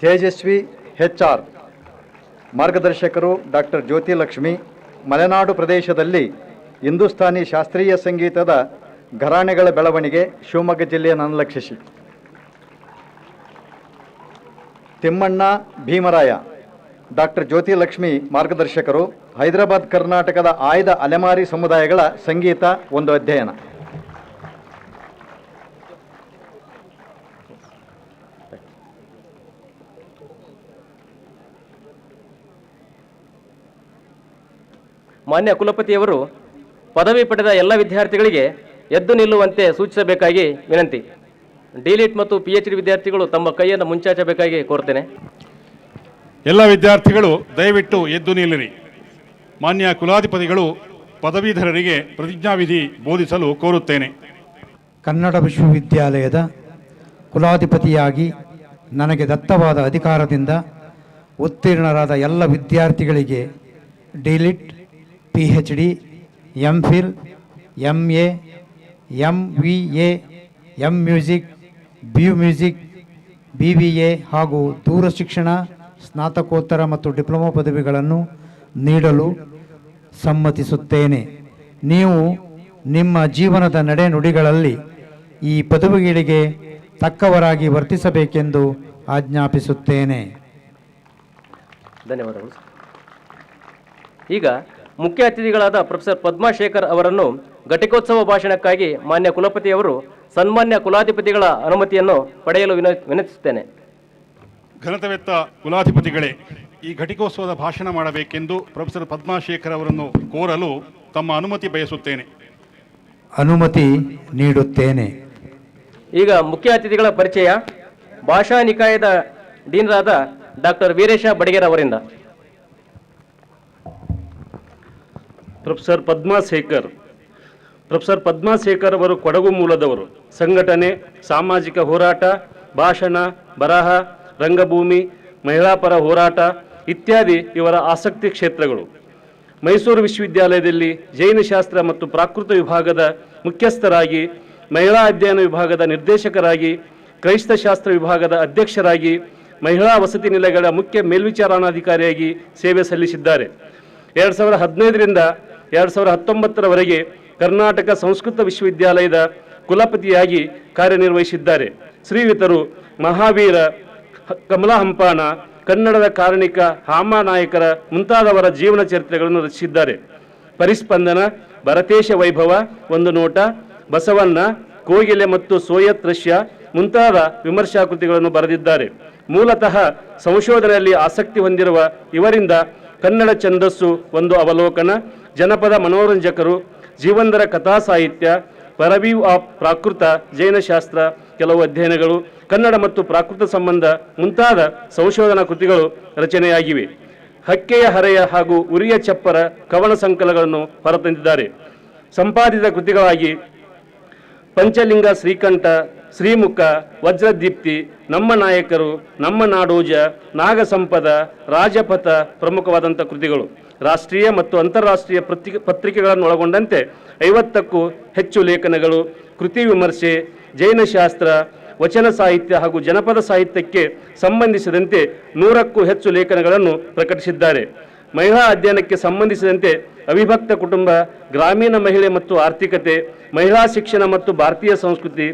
ತೇಜಸ್ವಿ HR ಮಾರ್ಗದರ್ಶಕರು ಡಾಕ್ಟರ್ ಜ್ಯೋತಿಲಕ್ಷ್ಮಿ, ಮಲೆನಾಡು ಪ್ರದೇಶದಲ್ಲಿ ಹಿಂದೂಸ್ತಾನಿ ಶಾಸ್ತ್ರೀಯ ಸಂಗೀತದ ಘರಾಣೆಗಳ ಬೆಳವಣಿಗೆ, ಶಿವಮೊಗ್ಗ ಜಿಲ್ಲೆಯನ್ನು ಅನುಲಕ್ಷಿಸಿ. ತಿಮ್ಮಣ್ಣ ಭೀಮರಾಯ ಡಾಕ್ಟರ್ ಜ್ಯೋತಿಲಕ್ಷ್ಮಿ ಮಾರ್ಗದರ್ಶಕರು, ಹೈದರಾಬಾದ್ ಕರ್ನಾಟಕದ ಆಯ್ದ ಅಲೆಮಾರಿ ಸಮುದಾಯಗಳ ಸಂಗೀತ ಒಂದು ಅಧ್ಯಯನ. ಮಾನ್ಯ ಕುಲಪತಿಯವರು ಪದವಿ ಪಡೆದ ಎಲ್ಲ ವಿದ್ಯಾರ್ಥಿಗಳಿಗೆ ಎದ್ದು ನಿಲ್ಲುವಂತೆ ಸೂಚಿಸಬೇಕಾಗಿ ವಿನಂತಿ. ಡಿಲಿಟ್ ಮತ್ತು PhD ವಿದ್ಯಾರ್ಥಿಗಳು ತಮ್ಮ ಕೈಯನ್ನು ಮುಂಚಾಚಬೇಕಾಗಿ ಕೋರ್ತೇನೆ. ಎಲ್ಲ ವಿದ್ಯಾರ್ಥಿಗಳು ದಯವಿಟ್ಟು ಎದ್ದು ನಿಲ್ಲಿರಿ. ಮಾನ್ಯ ಕುಲಾಧಿಪತಿಗಳು ಪದವೀಧರರಿಗೆ ಪ್ರತಿಜ್ಞಾವಿಧಿ ಬೋಧಿಸಲು ಕೋರುತ್ತೇನೆ. ಕನ್ನಡ ವಿಶ್ವವಿದ್ಯಾಲಯದ ಕುಲಾಧಿಪತಿಯಾಗಿ ನನಗೆ ದತ್ತವಾದ ಅಧಿಕಾರದಿಂದ ಉತ್ತೀರ್ಣರಾದ ಎಲ್ಲ ವಿದ್ಯಾರ್ಥಿಗಳಿಗೆ delete, PhD, MPhil, MA, MVA, M music, BU music, BBA ಹಾಗೂ ದೂರ ಶಿಕ್ಷಣ ಸ್ನಾತಕೋತ್ತರ ಮತ್ತು ಡಿಪ್ಲೊಮಾ ಪದವಿಗಳನ್ನು ನೀಡಲು ಸಮ್ಮತಿಸುತ್ತೇನೆ. ನೀವು ನಿಮ್ಮ ಜೀವನದ ನಡೆನುಡಿಗಳಲ್ಲಿ ಈ ಪದವಿಗಳಿಗೆ ತಕ್ಕವರಾಗಿ ವರ್ತಿಸಬೇಕೆಂದು ಆಜ್ಞಾಪಿಸುತ್ತೇನೆ. ಧನ್ಯವಾದಗಳು. ಈಗ ಮುಖ್ಯ ಅತಿಥಿಗಳಾದ ಪ್ರೊಫೆಸರ್ ಪದ್ಮಾಶೇಖರ್ ಅವರನ್ನು ಘಟಿಕೋತ್ಸವ ಭಾಷಣಕ್ಕಾಗಿ ಮಾನ್ಯ ಕುಲಪತಿಯವರು ಸನ್ಮಾನ್ಯ ಕುಲಾಧಿಪತಿಗಳ ಅನುಮತಿಯನ್ನು ಪಡೆಯಲು ವಿನಂತಿಸುತ್ತೇನೆ. ಘನತೆವೆತ್ತ ಕುಲಾಧಿಪತಿಗಳೇ, ಈ ಘಟಿಕೋತ್ಸವದ ಭಾಷಣ ಮಾಡಬೇಕೆಂದು ಪ್ರೊಫೆಸರ್ ಪದ್ಮಾಶೇಖರ್ ಅವರನ್ನು ಕೋರಲು ತಮ್ಮ ಅನುಮತಿ ಬಯಸುತ್ತೇನೆ. ಅನುಮತಿ ನೀಡುತ್ತೇನೆ. ಈಗ ಮುಖ್ಯ ಅತಿಥಿಗಳ ಪರಿಚಯ. ಭಾಷಾ ನಿಕಾಯದ ಡೀನರಾದ ಡಾಕ್ಟರ್ ವೀರೇಶ ಬಡಿಗೇರ ಅವರಿಂದ. ಪ್ರೊಫೆಸರ್ ಪದ್ಮಾಶೇಖರ್ ಅವರು ಕೊಡಗು ಮೂಲದವರು. ಸಂಘಟನೆ, ಸಾಮಾಜಿಕ ಹೋರಾಟ, ಭಾಷಣ, ಬರಹ, ರಂಗಭೂಮಿ, ಮಹಿಳಾಪರ ಹೋರಾಟ ಇತ್ಯಾದಿ ಇವರ ಆಸಕ್ತಿ ಕ್ಷೇತ್ರಗಳು. ಮೈಸೂರು ವಿಶ್ವವಿದ್ಯಾಲಯದಲ್ಲಿ ಜೈನಶಾಸ್ತ್ರ ಮತ್ತು ಪ್ರಾಕೃತ ವಿಭಾಗದ ಮುಖ್ಯಸ್ಥರಾಗಿ, ಮಹಿಳಾ ಅಧ್ಯಯನ ವಿಭಾಗದ ನಿರ್ದೇಶಕರಾಗಿ, ಕ್ರೈಸ್ತಶಾಸ್ತ್ರ ವಿಭಾಗದ ಅಧ್ಯಕ್ಷರಾಗಿ, ಮಹಿಳಾ ವಸತಿ ನಿಲಯಗಳ ಮುಖ್ಯ ಮೇಲ್ವಿಚಾರಣಾಧಿಕಾರಿಯಾಗಿ ಸೇವೆ ಸಲ್ಲಿಸಿದ್ದಾರೆ. 2015ರಿಂದ 2019ರವರೆಗೆ ಕರ್ನಾಟಕ ಸಂಸ್ಕೃತ ವಿಶ್ವವಿದ್ಯಾಲಯದ ಕುಲಪತಿಯಾಗಿ ಕಾರ್ಯನಿರ್ವಹಿಸಿದ್ದಾರೆ. ಶ್ರೀಯುತರು ಮಹಾವೀರ ಕಮಲಾ ಹಂಪಾಣ, ಕನ್ನಡದ ಕಾರಣಿಕ ಹಾಮಾನಾಯಕರ ಮುಂತಾದವರ ಜೀವನ ಚರಿತ್ರೆಗಳನ್ನು ರಚಿಸಿದ್ದಾರೆ. ಪರಿಸ್ಪಂದನ, ಭರತೇಶ ವೈಭವ, ಒಂದು ನೋಟ, ಬಸವಣ್ಣ, ಕೋಗಿಲೆ ಮತ್ತು ಸೋಯತ್ ರಷ್ಯಾ ಮುಂತಾದ ವಿಮರ್ಶಾ ಕೃತಿಗಳನ್ನು ಬರೆದಿದ್ದಾರೆ. ಮೂಲತಃ ಸಂಶೋಧನೆಯಲ್ಲಿ ಆಸಕ್ತಿ ಹೊಂದಿರುವ ಇವರಿಂದ ಕನ್ನಡ ಛಂದಸ್ಸು ಒಂದು ಅವಲೋಕನ, ಜನಪದ ಮನೋರಂಜಕರು, ಜೀವಂದರ ಕಥಾ ಸಾಹಿತ್ಯ, ಪರವ್ಯೂ ಆಫ್ ಪ್ರಾಕೃತ, ಜೈನಶಾಸ್ತ್ರ ಕೆಲವು ಅಧ್ಯಯನಗಳು, ಕನ್ನಡ ಮತ್ತು ಪ್ರಾಕೃತ ಸಂಬಂಧ ಮುಂತಾದ ಸಂಶೋಧನಾ ಕೃತಿಗಳು ರಚನೆಯಾಗಿವೆ. ಹಕ್ಕೆಯ ಹರೆಯ ಹಾಗೂ ಉರಿಯ ಚಪ್ಪರ ಕವನ ಸಂಕಲನಗಳನ್ನು ಹೊರತಂದಿದ್ದಾರೆ. ಸಂಪಾದಿತ ಕೃತಿಗಳಾಗಿ ಪಂಚಲಿಂಗ ಶ್ರೀಕಂಠ, ಶ್ರೀಮುಖ, ವಜ್ರದೀಪ್ತಿ, ನಮ್ಮ ನಾಯಕರು, ನಮ್ಮ ನಾಡೋಜ, ನಾಗಸಂಪದ, ರಾಜಪಥ ಪ್ರಮುಖವಾದಂಥ ಕೃತಿಗಳು. ರಾಷ್ಟ್ರೀಯ ಮತ್ತು ಅಂತಾರಾಷ್ಟ್ರೀಯ ಪತ್ರಿಕೆಗಳನ್ನು ಒಳಗೊಂಡಂತೆ 50ಕ್ಕೂ ಹೆಚ್ಚು ಲೇಖನಗಳು, ಕೃತಿ ವಿಮರ್ಶೆ, ಜೈನಶಾಸ್ತ್ರ, ವಚನ ಸಾಹಿತ್ಯ ಹಾಗೂ ಜನಪದ ಸಾಹಿತ್ಯಕ್ಕೆ ಸಂಬಂಧಿಸಿದಂತೆ 100ಕ್ಕೂ ಹೆಚ್ಚು ಲೇಖನಗಳನ್ನು ಪ್ರಕಟಿಸಿದ್ದಾರೆ. ಮಹಿಳಾ ಅಧ್ಯಯನಕ್ಕೆ ಸಂಬಂಧಿಸಿದಂತೆ ಅವಿಭಕ್ತ ಕುಟುಂಬ, ಗ್ರಾಮೀಣ ಮಹಿಳೆ ಮತ್ತು ಆರ್ಥಿಕತೆ, ಮಹಿಳಾ ಶಿಕ್ಷಣ ಮತ್ತು ಭಾರತೀಯ ಸಂಸ್ಕೃತಿ,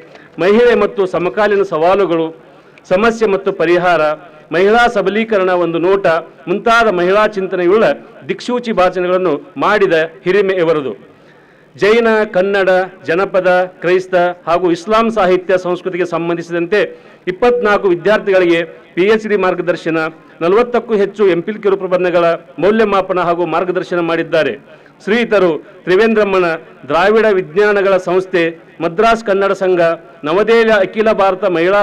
ಮಹಿಳೆ ಮತ್ತು ಸಮಕಾಲೀನ ಸವಾಲುಗಳು, ಸಮಸ್ಯೆ ಮತ್ತು ಪರಿಹಾರ, ಮಹಿಳಾ ಸಬಲೀಕರಣ ಒಂದು ನೋಟ ಮುಂತಾದ ಮಹಿಳಾ ಚಿಂತನೆಯುಳ್ಳ ದಿಕ್ಸೂಚಿ ಭಾಷಣಗಳನ್ನು ಮಾಡಿದ ಹಿರಿಮೆ ಇವರದು. ಜೈನ, ಕನ್ನಡ, ಜನಪದ, ಕ್ರೈಸ್ತ ಹಾಗೂ ಇಸ್ಲಾಂ ಸಾಹಿತ್ಯ ಸಂಸ್ಕೃತಿಗೆ ಸಂಬಂಧಿಸಿದಂತೆ 24 ವಿದ್ಯಾರ್ಥಿಗಳಿಗೆ PhD ಮಾರ್ಗದರ್ಶನ, 40ಕ್ಕೂ ಹೆಚ್ಚು MPhil ಕಿರು ಪ್ರಬಂಧಗಳ ಮೌಲ್ಯಮಾಪನ ಹಾಗೂ ಮಾರ್ಗದರ್ಶನ ಮಾಡಿದ್ದಾರೆ. ಶ್ರೀಯುತರು ತ್ರಿವೇಂದ್ರಮ್ಮನ ದ್ರಾವಿಡ ವಿಜ್ಞಾನಗಳ ಸಂಸ್ಥೆ, ಮದ್ರಾಸ್ ಕನ್ನಡ ಸಂಘ, ನವದೆಹಲಿಯ ಅಖಿಲ ಭಾರತ ಮಹಿಳಾ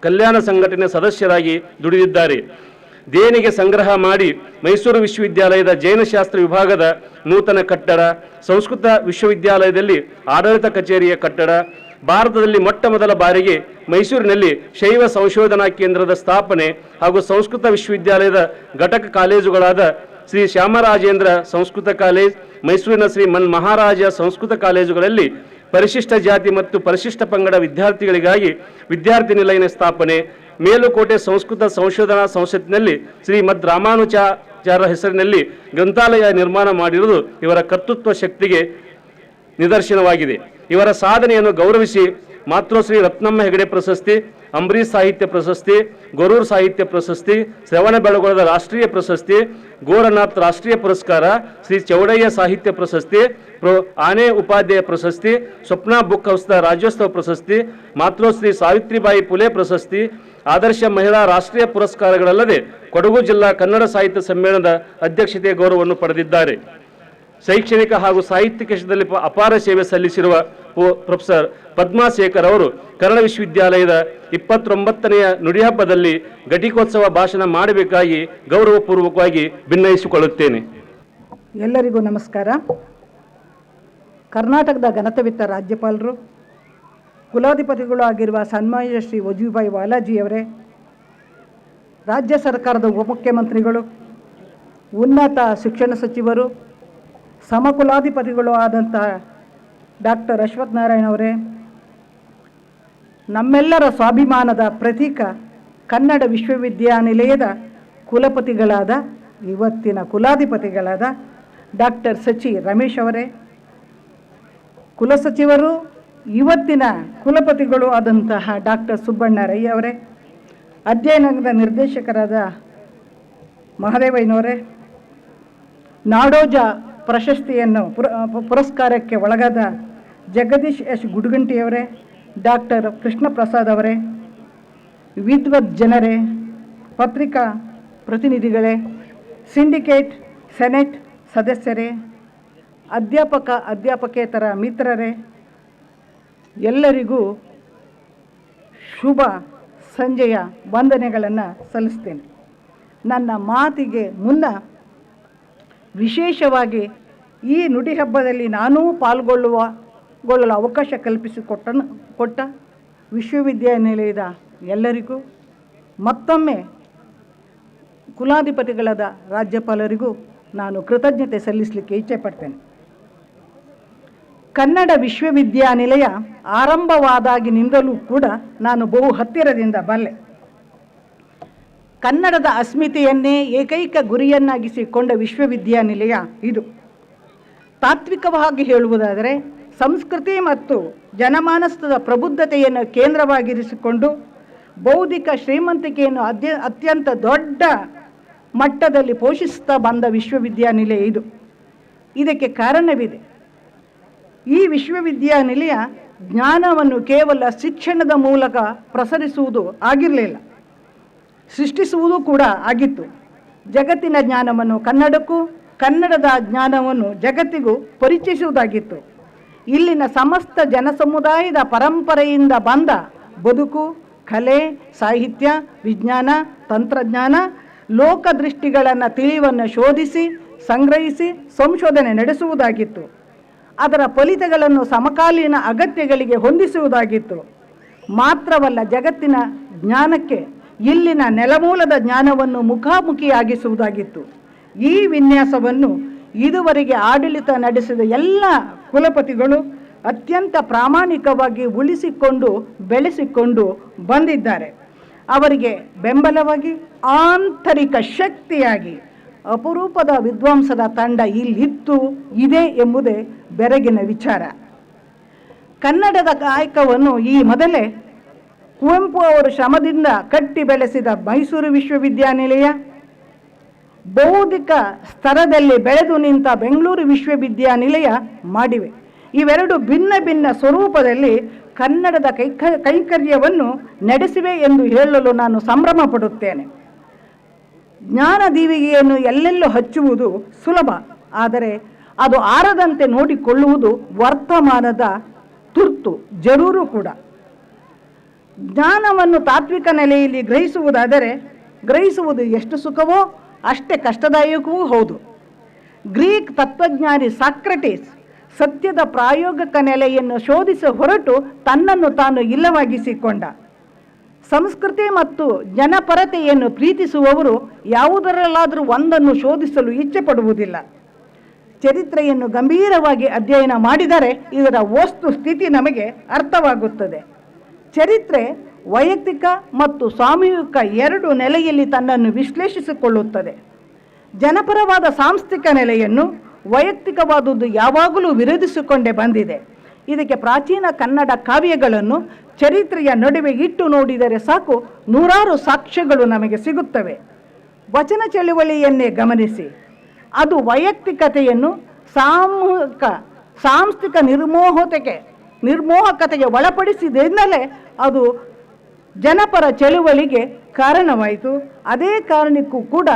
ಕಲ್ಯಾಣ ಸಂಘಟನೆ ಸದಸ್ಯರಾಗಿ ದುಡಿದಿದ್ದಾರೆ. ದೇಣಿಗೆ ಸಂಗ್ರಹ ಮಾಡಿ ಮೈಸೂರು ವಿಶ್ವವಿದ್ಯಾಲಯದ ಜೈನಶಾಸ್ತ್ರ ವಿಭಾಗದ ನೂತನ ಕಟ್ಟಡ, ಸಂಸ್ಕೃತ ವಿಶ್ವವಿದ್ಯಾಲಯದಲ್ಲಿ ಆಡಳಿತ ಕಚೇರಿಯ ಕಟ್ಟಡ, ಭಾರತದಲ್ಲಿ ಮೊಟ್ಟ ಮೊದಲ ಬಾರಿಗೆ ಮೈಸೂರಿನಲ್ಲಿ ಶೈವ ಸಂಶೋಧನಾ ಕೇಂದ್ರದ ಸ್ಥಾಪನೆ ಹಾಗೂ ಸಂಸ್ಕೃತ ವಿಶ್ವವಿದ್ಯಾಲಯದ ಘಟಕ ಕಾಲೇಜುಗಳಾದ ಶ್ರೀ ಶ್ಯಾಮರಾಜೇಂದ್ರ ಸಂಸ್ಕೃತ ಕಾಲೇಜ್, ಮೈಸೂರಿನ ಶ್ರೀ ಮಹಾರಾಜ ಸಂಸ್ಕೃತ ಕಾಲೇಜುಗಳಲ್ಲಿ ಪರಿಶಿಷ್ಟ ಜಾತಿ ಮತ್ತು ಪರಿಶಿಷ್ಟ ಪಂಗಡ ವಿದ್ಯಾರ್ಥಿಗಳಿಗಾಗಿ ವಿದ್ಯಾರ್ಥಿ ನಿಲಯನ ಸ್ಥಾಪನೆ, ಮೇಲುಕೋಟೆ ಸಂಸ್ಕೃತ ಸಂಶೋಧನಾ ಸಂಸ್ಥೆಯಲ್ಲಿ ಶ್ರೀಮದ್ ರಾಮಾನುಜಾಚಾರ್ಯ ಹೆಸರಿನಲ್ಲಿ ಗ್ರಂಥಾಲಯ ನಿರ್ಮಾಣ ಮಾಡಿರುವುದು ಇವರ ಕರ್ತೃತ್ವ ಶಕ್ತಿಗೆ ನಿದರ್ಶನವಾಗಿದೆ. ಇವರ ಸಾಧನೆಯನ್ನು ಗೌರವಿಸಿ ಮಾತೃಶ್ರೀ ರತ್ನಮ್ಮ ಹೆಗಡೆ ಪ್ರಶಸ್ತಿ, ಅಂಬರೀಷ್ ಸಾಹಿತ್ಯ ಪ್ರಶಸ್ತಿ, ಗೊರೂರು ಸಾಹಿತ್ಯ ಪ್ರಶಸ್ತಿ, ಶ್ರವಣಬೆಳಗೊಳದ ರಾಷ್ಟ್ರೀಯ ಪ್ರಶಸ್ತಿ, ಗೋರನಾಥ್ ರಾಷ್ಟ್ರೀಯ ಪುರಸ್ಕಾರ, ಶ್ರೀ ಚೌಡಯ್ಯ ಸಾಹಿತ್ಯ ಪ್ರಶಸ್ತಿ, ಆನೆ ಉಪಾಧ್ಯಾಯ ಪ್ರಶಸ್ತಿ, ಸ್ವಪ್ನ ಬುಕ್ ಹೌಸ್ದ ರಾಜ್ಯೋತ್ಸವ ಪ್ರಶಸ್ತಿ, ಮಾತೃಶ್ರೀ ಸಾವಿತ್ರಿಬಾಯಿ ಫುಲೆ ಪ್ರಶಸ್ತಿ, ಆದರ್ಶ ಮಹಿಳಾ ರಾಷ್ಟ್ರೀಯ ಪುರಸ್ಕಾರಗಳಲ್ಲದೆ ಕೊಡಗು ಜಿಲ್ಲಾ ಕನ್ನಡ ಸಾಹಿತ್ಯ ಸಮ್ಮೇಳನದ ಅಧ್ಯಕ್ಷತೆಯ ಗೌರವವನ್ನು ಪಡೆದಿದ್ದಾರೆ. ಶೈಕ್ಷಣಿಕ ಹಾಗೂ ಸಾಹಿತ್ಯ ಕ್ಷೇತ್ರದಲ್ಲಿ ಅಪಾರ ಸೇವೆ ಸಲ್ಲಿಸಿರುವ ಪ್ರೊಫೆಸರ್ ಪದ್ಮಾಶೇಖರ್ ಅವರು ಕನ್ನಡ ವಿಶ್ವವಿದ್ಯಾಲಯದ 29ನೇ ನುಡಿ ಹಬ್ಬದಲ್ಲಿ ಘಟಿಕೋತ್ಸವ ಭಾಷಣ ಮಾಡಬೇಕಾಗಿ ಗೌರವಪೂರ್ವಕವಾಗಿ ಭಿನ್ನಯಿಸಿಕೊಳ್ಳುತ್ತೇನೆ. ಎಲ್ಲರಿಗೂ ನಮಸ್ಕಾರ. ಕರ್ನಾಟಕದ ಘನತೆವಿತ್ತ ರಾಜ್ಯಪಾಲರು, ಕುಲಾಧಿಪತಿಗಳು ಆಗಿರುವ ಸನ್ಮಾನ್ಯ ಶ್ರೀ ವಜೂಭಾಯಿ ವಾಲಾಜಿಯವರೇ, ರಾಜ್ಯ ಸರ್ಕಾರದ ಉಪಮುಖ್ಯಮಂತ್ರಿಗಳು, ಉನ್ನತ ಶಿಕ್ಷಣ ಸಚಿವರು, ಸಮಕುಲಾಧಿಪತಿಗಳು ಆದಂತಹ ಡಾಕ್ಟರ್ ಅಶ್ವಥ್ ನಾರಾಯಣ ಅವರೇ, ನಮ್ಮೆಲ್ಲರ ಸ್ವಾಭಿಮಾನದ ಪ್ರತೀಕ ಕನ್ನಡ ವಿಶ್ವವಿದ್ಯಾನಿಲಯದ ಕುಲಪತಿಗಳಾದ, ಇವತ್ತಿನ ಕುಲಾಧಿಪತಿಗಳಾದ ಡಾಕ್ಟರ್ ಸಚಿ ರಮೇಶ್ ಅವರೇ, ಕುಲಸಚಿವರು, ಇವತ್ತಿನ ಕುಲಪತಿಗಳು ಆದಂತಹ ಡಾಕ್ಟರ್ ಸುಬ್ಬಣ್ಣ ರೈ ಅವರೇ, ಅಧ್ಯಯನದ ನಿರ್ದೇಶಕರಾದ ಮಹದೇವಯ್ಯನವರೇ, ನಾಡೋಜ ಪ್ರಶಸ್ತಿಯನ್ನು ಪುರಸ್ಕಾರಕ್ಕೆ ಒಳಗಾದ ಜಗದೀಶ್ ಎಸ್ ಗುಡುಗಂಟಿಯವರೇ, ಡಾಕ್ಟರ್ ಕೃಷ್ಣ ಪ್ರಸಾದ್ ಅವರೇ, ವಿದ್ವತ್ ಜನರೇ, ಪತ್ರಿಕಾ ಪ್ರತಿನಿಧಿಗಳೇ, ಸಿಂಡಿಕೇಟ್ ಸೆನೆಟ್ ಸದಸ್ಯರೇ, ಅಧ್ಯಾಪಕೇತರ ಮಿತ್ರರೇ, ಎಲ್ಲರಿಗೂ ಶುಭ ಸಂಜೆಯ ವಂದನೆಗಳನ್ನು ಸಲ್ಲಿಸ್ತೇನೆ. ನನ್ನ ಮಾತಿಗೆ ಮುನ್ನ ವಿಶೇಷವಾಗಿ ಈ ನುಡಿ ಹಬ್ಬದಲ್ಲಿ ನಾನೂ ಪಾಲ್ಗೊಳ್ಳಲು ಅವಕಾಶ ಕೊಟ್ಟ ವಿಶ್ವವಿದ್ಯಾನಿಲಯದ ಎಲ್ಲರಿಗೂ, ಮತ್ತೊಮ್ಮೆ ಕುಲಾಧಿಪತಿಗಳಾದ ರಾಜ್ಯಪಾಲರಿಗೂ ನಾನು ಕೃತಜ್ಞತೆ ಸಲ್ಲಿಸಲಿಕ್ಕೆ ಇಚ್ಛೆಪಡ್ತೇನೆ. ಕನ್ನಡ ವಿಶ್ವವಿದ್ಯಾನಿಲಯ ಆರಂಭವಾದಾಗಿನಿಂದಲೂ ಕೂಡ ನಾನು ಬಹು ಹತ್ತಿರದಿಂದ ಬಲ್ಲೆ. ಕನ್ನಡದ ಅಸ್ಮಿತೆಯನ್ನೇ ಏಕೈಕ ಗುರಿಯನ್ನಾಗಿಸಿಕೊಂಡ ವಿಶ್ವವಿದ್ಯಾನಿಲಯ ಇದು. ತಾತ್ವಿಕವಾಗಿ ಹೇಳುವುದಾದರೆ ಸಂಸ್ಕೃತಿ ಮತ್ತು ಜನಮಾನಸದ ಪ್ರಬುದ್ಧತೆಯನ್ನು ಕೇಂದ್ರವಾಗಿರಿಸಿಕೊಂಡು ಬೌದ್ಧಿಕ ಶ್ರೀಮಂತಿಕೆಯನ್ನು ಅತ್ಯಂತ ದೊಡ್ಡ ಮಟ್ಟದಲ್ಲಿ ಪೋಷಿಸುತ್ತಾ ಬಂದ ವಿಶ್ವವಿದ್ಯಾನಿಲಯ ಇದು. ಇದಕ್ಕೆ ಕಾರಣವಿದೆ. ಈ ವಿಶ್ವವಿದ್ಯಾನಿಲಯ ಜ್ಞಾನವನ್ನು ಕೇವಲ ಶಿಕ್ಷಣದ ಮೂಲಕ ಪ್ರಸರಿಸುವುದು ಆಗಿರಲಿಲ್ಲ, ಸೃಷ್ಟಿಸುವುದು ಕೂಡ ಆಗಿತ್ತು. ಜಗತ್ತಿನ ಜ್ಞಾನವನ್ನು ಕನ್ನಡಕ್ಕೂ, ಕನ್ನಡದ ಜ್ಞಾನವನ್ನು ಜಗತ್ತಿಗೂ ಪರಿಚಯಿಸುವುದಾಗಿತ್ತು. ಇಲ್ಲಿನ ಸಮಸ್ತ ಜನಸಮುದಾಯದ ಪರಂಪರೆಯಿಂದ ಬಂದ ಬದುಕು, ಕಲೆ, ಸಾಹಿತ್ಯ, ವಿಜ್ಞಾನ, ತಂತ್ರಜ್ಞಾನ, ಲೋಕದೃಷ್ಟಿಗಳನ್ನು ತಿಳಿವನ್ನು ಶೋಧಿಸಿ ಸಂಗ್ರಹಿಸಿ ಸಂಶೋಧನೆ ನಡೆಸುವುದಾಗಿತ್ತು. ಅದರ ಫಲಿತಗಳನ್ನು ಸಮಕಾಲೀನ ಅಗತ್ಯಗಳಿಗೆ ಹೊಂದಿಸುವುದಾಗಿತ್ತು. ಮಾತ್ರವಲ್ಲ, ಜಗತ್ತಿನ ಜ್ಞಾನಕ್ಕೆ ಇಲ್ಲಿನ ನೆಲಮೂಲದ ಜ್ಞಾನವನ್ನು ಮುಖಾಮುಖಿಯಾಗಿಸುವುದಾಗಿತ್ತು. ಈ ವಿನ್ಯಾಸವನ್ನು ಇದುವರೆಗೆ ಆಡಳಿತ ನಡೆಸಿದ ಎಲ್ಲ ಕುಲಪತಿಗಳು ಅತ್ಯಂತ ಪ್ರಾಮಾಣಿಕವಾಗಿ ಉಳಿಸಿಕೊಂಡು ಬೆಳೆಸಿಕೊಂಡು ಬಂದಿದ್ದಾರೆ. ಅವರಿಗೆ ಬೆಂಬಲವಾಗಿ ಆಂತರಿಕ ಶಕ್ತಿಯಾಗಿ ಅಪರೂಪದ ವಿದ್ವಾಂಸರ ತಂಡ ಇಲ್ಲಿತ್ತು, ಇದೆ ಎಂಬುದೇ ಬೆರಗಿನ ವಿಚಾರ. ಕನ್ನಡದ ಕಾಯಕವನ್ನು ಈ ಮೊದಲೇ ಕುವೆಂಪು ಅವರು ಶ್ರಮದಿಂದ ಕಟ್ಟಿ ಬೆಳೆಸಿದ ಮೈಸೂರು ವಿಶ್ವವಿದ್ಯಾನಿಲಯ, ಬೌದ್ಧಿಕ ಸ್ತರದಲ್ಲಿ ಬೆಳೆದು ನಿಂತ ಬೆಂಗಳೂರು ವಿಶ್ವವಿದ್ಯಾನಿಲಯ ಮಾಡಿವೆ. ಇವೆರಡು ಭಿನ್ನ ಭಿನ್ನ ಸ್ವರೂಪದಲ್ಲಿ ಕನ್ನಡದ ಕೈಂಕರ್ಯವನ್ನು ನಡೆಸಿವೆ ಎಂದು ಹೇಳಲು ನಾನು ಸಂಭ್ರಮ ಪಡುತ್ತೇನೆ. ಜ್ಞಾನ ದೀವಿಗೆಯನ್ನು ಎಲ್ಲೆಲ್ಲೂ ಹಚ್ಚುವುದು ಸುಲಭ, ಆದರೆ ಅದು ಆರದಂತೆ ನೋಡಿಕೊಳ್ಳುವುದು ವರ್ತಮಾನದ ತುರ್ತು ಜರೂರು ಕೂಡ. ಜ್ಞಾನವನ್ನು ತಾತ್ವಿಕ ನೆಲೆಯಲ್ಲಿ ಗ್ರಹಿಸುವುದು ಎಷ್ಟು ಸುಖವೋ ಅಷ್ಟೇ ಕಷ್ಟದಾಯಕವೂ ಹೌದು. ಗ್ರೀಕ್ ತತ್ವಜ್ಞಾನಿ ಸಾಕ್ರಟೀಸ್ ಸತ್ಯದ ಪ್ರಾಯೋಗಿಕ ನೆಲೆಯನ್ನು ಶೋಧಿಸಿ ಹೊರಟು ತನ್ನನ್ನು ತಾನು ಇಲ್ಲವಾಗಿಸಿಕೊಂಡ. ಸಂಸ್ಕೃತಿ ಮತ್ತು ಜನಪರತೆಯನ್ನು ಪ್ರೀತಿಸುವವರು ಯಾವುದರಲ್ಲಾದರೂ ಒಂದನ್ನು ಶೋಧಿಸಲು ಇಚ್ಛೆ ಪಡುವುದಿಲ್ಲ. ಚರಿತ್ರೆಯನ್ನು ಗಂಭೀರವಾಗಿ ಅಧ್ಯಯನ ಮಾಡಿದರೆ ಇದರ ವಸ್ತು ಸ್ಥಿತಿ ನಮಗೆ ಅರ್ಥವಾಗುತ್ತದೆ. ಚರಿತ್ರೆ ವೈಯಕ್ತಿಕ ಮತ್ತು ಸಾಮೂಹಿಕ ಎರಡು ನೆಲೆಯಲ್ಲಿ ತನ್ನನ್ನು ವಿಶ್ಲೇಷಿಸಿಕೊಳ್ಳುತ್ತದೆ. ಜನಪರವಾದ ಸಾಂಸ್ಥಿಕ ನೆಲೆಯನ್ನು ವೈಯಕ್ತಿಕವಾದುದು ಯಾವಾಗಲೂ ವಿರೋಧಿಸಿಕೊಂಡೇ ಬಂದಿದೆ. ಇದಕ್ಕೆ ಪ್ರಾಚೀನ ಕನ್ನಡ ಕಾವ್ಯಗಳನ್ನು ಚರಿತ್ರೆಯ ನಡುವೆ ಇಟ್ಟು ನೋಡಿದರೆ ಸಾಕು, ನೂರಾರು ಸಾಕ್ಷ್ಯಗಳು ನಮಗೆ ಸಿಗುತ್ತವೆ. ವಚನ ಚಳುವಳಿಯನ್ನೇ ಗಮನಿಸಿ, ಅದು ವೈಯಕ್ತಿಕತೆಯನ್ನು ಸಾಂಸ್ಥಿಕ ನಿರ್ಮೋಹಕತೆಗೆ ಒಳಪಡಿಸಿದಿಂದಲೇ ಅದು ಜನಪರ ಚಳುವಳಿಗೆ ಕಾರಣವಾಯಿತು. ಅದೇ ಕಾರಣಕ್ಕೂ ಕೂಡ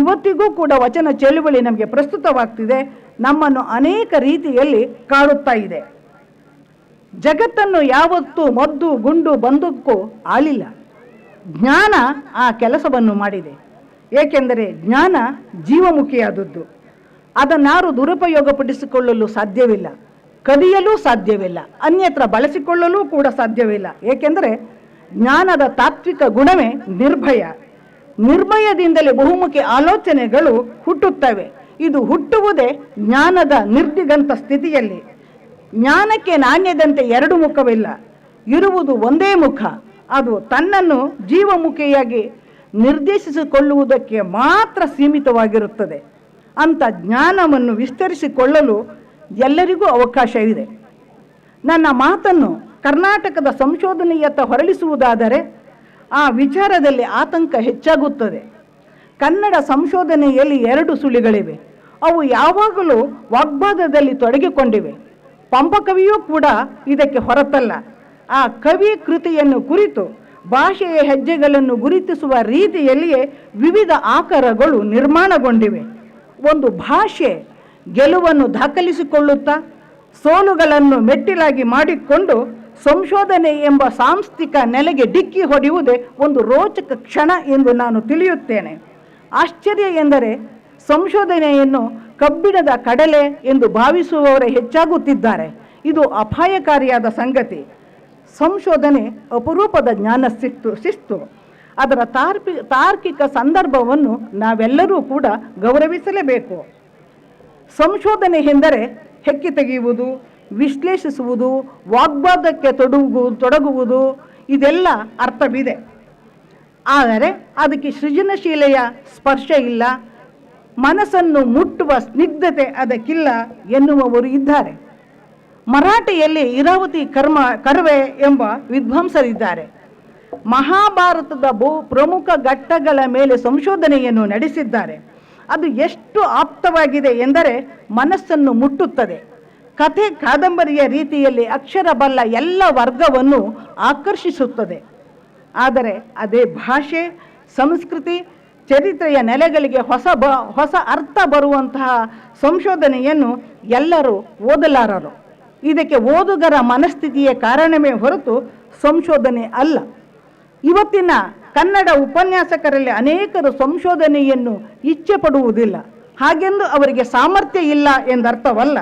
ಇವತ್ತಿಗೂ ಕೂಡ ವಚನ ಚಳುವಳಿ ನಮಗೆ ಪ್ರಸ್ತುತವಾಗ್ತಿದೆ, ನಮ್ಮನ್ನು ಅನೇಕ ರೀತಿಯಲ್ಲಿ ಕಾಡುತ್ತಾ ಇದೆ. ಜಗತ್ತನ್ನು ಯಾವತ್ತೂ ಮದ್ದು ಗುಂಡು ಬಂದೂಕು ಆಳಿಲ್ಲ, ಜ್ಞಾನ ಆ ಕೆಲಸವನ್ನು ಮಾಡಿದೆ. ಏಕೆಂದರೆ ಜ್ಞಾನ ಜೀವಮುಖಿಯಾದದ್ದು, ಅದನ್ನಾರು ದುರುಪಯೋಗಪಡಿಸಿಕೊಳ್ಳಲು ಸಾಧ್ಯವಿಲ್ಲ, ಕದಿಯಲೂ ಸಾಧ್ಯವಿಲ್ಲ, ಅನ್ಯತ್ರ ಬಳಸಿಕೊಳ್ಳಲೂ ಕೂಡ ಸಾಧ್ಯವಿಲ್ಲ. ಏಕೆಂದರೆ ಜ್ಞಾನದ ತಾತ್ವಿಕ ಗುಣವೇ ನಿರ್ಭಯ. ನಿರ್ಭಯದಿಂದಲೇ ಬಹುಮುಖಿ ಆಲೋಚನೆಗಳು ಹುಟ್ಟುತ್ತವೆ. ಇದು ಹುಟ್ಟುವುದೇ ಜ್ಞಾನದ ನಿರ್ದಿಗಂತ ಸ್ಥಿತಿಯಲ್ಲಿ. ಜ್ಞಾನಕ್ಕೆ ನಾಣ್ಯದಂತೆ ಎರಡು ಮುಖವಿಲ್ಲ, ಇರುವುದು ಒಂದೇ ಮುಖ. ಅದು ತನ್ನನ್ನು ಜೀವಮುಖಿಯಾಗಿ ನಿರ್ದೇಶಿಸಿಕೊಳ್ಳುವುದಕ್ಕೆ ಮಾತ್ರ ಸೀಮಿತವಾಗಿರುತ್ತದೆ. ಅಂಥ ಜ್ಞಾನವನ್ನು ವಿಸ್ತರಿಸಿಕೊಳ್ಳಲು ಎಲ್ಲರಿಗೂ ಅವಕಾಶ ಇದೆ. ನನ್ನ ಮಾತನ್ನು ಕರ್ನಾಟಕದ ಸಂಶೋಧನೆಯತ್ತ ಹೊರಳಿಸುವುದಾದರೆ ಆ ವಿಚಾರದಲ್ಲಿ ಆತಂಕ ಹೆಚ್ಚಾಗುತ್ತದೆ. ಕನ್ನಡ ಸಂಶೋಧನೆಯಲ್ಲಿ ಎರಡು ಸುಳಿಗಳಿವೆ. ಅವು ಯಾವಾಗಲೂ ವಾಗ್ವಾದದಲ್ಲಿ ತೊಡಗಿಕೊಂಡಿವೆ. ಪಂಪಕವಿಯೂ ಕೂಡ ಇದಕ್ಕೆ ಹೊರತಲ್ಲ. ಆ ಕವಿ ಕೃತಿಯನ್ನು ಕುರಿತು ಭಾಷೆಯ ಹೆಜ್ಜೆಗಳನ್ನು ಗುರುತಿಸುವ ರೀತಿಯಲ್ಲಿಯೇ ವಿವಿಧ ಆಕಾರಗಳು ನಿರ್ಮಾಣಗೊಂಡಿವೆ. ಒಂದು ಭಾಷೆ ಗೆಲುವನ್ನು ದಾಖಲಿಸಿಕೊಳ್ಳುತ್ತಾ ಸೋಲುಗಳನ್ನು ಮೆಟ್ಟಿಲಾಗಿ ಮಾಡಿಕೊಂಡು ಸಂಶೋಧನೆ ಎಂಬ ಸಾಂಸ್ಥಿಕ ನೆಲೆಗೆ ಡಿಕ್ಕಿ ಹೊಡೆಯುವುದೇ ಒಂದು ರೋಚಕ ಕ್ಷಣ ಎಂದು ನಾನು ತಿಳಿಯುತ್ತೇನೆ. ಆಶ್ಚರ್ಯ ಎಂದರೆ ಸಂಶೋಧನೆಯನ್ನು ಕಬ್ಬಿಣದ ಕಡಲೆ ಎಂದು ಭಾವಿಸುವವರೇ ಹೆಚ್ಚಾಗುತ್ತಿದ್ದಾರೆ. ಇದು ಅಪಾಯಕಾರಿಯಾದ ಸಂಗತಿ. ಸಂಶೋಧನೆ ಅಪರೂಪದ ಜ್ಞಾನ ಶಿಸ್ತು. ಅದರ ತಾರ್ಕಿಕ ಸಂದರ್ಭವನ್ನು ನಾವೆಲ್ಲರೂ ಕೂಡ ಗೌರವಿಸಲೇಬೇಕು. ಸಂಶೋಧನೆ ಎಂದರೆ ಹೆಕ್ಕಿ ತೆಗೆಯುವುದು, ವಿಶ್ಲೇಷಿಸುವುದು, ವಾಗ್ವಾದಕ್ಕೆ ತೊಡಗುವುದು, ಇದೆಲ್ಲ ಅರ್ಥವಿದೆ. ಆದರೆ ಅದಕ್ಕೆ ಸೃಜನಶೀಲೆಯ ಸ್ಪರ್ಶ ಇಲ್ಲ, ಮನಸ್ಸನ್ನು ಮುಟ್ಟುವ ಸ್ನಿಗ್ಧತೆ ಅದಕ್ಕಿಲ್ಲ ಎನ್ನುವವರು ಇದ್ದಾರೆ. ಮರಾಠಿಯಲ್ಲಿ ಇರಾವತಿ ಕರ್ವೆ ಎಂಬ ವಿದ್ವಾಂಸರಿದ್ದಾರೆ. ಮಹಾಭಾರತದ ಪ್ರಮುಖ ಘಟ್ಟಗಳ ಮೇಲೆ ಸಂಶೋಧನೆಯನ್ನು ನಡೆಸಿದ್ದಾರೆ. ಅದು ಎಷ್ಟು ಆಪ್ತವಾಗಿದೆ ಎಂದರೆ ಮನಸ್ಸನ್ನು ಮುಟ್ಟುತ್ತದೆ. ಕಥೆ ಕಾದಂಬರಿಯ ರೀತಿಯಲ್ಲಿ ಅಕ್ಷರ ಬಲ್ಲ ಎಲ್ಲ ವರ್ಗವನ್ನು ಆಕರ್ಷಿಸುತ್ತದೆ. ಆದರೆ ಅದೇ ಭಾಷೆ, ಸಂಸ್ಕೃತಿ, ಚರಿತ್ರೆಯ ನೆಲೆಗಳಿಗೆ ಹೊಸ ಅರ್ಥ ಬರುವಂತಹ ಸಂಶೋಧನೆಯನ್ನು ಎಲ್ಲರೂ ಓದಲಾರರು. ಇದಕ್ಕೆ ಓದುಗರ ಮನಸ್ಥಿತಿಯ ಕಾರಣವೇ ಹೊರತು ಸಂಶೋಧನೆ ಅಲ್ಲ. ಇವತ್ತಿನ ಕನ್ನಡ ಉಪನ್ಯಾಸಕರಲ್ಲಿ ಅನೇಕರು ಸಂಶೋಧನೆಯನ್ನು ಇಚ್ಛೆ ಪಡುವುದಿಲ್ಲ. ಹಾಗೆಂದು ಅವರಿಗೆ ಸಾಮರ್ಥ್ಯ ಇಲ್ಲ ಎಂದರ್ಥವಲ್ಲ.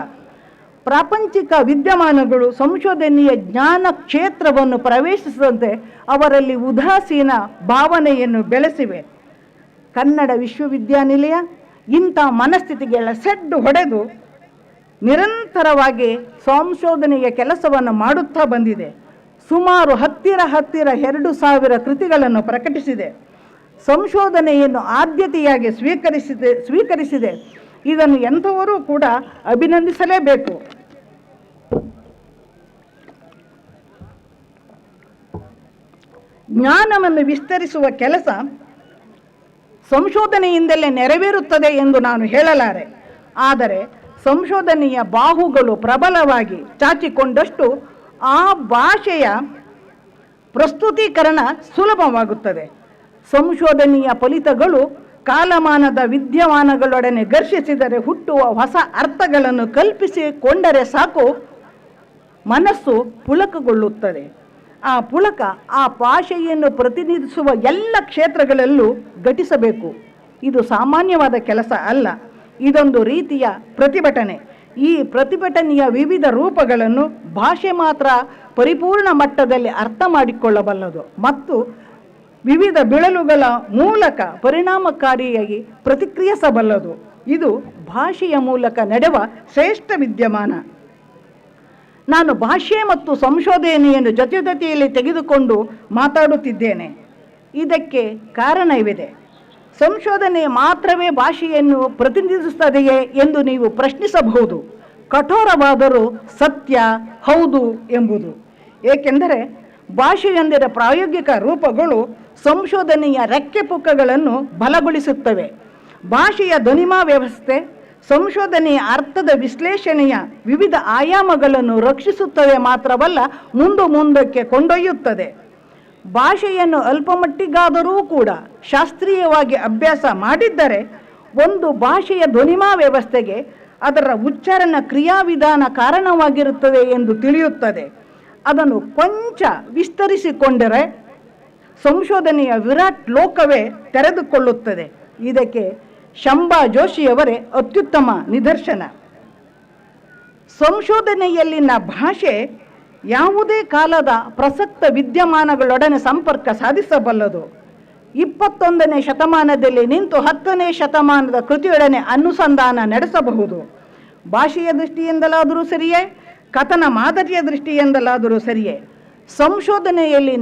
ಪ್ರಾಪಂಚಿಕ ವಿದ್ಯಮಾನಗಳು ಸಂಶೋಧನೆಯ ಜ್ಞಾನ ಕ್ಷೇತ್ರವನ್ನು ಪ್ರವೇಶಿಸದಂತೆ ಅವರಲ್ಲಿ ಉದಾಸೀನ ಭಾವನೆಯನ್ನು ಬೆಳೆಸಿವೆ. ಕನ್ನಡ ವಿಶ್ವವಿದ್ಯಾನಿಲಯ ಇಂಥ ಮನಸ್ಥಿತಿಗಳ ಸೆಡ್ಡು ಹೊಡೆದು ನಿರಂತರವಾಗಿ ಸಂಶೋಧನೆಯ ಕೆಲಸವನ್ನು ಮಾಡುತ್ತಾ ಬಂದಿದೆ. ಸುಮಾರು ಹತ್ತಿರ 2,000 ಕೃತಿಗಳನ್ನು ಪ್ರಕಟಿಸಿದೆ. ಸಂಶೋಧನೆಯನ್ನು ಆದ್ಯತೆಯಾಗಿ ಸ್ವೀಕರಿಸಿದೆ. ಇದನ್ನು ಎಂಥವರೂ ಕೂಡ ಅಭಿನಂದಿಸಲೇಬೇಕು. ಜ್ಞಾನವನ್ನು ವಿಸ್ತರಿಸುವ ಕೆಲಸ ಸಂಶೋಧನೆಯಿಂದಲೇ ನೆರವೇರುತ್ತದೆ ಎಂದು ನಾನು ಹೇಳಲಾರೆ. ಆದರೆ ಸಂಶೋಧನೆಯ ಬಾಹುಗಳು ಪ್ರಬಲವಾಗಿ ಚಾಚಿಕೊಂಡಷ್ಟು ಆ ಭಾಷೆಯ ಪ್ರಸ್ತುತೀಕರಣ ಸುಲಭವಾಗುತ್ತದೆ. ಸಂಶೋಧನೆಯ ಫಲಿತಗಳು ಕಾಲಮಾನದ ವಿದ್ಯಮಾನಗಳೊಡನೆ ಘರ್ಷಿಸಿದರೆ ಹುಟ್ಟುವ ಹೊಸ ಅರ್ಥಗಳನ್ನು ಕಲ್ಪಿಸಿಕೊಂಡರೆ ಸಾಕು, ಮನಸ್ಸು ಪುಳಕಗೊಳ್ಳುತ್ತದೆ. ಆ ಪುಳಕ ಆ ಭಾಷೆಯನ್ನು ಪ್ರತಿನಿಧಿಸುವ ಎಲ್ಲ ಕ್ಷೇತ್ರಗಳಲ್ಲೂ ಘಟಿಸಬೇಕು. ಇದು ಸಾಮಾನ್ಯವಾದ ಕೆಲಸ ಅಲ್ಲ, ಇದೊಂದು ರೀತಿಯ ಪ್ರತಿಭಟನೆ. ಈ ಪ್ರತಿಭಟನೆಯ ವಿವಿಧ ರೂಪಗಳನ್ನು ಭಾಷೆ ಮಾತ್ರ ಪರಿಪೂರ್ಣ ಮಟ್ಟದಲ್ಲಿ ಅರ್ಥ ಮಾಡಿಕೊಳ್ಳಬಲ್ಲದು ಮತ್ತು ವಿವಿಧ ಬಿಳಲುಗಳ ಮೂಲಕ ಪರಿಣಾಮಕಾರಿಯಾಗಿ ಪ್ರತಿಕ್ರಿಯಿಸಬಲ್ಲದು. ಇದು ಭಾಷೆಯ ಮೂಲಕ ನಡೆವ ಶ್ರೇಷ್ಠ ವಿದ್ಯಮಾನ. ನಾನು ಭಾಷೆ ಮತ್ತು ಸಂಶೋಧನೆಯನ್ನು ಜೊತೆಯಲ್ಲಿ ತೆಗೆದುಕೊಂಡು ಮಾತಾಡುತ್ತಿದ್ದೇನೆ. ಇದಕ್ಕೆ ಕಾರಣವಿದೆ. ಸಂಶೋಧನೆ ಮಾತ್ರವೇ ಭಾಷೆಯನ್ನು ಪ್ರತಿನಿಧಿಸುತ್ತದೆಯೇ ಎಂದು ನೀವು ಪ್ರಶ್ನಿಸಬಹುದು. ಕಠೋರವಾದರೂ ಸತ್ಯ ಹೌದು ಎಂಬುದು. ಏಕೆಂದರೆ ಭಾಷೆಯೊಂದರ ಪ್ರಾಯೋಗಿಕ ರೂಪಗಳು ಸಂಶೋಧನೆಯ ರೆಕ್ಕೆಪುಕ್ಕಗಳನ್ನು ಬಲಗೊಳಿಸುತ್ತವೆ. ಭಾಷೆಯ ಧ್ವನಿಮಾ ವ್ಯವಸ್ಥೆ ಸಂಶೋಧನೆಯ ಅರ್ಥದ ವಿಶ್ಲೇಷಣೆಯ ವಿವಿಧ ಆಯಾಮಗಳನ್ನು ರಕ್ಷಿಸುತ್ತದೆ ಮಾತ್ರವಲ್ಲ, ಮುಂದಕ್ಕೆ ಕೊಂಡೊಯ್ಯುತ್ತದೆ. ಭಾಷೆಯನ್ನು ಅಲ್ಪಮಟ್ಟಿಗಾದರೂ ಕೂಡ ಶಾಸ್ತ್ರೀಯವಾಗಿ ಅಭ್ಯಾಸ ಮಾಡಿದ್ದರೆ ಒಂದು ಭಾಷೆಯ ಧ್ವನಿಮಾ ವ್ಯವಸ್ಥೆಗೆ ಅದರ ಉಚ್ಚಾರಣ ಕ್ರಿಯಾವಿಧಾನ ಕಾರಣವಾಗಿರುತ್ತದೆ ಎಂದು ತಿಳಿಯುತ್ತದೆ. ಅದನ್ನು ಕೊಂಚ ವಿಸ್ತರಿಸಿಕೊಂಡರೆ ಸಂಶೋಧನೆಯ ವಿರಾಟ್ ಲೋಕವೇ ತೆರೆದುಕೊಳ್ಳುತ್ತದೆ. ಇದಕ್ಕೆ ಶಂಭಾ ಜೋಶಿಯವರೇ ಅತ್ಯುತ್ತಮ ನಿದರ್ಶನ. ಸಂಶೋಧನೆಯಲ್ಲಿನ ಭಾಷೆ ಯಾವುದೇ ಕಾಲದ ಪ್ರಸಕ್ತ ವಿದ್ಯಮಾನಗಳೊಡನೆ ಸಂಪರ್ಕ ಸಾಧಿಸಬಲ್ಲದು. 21ನೇ ಶತಮಾನದಲ್ಲಿ ನಿಂತು 10ನೇ ಶತಮಾನದ ಕೃತಿಯೊಡನೆ ಅನುಸಂಧಾನ ನಡೆಸಬಹುದು. ಭಾಷೆಯ ದೃಷ್ಟಿಯಿಂದಲಾದರೂ ಸರಿಯೇ, ಕಥನ ಮಾದರಿಯ ದೃಷ್ಟಿಯಿಂದಲಾದರೂ ಸರಿಯೇ, ಸಂಶೋಧನೆಯಲ್ಲಿ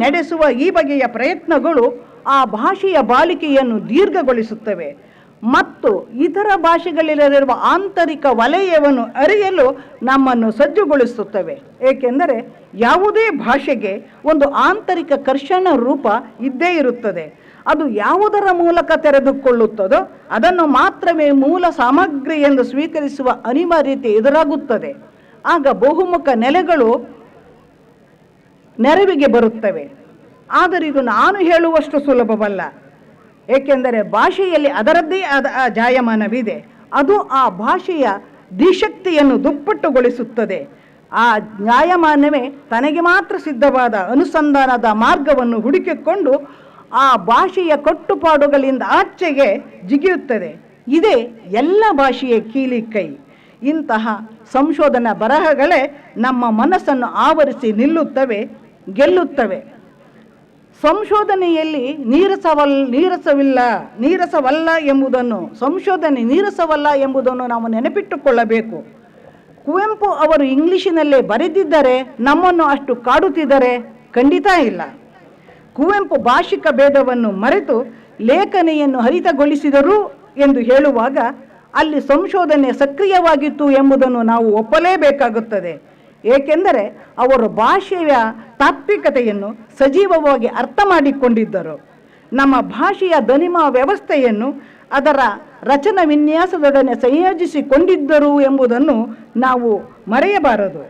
ನಡೆಸುವ ಈ ಬಗೆಯ ಪ್ರಯತ್ನಗಳು ಆ ಭಾಷೆಯ ಬಾಳಿಕೆಯನ್ನು ದೀರ್ಘಗೊಳಿಸುತ್ತವೆ ಮತ್ತು ಇತರ ಭಾಷೆಗಳಲ್ಲಿರುವ ಆಂತರಿಕ ವಲಯವನ್ನು ಅರಿಯಲು ನಮ್ಮನ್ನು ಸಜ್ಜುಗೊಳಿಸುತ್ತವೆ. ಏಕೆಂದರೆ ಯಾವುದೇ ಭಾಷೆಗೆ ಒಂದು ಆಂತರಿಕ ಕರ್ಷಣ ರೂಪ ಇದ್ದೇ ಇರುತ್ತದೆ. ಅದು ಯಾವುದರ ಮೂಲಕ ತೆರೆದುಕೊಳ್ಳುತ್ತದೋ ಅದನ್ನು ಮಾತ್ರವೇ ಮೂಲ ಸಾಮಗ್ರಿ ಎಂದು ಸ್ವೀಕರಿಸುವ ಅನಿವಾರ್ಯತೆ ಎದುರಾಗುತ್ತದೆ. ಆಗ ಬಹುಮುಖ ನೆಲೆಗಳು ನೆರವಿಗೆ ಬರುತ್ತವೆ. ಆದರೆ ಇದು ನಾನು ಹೇಳುವಷ್ಟು ಸುಲಭವಲ್ಲ. ಏಕೆಂದರೆ ಭಾಷೆಯಲ್ಲಿ ಅದರದ್ದೇ ಆದ ಜಾಯಮಾನವಿದೆ. ಅದು ಆ ಭಾಷೆಯ ಧಿಶಕ್ತಿಯನ್ನು ದುಪ್ಪಟ್ಟುಗೊಳಿಸುತ್ತದೆ. ಆ ಜಾಯಮಾನವೇ ತನಗೆ ಮಾತ್ರ ಸಿದ್ಧವಾದ ಅನುಸಂಧಾನದ ಮಾರ್ಗವನ್ನು ಹುಡುಕಿಕೊಂಡು ಆ ಭಾಷೆಯ ಕಟ್ಟುಪಾಡುಗಳಿಂದ ಆಚೆಗೆ ಜಿಗಿಯುತ್ತದೆ. ಇದೇ ಎಲ್ಲ ಭಾಷೆಯ ಕೀಲಿಕೈ. ಇಂತಹ ಸಂಶೋಧನಾ ಬರಹಗಳೇ ನಮ್ಮ ಮನಸ್ಸನ್ನು ಆವರಿಸಿ ನಿಲ್ಲುತ್ತವೆ, ಗೆಲ್ಲುತ್ತವೆ. ಸಂಶೋಧನೆಯಲ್ಲಿ ನೀರಸವಲ್ಲ ಎಂಬುದನ್ನು ನಾವು ನೆನಪಿಟ್ಟುಕೊಳ್ಳಬೇಕು. ಕುವೆಂಪು ಅವರು ಇಂಗ್ಲಿಷಿನಲ್ಲೇ ಬರೆದಿದ್ದರೆ ನಮ್ಮನ್ನು ಅಷ್ಟು ಕಾಡುತ್ತಿದ್ದರೆ ಖಂಡಿತ ಇಲ್ಲ. ಕುವೆಂಪು ಭಾಷಿಕ ಭೇದವನ್ನು ಮರೆತು ಲೇಖನೆಯನ್ನು ಹರಿತಗೊಳಿಸಿದರು ಎಂದು ಹೇಳುವಾಗ ಅಲ್ಲಿ ಸಂಶೋಧನೆ ಸಕ್ರಿಯವಾಗಿತ್ತು ಎಂಬುದನ್ನು ನಾವು ಒಪ್ಪಲೇಬೇಕಾಗುತ್ತದೆ. ಏಕೆಂದರೆ ಅವರು ಭಾಷೆಯ ತಾತ್ವಿಕತೆಯನ್ನು ಸಜೀವವಾಗಿ ಅರ್ಥ ಮಾಡಿಕೊಂಡಿದ್ದರು. ನಮ್ಮ ಭಾಷೆಯ ಧ್ವನಿಮಾ ವ್ಯವಸ್ಥೆಯನ್ನು ಅದರ ರಚನಾ ವಿನ್ಯಾಸದೊಡನೆ ಸಂಯೋಜಿಸಿಕೊಂಡಿದ್ದರು ಎಂಬುದನ್ನು ನಾವು ಮರೆಯಬಾರದು.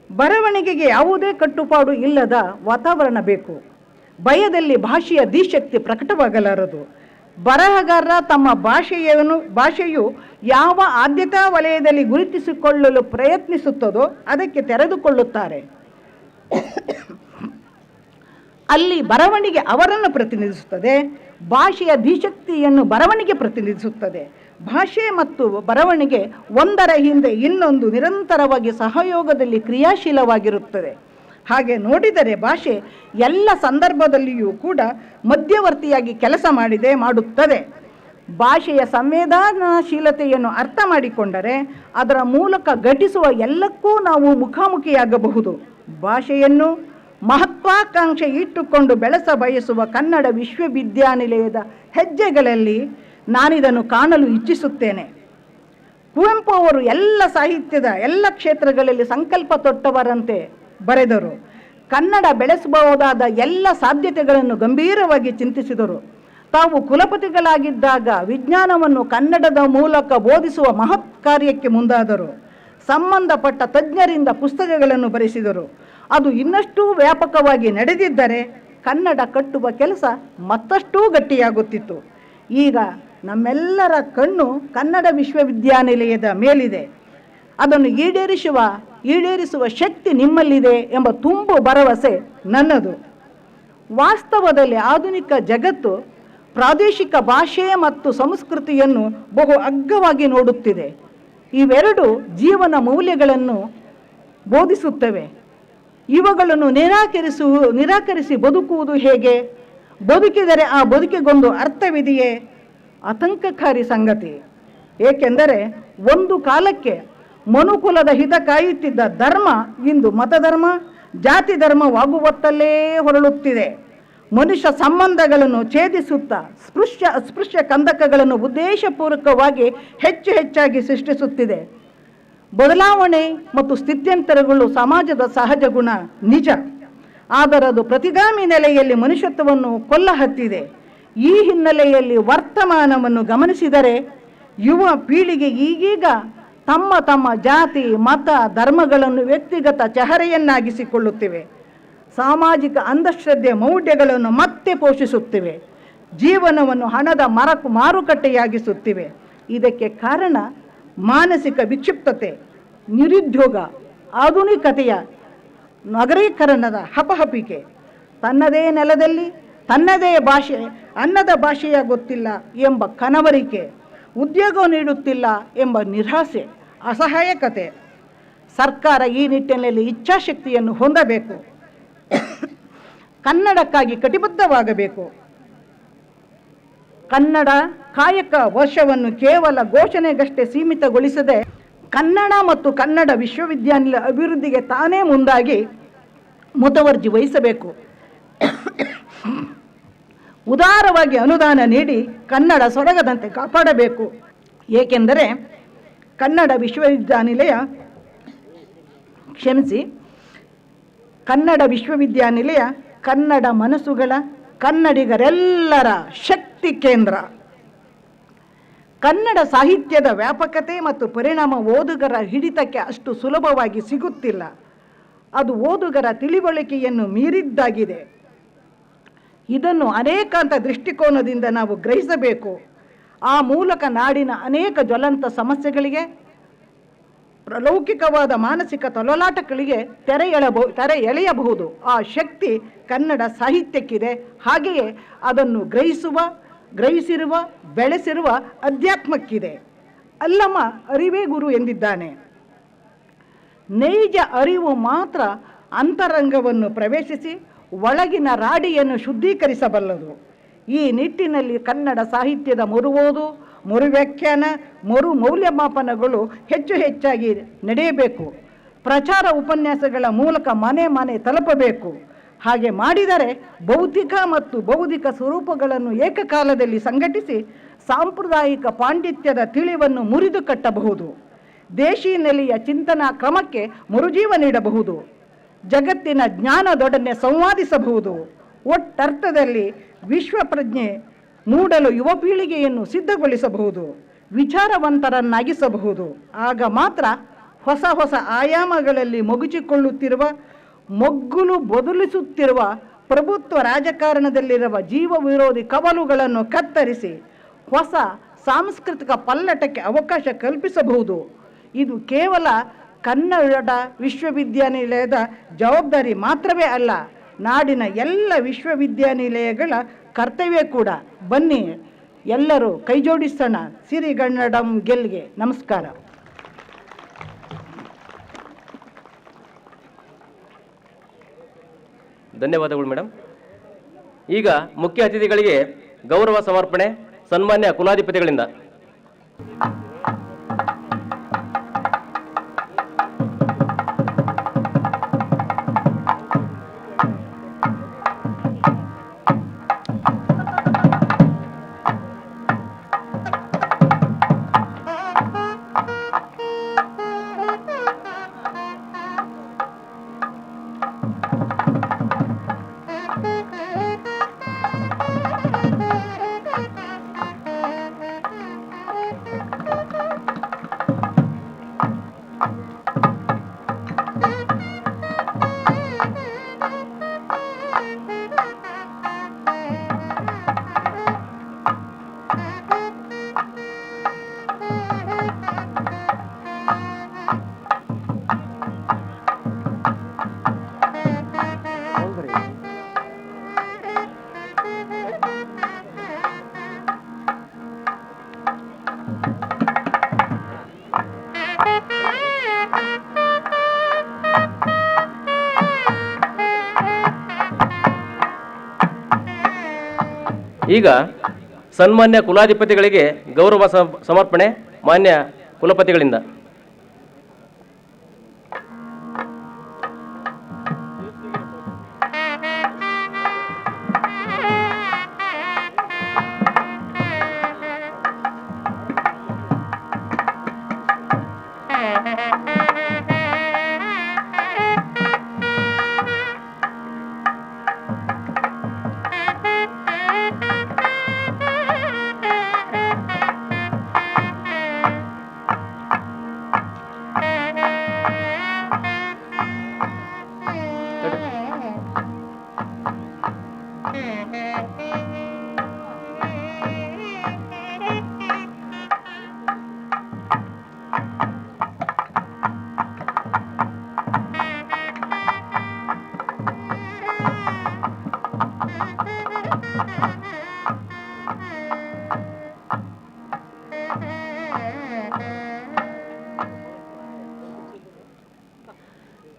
ಬರವಣಿಗೆಗೆ ಯಾವುದೇ ಕಟ್ಟುಪಾಡು ಇಲ್ಲದ ವಾತಾವರಣ ಬೇಕು. ಭಯದಲ್ಲಿ ಭಾಷೆಯ ಧಿಶಕ್ತಿ ಪ್ರಕಟವಾಗಲಾರದು. ಬರಹಗಾರ ತಮ್ಮ ಭಾಷೆಯು ಯಾವ ಆದ್ಯತಾ ವಲಯದಲ್ಲಿ ಗುರುತಿಸಿಕೊಳ್ಳಲು ಪ್ರಯತ್ನಿಸುತ್ತದೋ ಅದಕ್ಕೆ ತೆರೆದುಕೊಳ್ಳುತ್ತಾರೆ. ಅಲ್ಲಿ ಬರವಣಿಗೆ ಅವರನ್ನು ಪ್ರತಿನಿಧಿಸುತ್ತದೆ. ಭಾಷೆಯ ಧಿಶಕ್ತಿಯನ್ನು ಬರವಣಿಗೆ ಪ್ರತಿನಿಧಿಸುತ್ತದೆ. ಭಾಷೆ ಮತ್ತು ಬರವಣಿಗೆ ಒಂದರ ಹಿಂದೆ ಇನ್ನೊಂದು ನಿರಂತರವಾಗಿ ಸಹಯೋಗದಲ್ಲಿ ಕ್ರಿಯಾಶೀಲವಾಗಿರುತ್ತದೆ. ಹಾಗೆ ನೋಡಿದರೆ ಭಾಷೆ ಎಲ್ಲ ಸಂದರ್ಭದಲ್ಲಿಯೂ ಕೂಡ ಮಧ್ಯವರ್ತಿಯಾಗಿ ಕೆಲಸ ಮಾಡುತ್ತದೆ. ಭಾಷೆಯ ಸಂವೇದನಾಶೀಲತೆಯನ್ನು ಅರ್ಥ ಮಾಡಿಕೊಂಡರೆ ಅದರ ಮೂಲಕ ಘಟಿಸುವ ಎಲ್ಲಕ್ಕೂ ನಾವು ಮುಖಾಮುಖಿಯಾಗಬಹುದು. ಭಾಷೆಯನ್ನು ಮಹತ್ವಾಕಾಂಕ್ಷೆ ಇಟ್ಟುಕೊಂಡು ಬೆಳೆಸ ಬಯಸುವ ಕನ್ನಡ ವಿಶ್ವವಿದ್ಯಾನಿಲಯದ ಹೆಜ್ಜೆಗಳಲ್ಲಿ ನಾನಿದನ್ನು ಕಾಣಲು ಇಚ್ಛಿಸುತ್ತೇನೆ. ಕುವೆಂಪು ಅವರು ಎಲ್ಲ ಸಾಹಿತ್ಯದ ಎಲ್ಲ ಕ್ಷೇತ್ರಗಳಲ್ಲಿ ಸಂಕಲ್ಪ ತೊಟ್ಟವರಂತೆ ಬರೆದರು. ಕನ್ನಡ ಬೆಳೆಸಬಹುದಾದ ಎಲ್ಲ ಸಾಧ್ಯತೆಗಳನ್ನು ಗಂಭೀರವಾಗಿ ಚಿಂತಿಸಿದರು. ತಾವು ಕುಲಪತಿಗಳಾಗಿದ್ದಾಗ ವಿಜ್ಞಾನವನ್ನು ಕನ್ನಡದ ಮೂಲಕ ಬೋಧಿಸುವ ಮಹತ್ ಕಾರ್ಯಕ್ಕೆ ಮುಂದಾದರು. ಸಂಬಂಧಪಟ್ಟ ತಜ್ಞರಿಂದ ಪುಸ್ತಕಗಳನ್ನು ಬರೆಸಿದರು. ಅದು ಇನ್ನಷ್ಟು ವ್ಯಾಪಕವಾಗಿ ನಡೆದಿದ್ದರೆ ಕನ್ನಡ ಕಟ್ಟುವ ಕೆಲಸ ಮತ್ತಷ್ಟೂ ಗಟ್ಟಿಯಾಗುತ್ತಿತ್ತು. ಈಗ ನಮ್ಮೆಲ್ಲರ ಕಣ್ಣು ಕನ್ನಡ ವಿಶ್ವವಿದ್ಯಾನಿಲಯದ ಮೇಲಿದೆ. ಅದನ್ನು ಈಡೇರಿಸುವ ಶಕ್ತಿ ನಿಮ್ಮಲ್ಲಿದೆ ಎಂಬ ತುಂಬು ಭರವಸೆ ನನ್ನದು. ವಾಸ್ತವದಲ್ಲಿ ಆಧುನಿಕ ಜಗತ್ತು ಪ್ರಾದೇಶಿಕ ಭಾಷೆ ಮತ್ತು ಸಂಸ್ಕೃತಿಯನ್ನು ಬಹು ಅಗ್ಗವಾಗಿ ನೋಡುತ್ತಿದೆ. ಇವೆರಡು ಜೀವನ ಮೌಲ್ಯಗಳನ್ನು ಬೋಧಿಸುತ್ತವೆ. ಇವುಗಳನ್ನು ನಿರಾಕರಿಸಿ ಬದುಕುವುದು ಹೇಗೆ? ಬದುಕಿದರೆ ಆ ಬದುಕಿಗೊಂದು ಅರ್ಥವಿದೆಯೇ? ಆತಂಕಕಾರಿ ಸಂಗತಿ. ಏಕೆಂದರೆ ಒಂದು ಕಾಲಕ್ಕೆ ಮನುಕುಲದ ಹಿತ ಕಾಯುತ್ತಿದ್ದ ಧರ್ಮ ಇಂದು ಮತಧರ್ಮ, ಜಾತಿ ಧರ್ಮವಾಗುವತ್ತಲ್ಲೇ ಹೊರಳುತ್ತಿದೆ. ಮನುಷ್ಯ ಸಂಬಂಧಗಳನ್ನು ಛೇದಿಸುತ್ತಾ ಅಸ್ಪೃಶ್ಯ ಕಂದಕಗಳನ್ನು ಉದ್ದೇಶಪೂರ್ವಕವಾಗಿ ಹೆಚ್ಚಾಗಿ ಸೃಷ್ಟಿಸುತ್ತಿದೆ. ಬದಲಾವಣೆ ಮತ್ತು ಸ್ಥಿತ್ಯಂತರಗಳು ಸಮಾಜದ ಸಹಜ ಗುಣ ನಿಜ. ಆದರೆ ಅದು ಪ್ರತಿಗಾಮಿ ನೆಲೆಯಲ್ಲಿ ಮನುಷ್ಯತ್ವವನ್ನು ಕೊಲ್ಲಹತ್ತಿದೆ. ಈ ಹಿನ್ನೆಲೆಯಲ್ಲಿ ವರ್ತಮಾನವನ್ನು ಗಮನಿಸಿದರೆ ಯುವ ಪೀಳಿಗೆ ಈಗೀಗ ತಮ್ಮ ಜಾತಿ, ಮತ, ಧರ್ಮಗಳನ್ನು ವ್ಯಕ್ತಿಗತ ಚಹರೆಯನ್ನಾಗಿಸಿಕೊಳ್ಳುತ್ತಿವೆ. ಸಾಮಾಜಿಕ ಅಂಧಶ್ರದ್ಧೆ ಮೌಢ್ಯಗಳನ್ನು ಮತ್ತೆ ಪೋಷಿಸುತ್ತಿವೆ. ಜೀವನವನ್ನು ಹಣದ ಮಾರುಕಟ್ಟೆಯಾಗಿಸುತ್ತಿವೆ. ಇದಕ್ಕೆ ಕಾರಣ ಮಾನಸಿಕ ವಿಕ್ಷಿಪ್ತತೆ, ನಿರುದ್ಯೋಗ, ಆಧುನಿಕತೆಯ ನಗರೀಕರಣದ ಹಪಹಪಿಕೆ, ತನ್ನದೇ ನೆಲದಲ್ಲಿ ತನ್ನದೇ ಭಾಷೆ ಅನ್ನದ ಭಾಷೆಯ ಗೊತ್ತಿಲ್ಲ ಎಂಬ ಕನವರಿಕೆ, ಉದ್ಯೋಗ ನೀಡುತ್ತಿಲ್ಲ ಎಂಬ ನಿರಾಸೆ, ಅಸಹಾಯಕತೆ. ಸರ್ಕಾರ ಈ ನಿಟ್ಟಿನಲ್ಲಿ ಇಚ್ಛಾಶಕ್ತಿಯನ್ನು ಹೊಂದಬೇಕು. ಕನ್ನಡಕ್ಕಾಗಿ ಕಟಿಬದ್ಧವಾಗಬೇಕು. ಕನ್ನಡ ಕಾಯಕ ವರ್ಷವನ್ನು ಕೇವಲ ಘೋಷಣೆಗಷ್ಟೇ ಸೀಮಿತಗೊಳಿಸದೆ ಕನ್ನಡ ಮತ್ತು ಕನ್ನಡ ವಿಶ್ವವಿದ್ಯಾನಿಲಯ ಅಭಿವೃದ್ಧಿಗೆ ತಾನೇ ಮುಂದಾಗಿ ಮುತುವರ್ಜಿ ವಹಿಸಬೇಕು. ಉದಾರವಾಗಿ ಅನುದಾನ ನೀಡಿ ಕನ್ನಡ ಸೊರಗದಂತೆ ಕಾಪಾಡಬೇಕು. ಏಕೆಂದರೆ ಕನ್ನಡ ವಿಶ್ವವಿದ್ಯಾನಿಲಯ ಕನ್ನಡ ಮನಸ್ಸುಗಳ, ಕನ್ನಡಿಗರೆಲ್ಲರ ಶಕ್ತಿ ಕೇಂದ್ರ. ಕನ್ನಡ ಸಾಹಿತ್ಯದ ವ್ಯಾಪಕತೆ ಮತ್ತು ಪರಿಣಾಮ ಓದುಗರ ಹಿಡಿತಕ್ಕೆ ಅಷ್ಟು ಸುಲಭವಾಗಿ ಸಿಗುತ್ತಿಲ್ಲ. ಅದು ಓದುಗರ ತಿಳಿವಳಿಕೆಯನ್ನು ಮೀರಿದ್ದಾಗಿದೆ. ಇದನ್ನು ಅನೇಕಾಂತ ದೃಷ್ಟಿಕೋನದಿಂದ ನಾವು ಗ್ರಹಿಸಬೇಕು. ಆ ಮೂಲಕ ನಾಡಿನ ಅನೇಕ ಜ್ವಲಂತ ಸಮಸ್ಯೆಗಳಿಗೆ, ಲೌಕಿಕವಾದ ಮಾನಸಿಕ ತೊಲಲಾಟಗಳಿಗೆ ತೆರೆ ಎಳೆಯಬಹುದು. ಆ ಶಕ್ತಿ ಕನ್ನಡ ಸಾಹಿತ್ಯಕ್ಕಿದೆ. ಹಾಗೆಯೇ ಅದನ್ನು ಗ್ರಹಿಸಿರುವ ಬೆಳೆಸಿರುವ ಅಧ್ಯಾತ್ಮಕ್ಕಿದೆ. ಅಲ್ಲಮ ಅರಿವೇ ಗುರು ಎಂದಿದ್ದಾನೆ. ನೈಜ ಅರಿವು ಮಾತ್ರ ಅಂತರಂಗವನ್ನು ಪ್ರವೇಶಿಸಿ ಒಳಗಿನ ರಾಡಿಯನ್ನು ಶುದ್ಧೀಕರಿಸಬಲ್ಲದು. ಈ ನಿಟ್ಟಿನಲ್ಲಿ ಕನ್ನಡ ಸಾಹಿತ್ಯದ ಮರುಓದು, ಮರುವ್ಯಾಖ್ಯಾನ, ಮರು ಮೌಲ್ಯಮಾಪನಗಳು ಹೆಚ್ಚಾಗಿ ನಡೆಯಬೇಕು. ಪ್ರಚಾರ ಉಪನ್ಯಾಸಗಳ ಮೂಲಕ ಮನೆ ತಲುಪಬೇಕು. ಹಾಗೆ ಮಾಡಿದರೆ ಭೌತಿಕ ಮತ್ತು ಬೌದ್ಧಿಕ ಸ್ವರೂಪಗಳನ್ನು ಏಕಕಾಲದಲ್ಲಿ ಸಂಘಟಿಸಿ ಸಾಂಪ್ರದಾಯಿಕ ಪಾಂಡಿತ್ಯದ ತಿಳಿವನ್ನು ಮುರಿದು ಕಟ್ಟಬಹುದು. ದೇಶಿ ನೆಲೆಯ ಚಿಂತನಾ ಕ್ರಮಕ್ಕೆ ಮರುಜೀವ ನೀಡಬಹುದು. ಜಗತ್ತಿನ ಜ್ಞಾನದೊಡನೆ ಸಂವಾದಿಸಬಹುದು. ಒಟ್ಟರ್ಥದಲ್ಲಿ ವಿಶ್ವ ಪ್ರಜ್ಞೆ ಮೂಡಲು ಯುವ ಪೀಳಿಗೆಯನ್ನು ಸಿದ್ಧಗೊಳಿಸಬಹುದು, ವಿಚಾರವಂತರನ್ನಾಗಿಸಬಹುದು. ಆಗ ಮಾತ್ರ ಹೊಸ ಆಯಾಮಗಳಲ್ಲಿ ಮೊಗ್ಗುಲು ಬದಲಿಸುತ್ತಿರುವ ಪ್ರಭುತ್ವ ರಾಜಕಾರಣದಲ್ಲಿರುವ ಜೀವ ವಿರೋಧಿ ಕವಲುಗಳನ್ನು ಕತ್ತರಿಸಿ ಹೊಸ ಸಾಂಸ್ಕೃತಿಕ ಪಲ್ಲಟಕ್ಕೆ ಅವಕಾಶ ಕಲ್ಪಿಸಬಹುದು. ಇದು ಕೇವಲ ಕನ್ನಡ ವಿಶ್ವವಿದ್ಯಾನಿಲಯದ ಜವಾಬ್ದಾರಿ ಮಾತ್ರವೇ ಅಲ್ಲ, ನಾಡಿನ ಎಲ್ಲ ವಿಶ್ವವಿದ್ಯಾನಿಲಯಗಳ ಕರ್ತವ್ಯ ಕೂಡ. ಬನ್ನಿ ಎಲ್ಲರೂ ಕೈಜೋಡಿಸೋಣ. ಸಿರಿಗನ್ನಡಂ ಗೆಲ್ಗೆ. ನಮಸ್ಕಾರ. ಧನ್ಯವಾದಗಳು ಮೇಡಮ್. ಈಗ ಮುಖ್ಯ ಅತಿಥಿಗಳಿಗೆ ಗೌರವ ಸಮರ್ಪಣೆ ಸನ್ಮಾನ್ಯ ಕುಲಾಧಿಪತಿಗಳಿಂದ. ಈಗ ಸನ್ಮಾನ್ಯ ಕುಲಾಧಿಪತಿಗಳಿಗೆ ಗೌರವ ಸಮರ್ಪಣೆ ಮಾನ್ಯ ಕುಲಪತಿಗಳಿಂದ.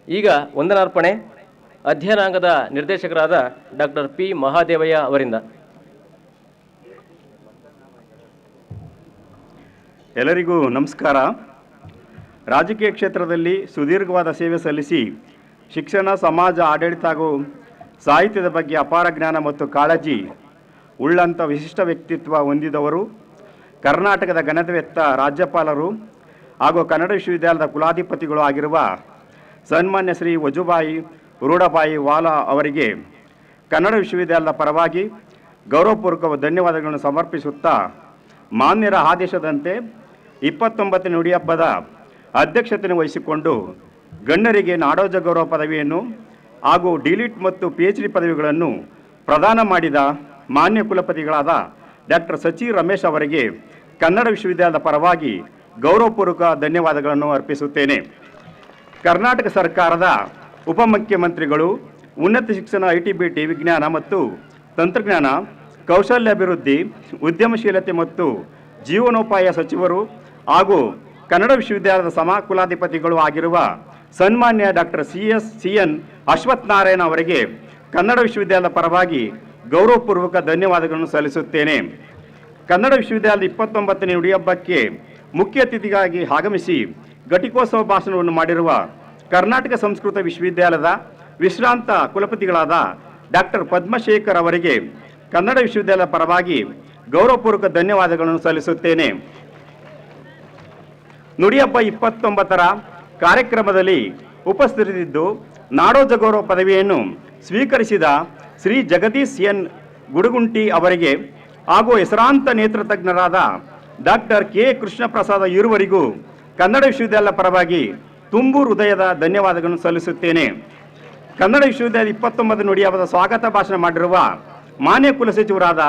ಈಗ ವಂದನಾರ್ಪಣೆ ಅಧ್ಯಯನಾಂಗದ ನಿರ್ದೇಶಕರಾದ ಡಾಕ್ಟರ್ ಪಿ ಮಹಾದೇವಯ್ಯ ಅವರಿಂದ. ಎಲ್ಲರಿಗೂ ನಮಸ್ಕಾರ. ರಾಜಕೀಯ ಕ್ಷೇತ್ರದಲ್ಲಿ ಸುದೀರ್ಘವಾದ ಸೇವೆ ಸಲ್ಲಿಸಿ ಶಿಕ್ಷಣ, ಸಮಾಜ, ಆಡಳಿತ ಹಾಗೂ ಸಾಹಿತ್ಯದ ಬಗ್ಗೆ ಅಪಾರ ಜ್ಞಾನ ಮತ್ತು ಕಾಳಜಿ ಉಳ್ಳಂಥ ವಿಶಿಷ್ಟ ವ್ಯಕ್ತಿತ್ವ ಹೊಂದಿದವರು, ಕರ್ನಾಟಕದ ಘನತೆವೆತ್ತ ರಾಜ್ಯಪಾಲರು ಹಾಗೂ ಕನ್ನಡ ವಿಶ್ವವಿದ್ಯಾಲಯದ ಕುಲಾಧಿಪತಿಗಳು ಆಗಿರುವ ಸನ್ಮಾನ್ಯ ಶ್ರೀ ವಜುಭಾಯಿ ರೂಢಭಾಯಿ ವಾಲಾ ಅವರಿಗೆ ಕನ್ನಡ ವಿಶ್ವವಿದ್ಯಾಲಯದ ಪರವಾಗಿ ಗೌರವಪೂರ್ವಕ ಧನ್ಯವಾದಗಳನ್ನು ಸಮರ್ಪಿಸುತ್ತಾ, ಮಾನ್ಯರ ಆದೇಶದಂತೆ 29ನೇ ನುಡಿ ಹಬ್ಬದ ಅಧ್ಯಕ್ಷತೆಯನ್ನು ವಹಿಸಿಕೊಂಡು ಗಣ್ಯರಿಗೆ ನಾಡೋಜ ಗೌರವ ಪದವಿಯನ್ನು ಹಾಗೂ ಡಿಲಿಟ್ ಮತ್ತು PhD ಪದವಿಗಳನ್ನು ಪ್ರದಾನ ಮಾಡಿದ ಮಾನ್ಯ ಕುಲಪತಿಗಳಾದ ಡಾಕ್ಟರ್ ಸಚಿ ರಮೇಶ್ ಅವರಿಗೆ ಕನ್ನಡ ವಿಶ್ವವಿದ್ಯಾಲಯದ ಪರವಾಗಿ ಗೌರವಪೂರ್ವಕ ಧನ್ಯವಾದಗಳನ್ನು ಅರ್ಪಿಸುತ್ತೇನೆ. ಕರ್ನಾಟಕ ಸರ್ಕಾರದ ಉಪಮುಖ್ಯಮಂತ್ರಿಗಳು, ಉನ್ನತ ಶಿಕ್ಷಣ, ITBT, ವಿಜ್ಞಾನ ಮತ್ತು ತಂತ್ರಜ್ಞಾನ, ಕೌಶಲ್ಯಾಭಿವೃದ್ಧಿ, ಉದ್ಯಮಶೀಲತೆ ಮತ್ತು ಜೀವನೋಪಾಯ ಸಚಿವರು ಹಾಗೂ ಕನ್ನಡ ವಿಶ್ವವಿದ್ಯಾಲಯದ ಸಮಕುಲಾಧಿಪತಿಗಳು ಆಗಿರುವ ಸನ್ಮಾನ್ಯ ಡಾಕ್ಟರ್ CN ಅಶ್ವಥ್ ನಾರಾಯಣ ಅವರಿಗೆ ಕನ್ನಡ ವಿಶ್ವವಿದ್ಯಾಲಯದ ಪರವಾಗಿ ಗೌರವಪೂರ್ವಕ ಧನ್ಯವಾದಗಳನ್ನು ಸಲ್ಲಿಸುತ್ತೇನೆ. ಕನ್ನಡ ವಿಶ್ವವಿದ್ಯಾಲಯದ 29ನೇ ನುಡಿ ಹಬ್ಬಕ್ಕೆ ಮುಖ್ಯ ಅತಿಥಿಗಾಗಿ ಆಗಮಿಸಿ ಘಟಿಕೋತ್ಸವ ಭಾಷಣವನ್ನು ಮಾಡಿರುವ ಕರ್ನಾಟಕ ಸಂಸ್ಕೃತ ವಿಶ್ವವಿದ್ಯಾಲಯದ ವಿಶ್ರಾಂತ ಕುಲಪತಿಗಳಾದ ಡಾಕ್ಟರ್ ಪದ್ಮಶೇಖರ್ ಅವರಿಗೆ ಕನ್ನಡ ವಿಶ್ವವಿದ್ಯಾಲಯದ ಪರವಾಗಿ ಗೌರವಪೂರ್ವಕ ಧನ್ಯವಾದಗಳನ್ನು ಸಲ್ಲಿಸುತ್ತೇನೆ. ನುಡಿಹಬ್ಬ 29ರ ಕಾರ್ಯಕ್ರಮದಲ್ಲಿ ಉಪಸ್ಥಿತರಿದ್ದು ನಾಡೋಜ ಗೌರವ ಪದವಿಯನ್ನು ಸ್ವೀಕರಿಸಿದ ಶ್ರೀ ಜಗದೀಶ್ ಎನ್ ಗುಡುಗುಂಟಿ ಅವರಿಗೆ ಹಾಗೂ ಹೆಸರಾಂತ ನೇತೃತಜ್ಞರಾದ ಡಾಕ್ಟರ್ ಕೆ ಕೃಷ್ಣಪ್ರಸಾದ ಇವರಿಗೂ ಕನ್ನಡ ವಿಶ್ವವಿದ್ಯಾಲಯದ ಪರವಾಗಿ ತುಂಬು ಹೃದಯದ ಧನ್ಯವಾದಗಳನ್ನು ಸಲ್ಲಿಸುತ್ತೇನೆ. ಕನ್ನಡ ವಿಶ್ವವಿದ್ಯಾಲಯ 29 ನುಡಿ ಹಬ್ಬದ ಸ್ವಾಗತ ಭಾಷಣ ಮಾಡಿರುವ ಮಾನ್ಯ ಕುಲಸಚಿವರಾದ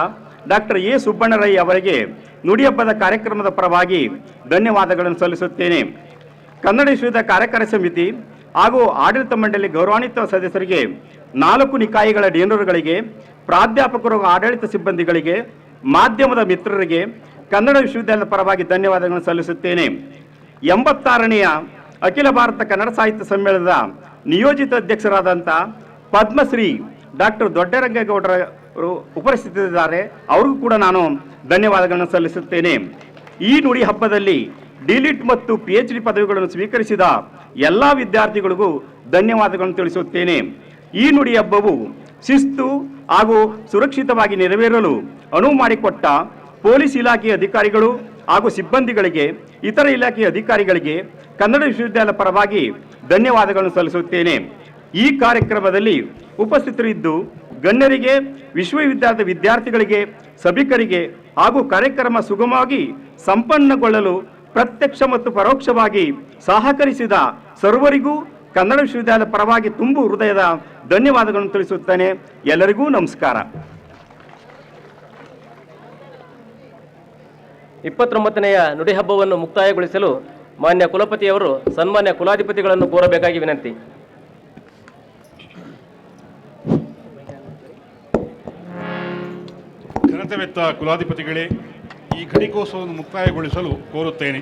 ಡಾಕ್ಟರ್ ಎ ಸುಬ್ಬಣ್ಣ ರೈ ಅವರಿಗೆ ನುಡಿ ಹಬ್ಬದ ಕಾರ್ಯಕ್ರಮದ ಪರವಾಗಿ ಧನ್ಯವಾದಗಳನ್ನು ಸಲ್ಲಿಸುತ್ತೇನೆ. ಕನ್ನಡ ವಿಶ್ವವಿದ್ಯಾಲಯ ಕಾರ್ಯಕಾರಿ ಸಮಿತಿ ಹಾಗೂ ಆಡಳಿತ ಮಂಡಳಿ ಗೌರವಾನ್ವಿತ ಸದಸ್ಯರಿಗೆ, 4 ನಿಕಾಯಗಳ ಡೀನರುಗಳಿಗೆ, ಪ್ರಾಧ್ಯಾಪಕರು, ಆಡಳಿತ ಸಿಬ್ಬಂದಿಗಳಿಗೆ, ಮಾಧ್ಯಮದ ಮಿತ್ರರಿಗೆ ಕನ್ನಡ ವಿಶ್ವವಿದ್ಯಾಲಯದ ಪರವಾಗಿ ಧನ್ಯವಾದಗಳನ್ನು ಸಲ್ಲಿಸುತ್ತೇನೆ. 86ನೇಯ ಅಖಿಲ ಭಾರತ ಕನ್ನಡ ಸಾಹಿತ್ಯ ಸಮ್ಮೇಳನದ ನಿಯೋಜಿತ ಅಧ್ಯಕ್ಷರಾದಂಥ ಪದ್ಮಶ್ರೀ ಡಾಕ್ಟರ್ ದೊಡ್ಡರಂಗೇಗೌಡರು ಉಪಸ್ಥಿತರಿದ್ದಾರೆ. ಅವ್ರಿಗೂ ಕೂಡ ನಾನು ಧನ್ಯವಾದಗಳನ್ನು ಸಲ್ಲಿಸುತ್ತೇನೆ. ಈ ನುಡಿ ಹಬ್ಬದಲ್ಲಿ ಡಿಲಿಟ್ ಮತ್ತು PhD ಪದವಿಗಳನ್ನು ಸ್ವೀಕರಿಸಿದ ಎಲ್ಲ ವಿದ್ಯಾರ್ಥಿಗಳಿಗೂ ಧನ್ಯವಾದಗಳನ್ನು ತಿಳಿಸುತ್ತೇನೆ. ಈ ನುಡಿ ಹಬ್ಬವು ಶಿಸ್ತು ಹಾಗೂ ಸುರಕ್ಷಿತವಾಗಿ ನೆರವೇರಲು ಅನುವು ಮಾಡಿಕೊಟ್ಟ ಪೊಲೀಸ್ ಇಲಾಖೆಯ ಅಧಿಕಾರಿಗಳು ಹಾಗೂ ಸಿಬ್ಬಂದಿಗಳಿಗೆ, ಇತರ ಇಲಾಖೆಯ ಅಧಿಕಾರಿಗಳಿಗೆ ಕನ್ನಡ ವಿಶ್ವವಿದ್ಯಾಲಯ ಪರವಾಗಿ ಧನ್ಯವಾದಗಳನ್ನು ಸಲ್ಲಿಸುತ್ತೇನೆ. ಈ ಕಾರ್ಯಕ್ರಮದಲ್ಲಿ ಉಪಸ್ಥಿತರಿದ್ದು ಗಣ್ಯರಿಗೆ, ವಿಶ್ವವಿದ್ಯಾಲಯದ ವಿದ್ಯಾರ್ಥಿಗಳಿಗೆ, ಸಭಿಕರಿಗೆ ಹಾಗೂ ಕಾರ್ಯಕ್ರಮ ಸುಗಮವಾಗಿ ಸಂಪನ್ನಗೊಳ್ಳಲು ಪ್ರತ್ಯಕ್ಷ ಮತ್ತು ಪರೋಕ್ಷವಾಗಿ ಸಹಕರಿಸಿದ ಸರ್ವರಿಗೂ ಕನ್ನಡ ವಿಶ್ವವಿದ್ಯಾಲಯದ ಪರವಾಗಿ ತುಂಬು ಹೃದಯದ ಧನ್ಯವಾದಗಳನ್ನು ತಿಳಿಸುತ್ತೇನೆ. ಎಲ್ಲರಿಗೂ ನಮಸ್ಕಾರ. 29ನೇಯ ನುಡಿ ಹಬ್ಬವನ್ನು ಮುಕ್ತಾಯಗೊಳಿಸಲು ಮಾನ್ಯ ಕುಲಪತಿಯವರು ಸನ್ಮಾನ್ಯ ಕುಲಾಧಿಪತಿಗಳನ್ನು ಕೋರಬೇಕಾಗಿ ವಿನಂತಿ. ಘನತೆವೆತ್ತ ಕುಲಾಧಿಪತಿಗಳೇ, ಈ ಘಟಿಕೋತ್ಸವವನ್ನು ಮುಕ್ತಾಯಗೊಳಿಸಲು ಕೋರುತ್ತೇನೆ.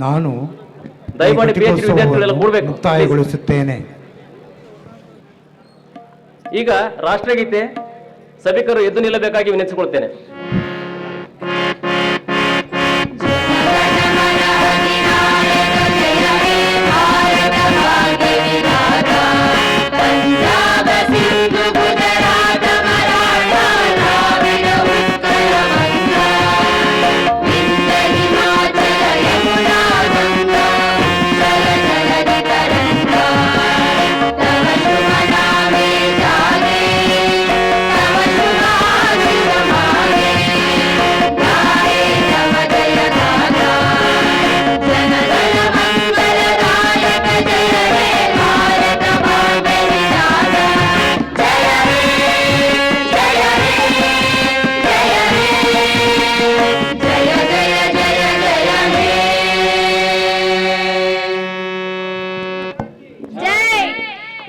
ನಾನು ದಯಮಾಡಿ PhD ವಿದ್ಯಾರ್ಥಿಗಳೆಲ್ಲ ಕೂಡಬೇಕು. ಮುಕ್ತಾಯಗೊಳಿಸುತ್ತೇನೆ. ಈಗ ರಾಷ್ಟ್ರಗೀತೆ ಸಭಿಕರು ಎದ್ದು ನಿಲ್ಲಬೇಕಾಗಿ ವಿನಂತಿಸಿಕೊಳ್ತೇನೆ.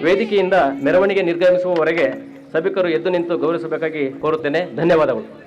ವೇದಿಕೆಯಿಂದ ಮೆರವಣಿಗೆ ನಿರ್ಗಮಿಸುವವರೆಗೆ ಸಭಿಕರು ಎದ್ದು ನಿಂತು ಗೌರವಿಸಬೇಕಾಗಿ ಕೋರುತ್ತೇನೆ. ಧನ್ಯವಾದಗಳು.